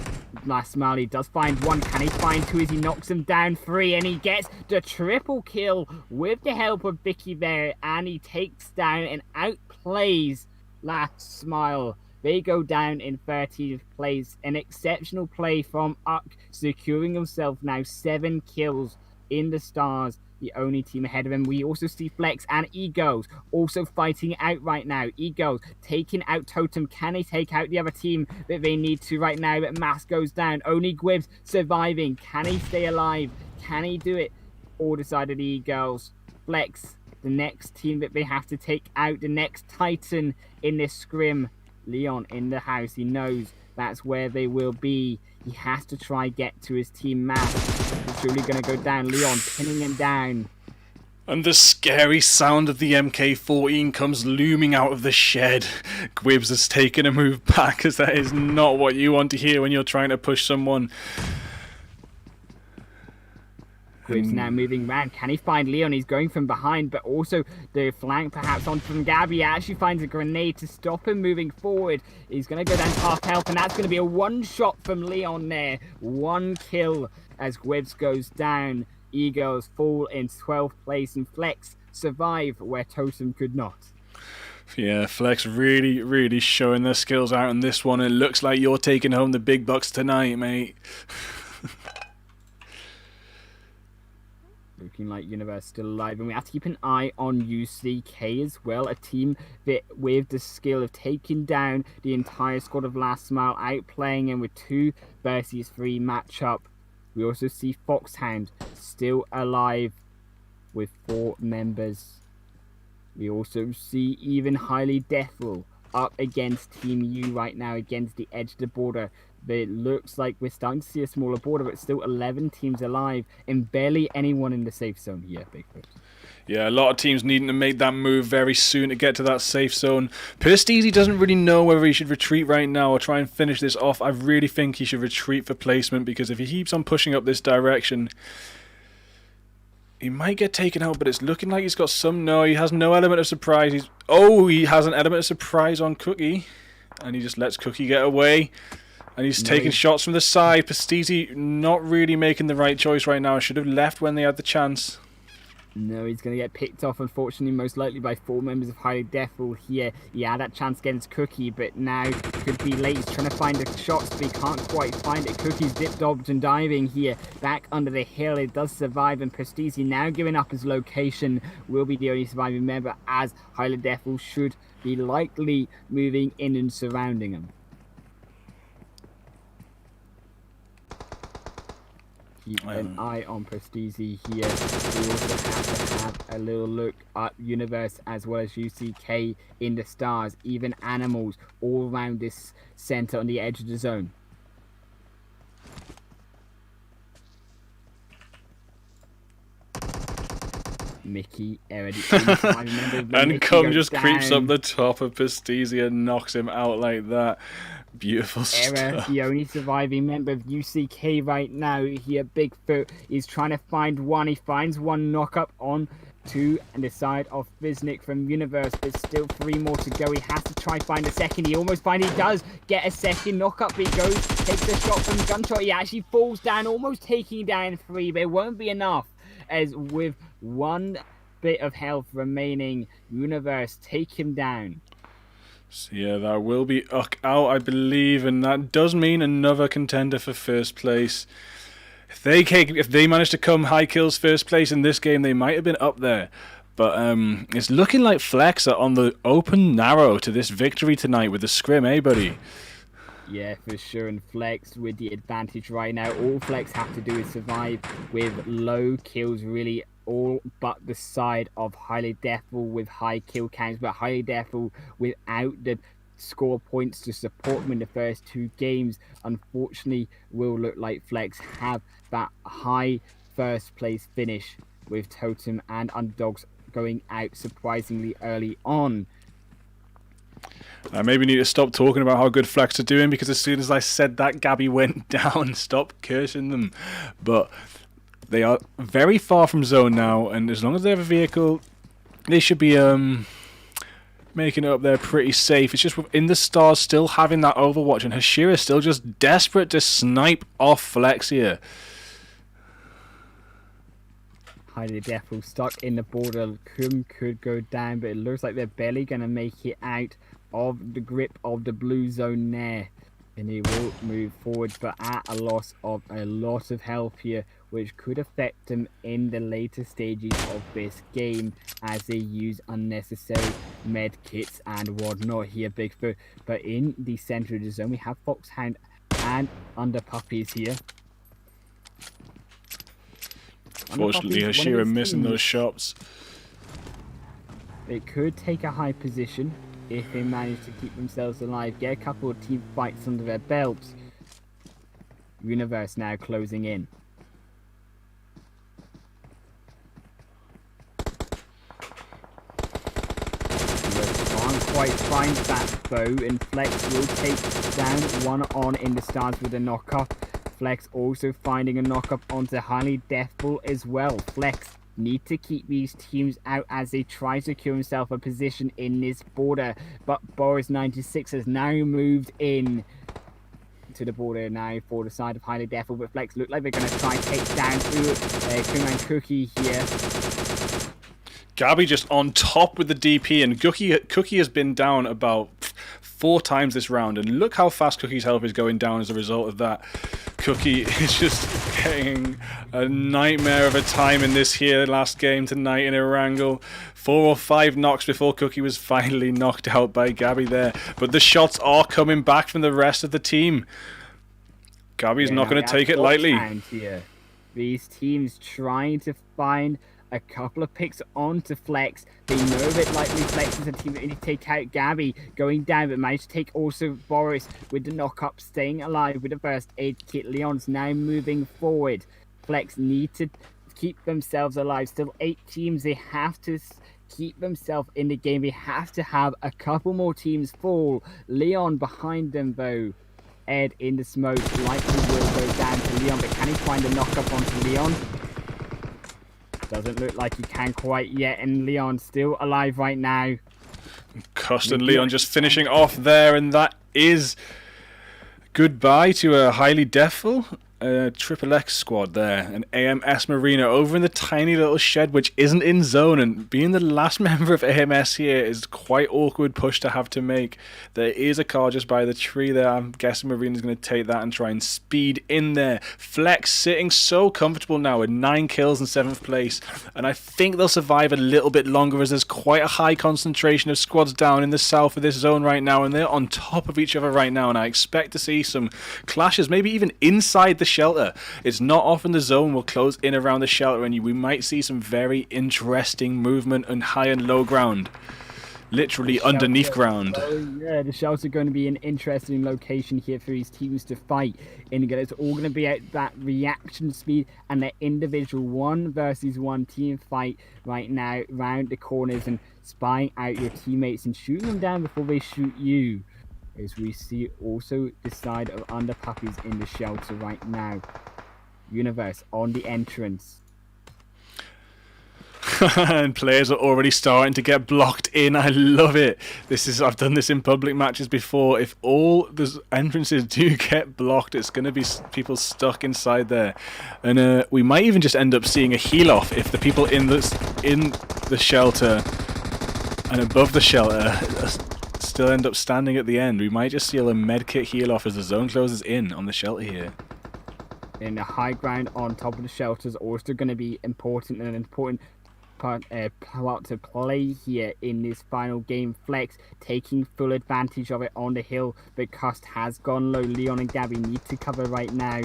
Last Smile? He does find 1. Can he find 2 as he knocks him down 3? And he gets the triple kill with the help of Vicky there. And he takes down and outplays Last Smile. They go down in 13th place. An exceptional play from Uck, securing himself now 7 kills in the Stars. The only team ahead of him. We also see Flex and Egos also fighting out right now. Egos taking out Totem. Can they take out the other team that they need to right now? But Mass goes down. Only Gwibs surviving. Can he stay alive? Can he do it? All decided Egos. Flex, the next team that they have to take out. The next Titan in this scrim. Leon in the house. He knows that's where they will be. He has to try get to his team Mass. He's truly going to go down. Leon pinning him down. And the scary sound of the MK14 comes looming out of the shed. Gwibs has taken a move back, as that is not what you want to hear when you're trying to push someone. Gwibs now moving round. Can he find Leon? He's going from behind, but also the flank perhaps on from Gabby. He actually finds a grenade to stop him moving forward. He's going to go down to half health, and that's going to be a one shot from Leon there. 1 kill as Gwibs goes down. Eagles fall in 12th place, and Flex survive where Totem could not. Yeah, Flex really showing their skills out in this one. It looks like you're taking home the big bucks tonight, mate. Looking like Universe still alive, and we have to keep an eye on UCK as well, a team that with the skill of taking down the entire squad of Last Mile, outplaying him with 2 versus 3 matchup. We also see Fox Hound still alive with 4 members. We also see even HighlyDeathful up against Team U right now against the edge of the border. But it looks like we're starting to see a smaller border, but still 11 teams alive and barely anyone in the safe zone here, Bigfoot. Yeah, a lot of teams needing to make that move very soon to get to that safe zone. Persteezy doesn't really know whether he should retreat right now or try and finish this off. I really think he should retreat for placement, because if he keeps on pushing up this direction, he might get taken out, but it's looking like he's got some... No, he has no element of surprise. He has an element of surprise on Cookie, and he just lets Cookie get away. And he's taking shots from the side. Persteezy not really making the right choice right now. Should have left when they had the chance. No, he's going to get picked off, unfortunately, most likely by 4 members of HighlyDeathful here. He had that chance against Cookie, but now could be late. He's trying to find the shots, but he can't quite find it. Cookie's dip-dobbed and diving here, back under the hill. It does survive, and Persteezy now giving up his location will be the only surviving member, as HighlyDeathful should be likely moving in and surrounding him. Keep an eye on Persteezy here. We also have to have a little look at Universe as well as UCK in the stars, even Animalz all around this center on the edge of the zone. Mickey already and Cum just creeps up the top of Persteezy and knocks him out like that. Beautiful stuff. The only surviving member of UCK right now here, Bigfoot, is trying to find one. He finds one knock-up on to the side of Viznik from Universe, but still 3 more to go. He has to try find a second. He almost finds he does get a second knock-up. He goes, takes a shot from Gunshot. He actually falls down, almost taking down 3, but it won't be enough, as with 1 bit of health remaining, Universe take him down. So yeah, that will be Uck out, I believe, and that does mean another contender for first place. If they manage to come high kills first place in this game, they might have been up there. But it's looking like Flex are on the open narrow to this victory tonight with the scrim, eh, buddy? Yeah, for sure, and Flex with the advantage right now. All Flex have to do is survive with low kills, really, all but the side of HighlyDeathful with high kill counts, but HighlyDeathful without the score points to support them in the first 2 games, unfortunately will look like Flex have that high first place finish, with Totem and Underdogs going out surprisingly early on. I maybe need to stop talking about how good Flex are doing, because as soon as I said that, Gabby went down. Stop cursing them. But they are very far from zone now, and as long as they have a vehicle, they should be making it up there pretty safe. It's just in the stars still having that overwatch, and Hashira still just desperate to snipe off Flex here. HighlyDeathful stuck in the border. Cum could go down, but it looks like they're barely going to make it out of the grip of the blue zone there. And he will move forward, but at a loss of a lot of health here, which could affect them in the later stages of this game as they use unnecessary med kits and whatnot here, Bigfoot. But in the center of the zone, we have Fox Hound and Underpuppies here. Fortunately, Hashira missing those shots. They could take a high position if they manage to keep themselves alive, get a couple of team fights under their belts. Universe now closing in. finds that bow, and Flex will take down one on in the stance with a knock-up. Flex also finding a knock-up onto HighlyDeathful as well. Flex need to keep these teams out as they try to secure himself a position in this border. But Boris96 has now moved in to the border now for the side of HighlyDeathful. But Flex look like they're going to try and take down Kunman Cookie here. Gabby just on top with the DP, and Cookie has been down about 4 times this round, and look how fast Cookie's health is going down as a result of that. Cookie is just getting a nightmare of a time in this here last game tonight in a wrangle. 4 or 5 knocks before Cookie was finally knocked out by Gabby there. But the shots are coming back from the rest of the team. Gabby's not going to take it lightly. Here. These teams trying to find a couple of picks onto Flex. They know that likely Flex is a team that need to take out Gabby, going down, but managed to take also Boris with the knock-up, staying alive with the first aid kit. Leon's now moving forward. Flex need to keep themselves alive. Still 8 teams. They have to keep themselves in the game. They have to have a couple more teams fall. Leon behind them though. Ed in the smoke likely will go down to Leon, but can he find a knock-up onto Leon? Doesn't look like he can quite yet, and Leon's still alive right now. Cust and Leon just finishing off there, and that is goodbye to a HighlyDeathful Triple X squad there. An AMS Marina over in the tiny little shed, which isn't in zone, and being the last member of AMS here is quite awkward push to have to make. There is a car just by the tree there. I'm guessing Marina's going to take that and try and speed in there. Flex sitting so comfortable now with 9 kills in 7th place, and I think they'll survive a little bit longer as there's quite a high concentration of squads down in the south of this zone right now, and they're on top of each other right now, and I expect to see some clashes, maybe even inside the shelter. It's not often the zone will close in around the shelter, and we might see some very interesting movement on high and low ground, literally underneath ground. Yeah, the shelter going to be an interesting location here for these teams to fight. And again, it's all going to be at that reaction speed and the individual 1 versus 1 team fight right now, round the corners and spying out your teammates and shooting them down before they shoot you. As we see also the side of Underpuppies in the shelter right now. Universe on the entrance. And players are already starting to get blocked in. I love it. I've done this in public matches before. If all the entrances do get blocked, it's going to be people stuck inside there. And we might even just end up seeing a heal off if the people in the shelter and above the shelter still end up standing at the end. We might just see a medkit heal off as the zone closes in on the shelter here. In the high ground on top of the shelters also going to be important, and an important part to play here in this final game. Flex taking full advantage of it on the hill, but Cust has gone low. Leon and Gabby need to cover right now.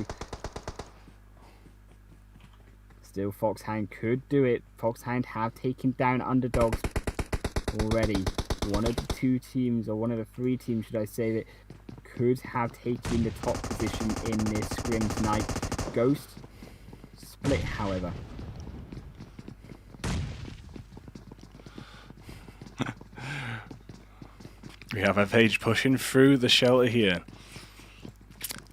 Still Fox Hound could do it. Fox Hound have taken down Underdogs already. One of the 2 teams, or one of the 3 teams should I say, that could have taken the top position in this scrim tonight. Ghost split, however. We have a page pushing through the shelter here.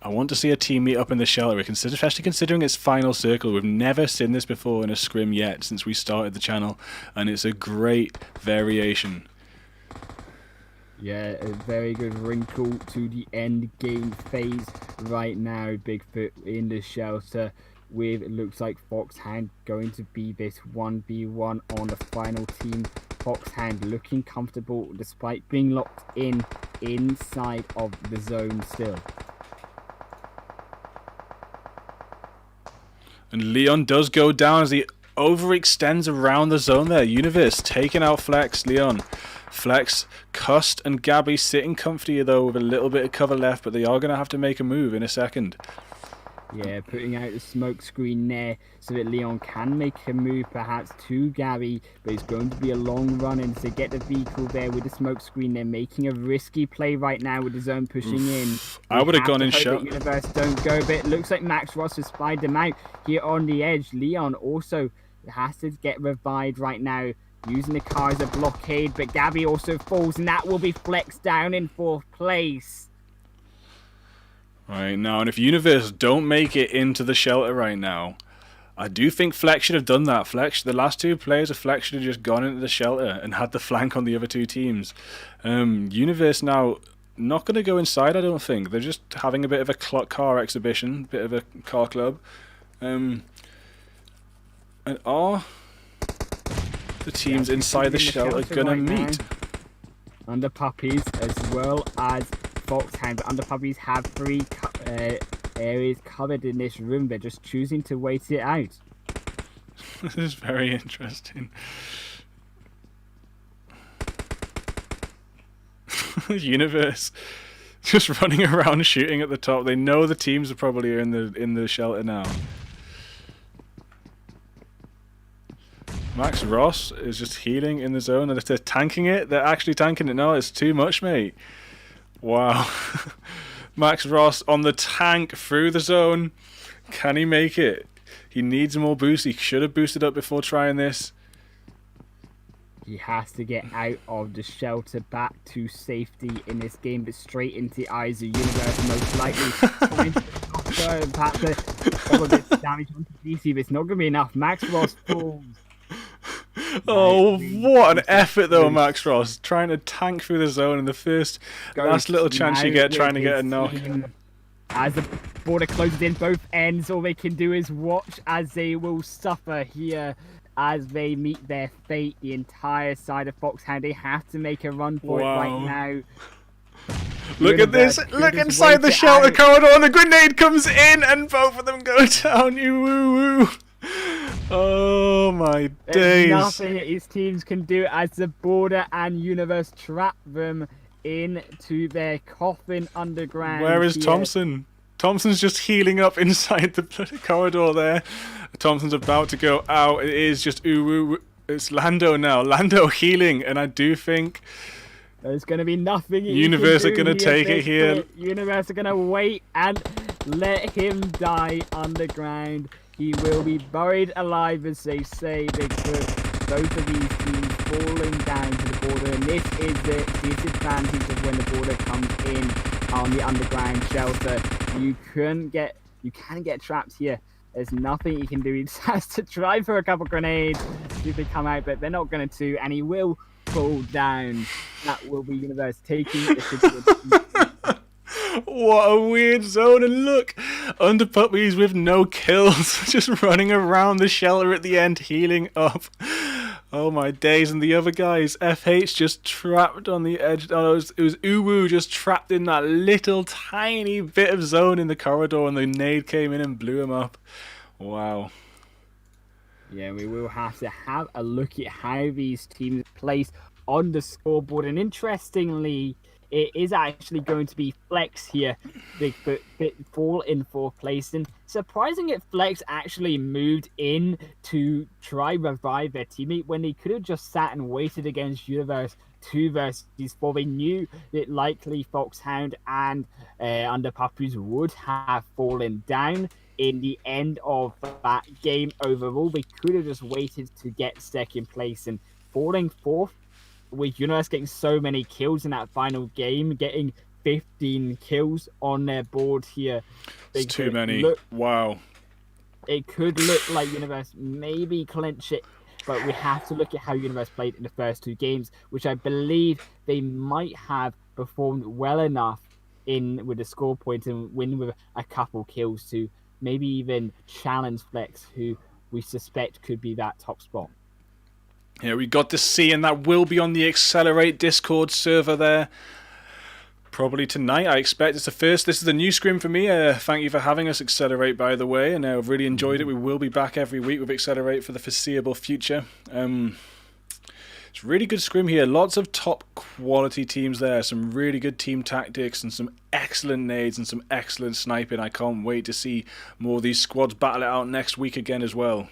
I want to see a team meet up in the shelter, especially considering its final circle. We've never seen this before in a scrim yet since we started the channel, and it's a great variation. Yeah, a very good wrinkle to the end game phase right now. Bigfoot in the shelter with, it looks like Fox Hound going to be this 1v1 on the final team. Fox Hound looking comfortable despite being locked in inside of the zone still. And Leon does go down as he overextends around the zone there. Universe taking out Flex. Leon, Flex, Cust and Gabby sitting comfy though with a little bit of cover left, but they are going to have to make a move in a second. Yeah, putting out the smoke screen there so that Leon can make a move perhaps to Gabby, but it's going to be a long run in to get the vehicle there with the smoke screen. They're making a risky play right now with the zone pushing in. I would have gone in shot. Universe don't go, but it looks like Max Ross has spied them out here on the edge. Leon also has to get revived right now. using the car as a blockade, but Gabby also falls, and that will be Flex down in 4th place. Right now, and if Universe don't make it into the shelter right now, I do think Flex should have done that. The last 2 players of Flex should have just gone into the shelter and had the flank on the other 2 teams. Universe now not going to go inside, I don't think. They're just having a bit of a car exhibition, bit of a car club. And are the teams inside the shelter going to meet? Underpuppies as well as Fox Hound, but Underpuppies have 3 areas covered in this room. They're just choosing to wait it out. This is very interesting. Universe just running around shooting at the top. They know the teams are probably in the shelter now. Max Ross is just healing in the zone, and if they're tanking it, they're actually tanking it. No, it's too much, mate. Wow. Max Ross on the tank through the zone. Can he make it? He needs more boost. He should have boosted up before trying this. He has to get out of the shelter back to safety in this game, but straight into the eyes of Universe, most likely. Perhaps a couple of bits of damage onto DC, but it's not going to be enough. Max Ross falls. Oh, what an effort though, Max Ross. Trying to tank through the zone in the last little chance you get, trying to get a knock. As the border closes in both ends, all they can do is watch as they will suffer here as they meet their fate. The entire side of Fox Hound, they have to make a run for it right now. Look at this! Look inside the shelter corridor, and the grenade comes in, and both of them go down. You woo woo! Oh my days! There's nothing that his teams can do as the border and Universe trap them into their coffin underground. Where is Thompson? Thompson's just healing up inside the corridor there. Thompson's about to go out. It is just it's Lando now. Lando healing, and I do think there's going to be nothing. Universe are going to take it here. Universe are going to wait and let him die underground. He will be buried alive, as they say, because both of these teams falling down to the border, and this is the disadvantage of when the border comes in on the underground shelter. You can get trapped here. There's nothing he can do. He just has to try for a couple grenades, see if they come out, but they're not going to, and he will fall down. That will be Universe taking the situation. What a weird zone, and look, Underpuppies with no kills, just running around the shelter at the end, healing up. Oh my days, and the other guys, FH just trapped on the edge. Oh, it was Uwu just trapped in that little tiny bit of zone in the corridor, and the nade came in and blew him up. Wow. Yeah, we will have to have a look at how these teams place on the scoreboard, and interestingly, it is actually going to be Flex here. Bigfoot fall in 4th place. And surprising it, Flex actually moved in to try revive their teammate when they could have just sat and waited against Universe 2 versus 4. They knew that likely Fox Hound and Underpuppies would have fallen down in the end of that game overall. They could have just waited to get 2nd place, and falling 4th with Universe getting so many kills in that final game, getting 15 kills on their board here. It's too many. Wow. It could look like Universe maybe clinch it, but we have to look at how Universe played in the first 2 games, which I believe they might have performed well enough with the score point and win with a couple kills to maybe even challenge Flex, who we suspect could be that top spot. Yeah, we got to see, and that will be on the XLR8 Discord server there. Probably tonight, I expect. It's the first. This is the new scrim for me. Thank you for having us, XLR8, by the way. And I've really enjoyed it. We will be back every week with XLR8 for the foreseeable future. It's a really good scrim here. Lots of top quality teams there. Some really good team tactics and some excellent nades and some excellent sniping. I can't wait to see more of these squads battle it out next week again as well.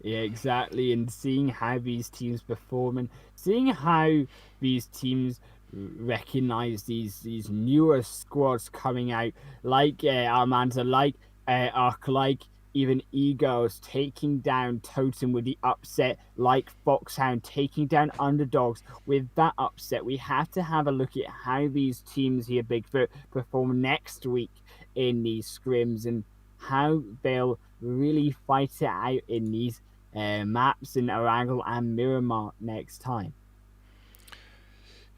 Yeah, exactly. And seeing how these teams perform and seeing how these teams recognize these newer squads coming out, like Almansa, like Arc, like even Eagles taking down Totem with the upset, like Fox Hound taking down Underdogs with that upset. We have to have a look at how these teams here, Bigfoot, perform next week in these scrims and how they'll really fight it out in these maps in Orangle and Miramar next time.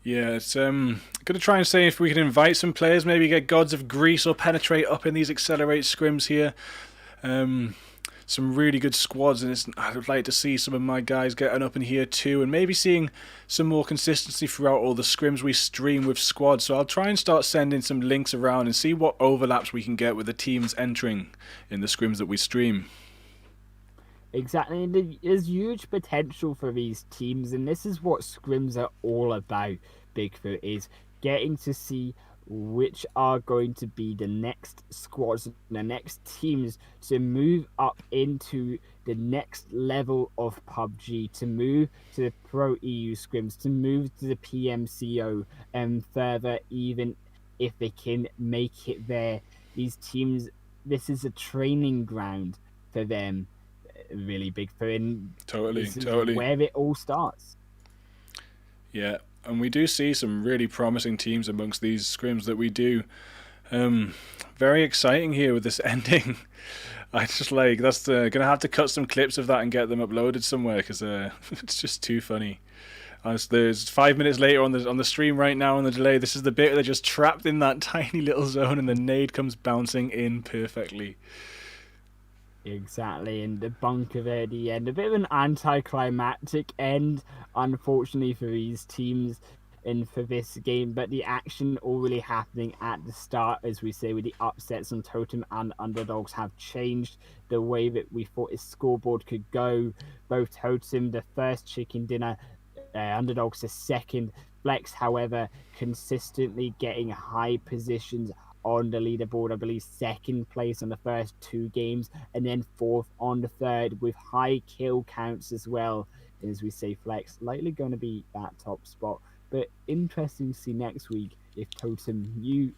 Yeah, it's going to try and see if we can invite some players, maybe get Gods of Greece or Penetrate up in these Accelerate scrims here. Some really good squads, and I would like to see some of my guys getting up in here too, and maybe seeing some more consistency throughout all the scrims we stream with squads. So I'll try and start sending some links around and see what overlaps we can get with the teams entering in the scrims that we stream. Exactly, and there's huge potential for these teams, and this is what scrims are all about, Bigfoot, is getting to see which are going to be the next squads, the next teams to move up into the next level of PUBG, to move to the Pro EU scrims, to move to the PMCO, and further, even if they can make it there. These teams, this is a training ground for them, really, Bigfoot, and totally where it all starts. Yeah, and we do see some really promising teams amongst these scrims that we do. Very exciting here with this ending. I just like, that's gonna have to cut some clips of that and get them uploaded somewhere, because it's just too funny. There's 5 minutes later on the stream right now on the delay. This is the bit where they're just trapped in that tiny little zone, and the nade comes bouncing in perfectly. Exactly, and the bunker there at the end, a bit of an anticlimactic end, unfortunately, for these teams and for this game, but the action all really happening at the start, as we say, with the upsets on Totem and Underdogs have changed the way that we thought his scoreboard could go. Both Totem, the first chicken dinner, Underdogs the second. Flex, however, consistently getting high positions on the leaderboard. I believe second place on the first 2 games, and then fourth on the third with high kill counts as well. As we say, Flex likely going to be that top spot, but interesting to see next week if Totem, you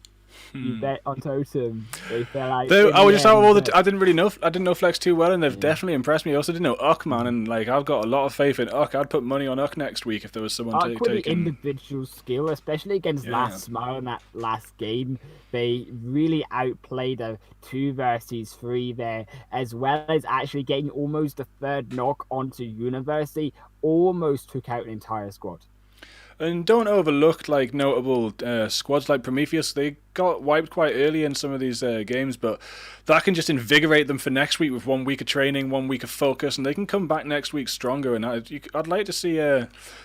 bet on Totem. They fell out. I was just out of all I didn't know Flex too well, and they've definitely impressed me. I also didn't know Uck, man, and like I've got a lot of faith in Uck. I'd put money on Uck next week if there was someone taking individual skill, especially against Last Smile in that last game. They really outplayed a 2 versus 3 there, as well as actually getting almost a third knock onto University. Almost took out an entire squad. And don't overlook like notable squads like Prometheus. They got wiped quite early in some of these games, but that can just invigorate them for next week with 1 week of training, 1 week of focus, and they can come back next week stronger. And I'd like to see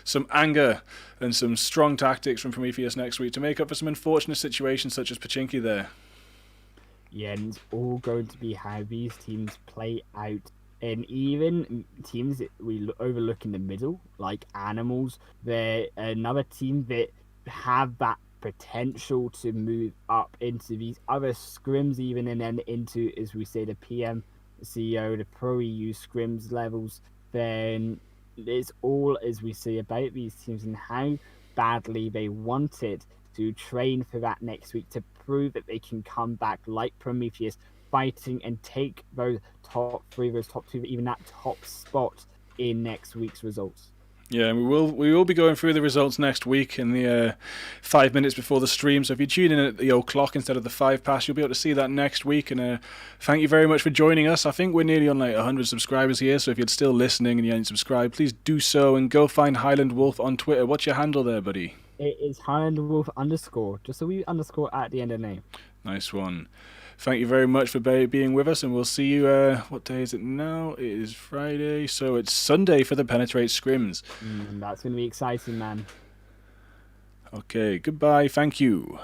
some anger and some strong tactics from Prometheus next week to make up for some unfortunate situations such as Pachinki there. Yeah, and it's all going to be how these teams play out. And even teams that we overlook in the middle, like Animalz, they're another team that have that potential to move up into these other scrims, even, and then into, as we say, the PMCO, the Pro EU scrims levels. Then it's all, as we say, about these teams and how badly they wanted to train for that next week to prove that they can come back like Prometheus, fighting and take those top 3, those top 2, even that top spot in next week's results. Yeah, we will be going through the results next week in the 5 minutes before the stream. So if you tune in at the old clock instead of the 5 past, you'll be able to see that next week. And thank you very much for joining us. I think we're nearly on like 100 subscribers here. So if you're still listening and you haven't subscribed, please do so and go find Highland Wolf on Twitter. What's your handle there, buddy? It is Highland Wolf _ just a wee underscore at the end of the name. Nice one. Thank you very much for being with us, and we'll see you, what day is it now? It is Friday, so it's Sunday for the Penetrate Scrims. That's going to be exciting, man. Okay, goodbye, thank you.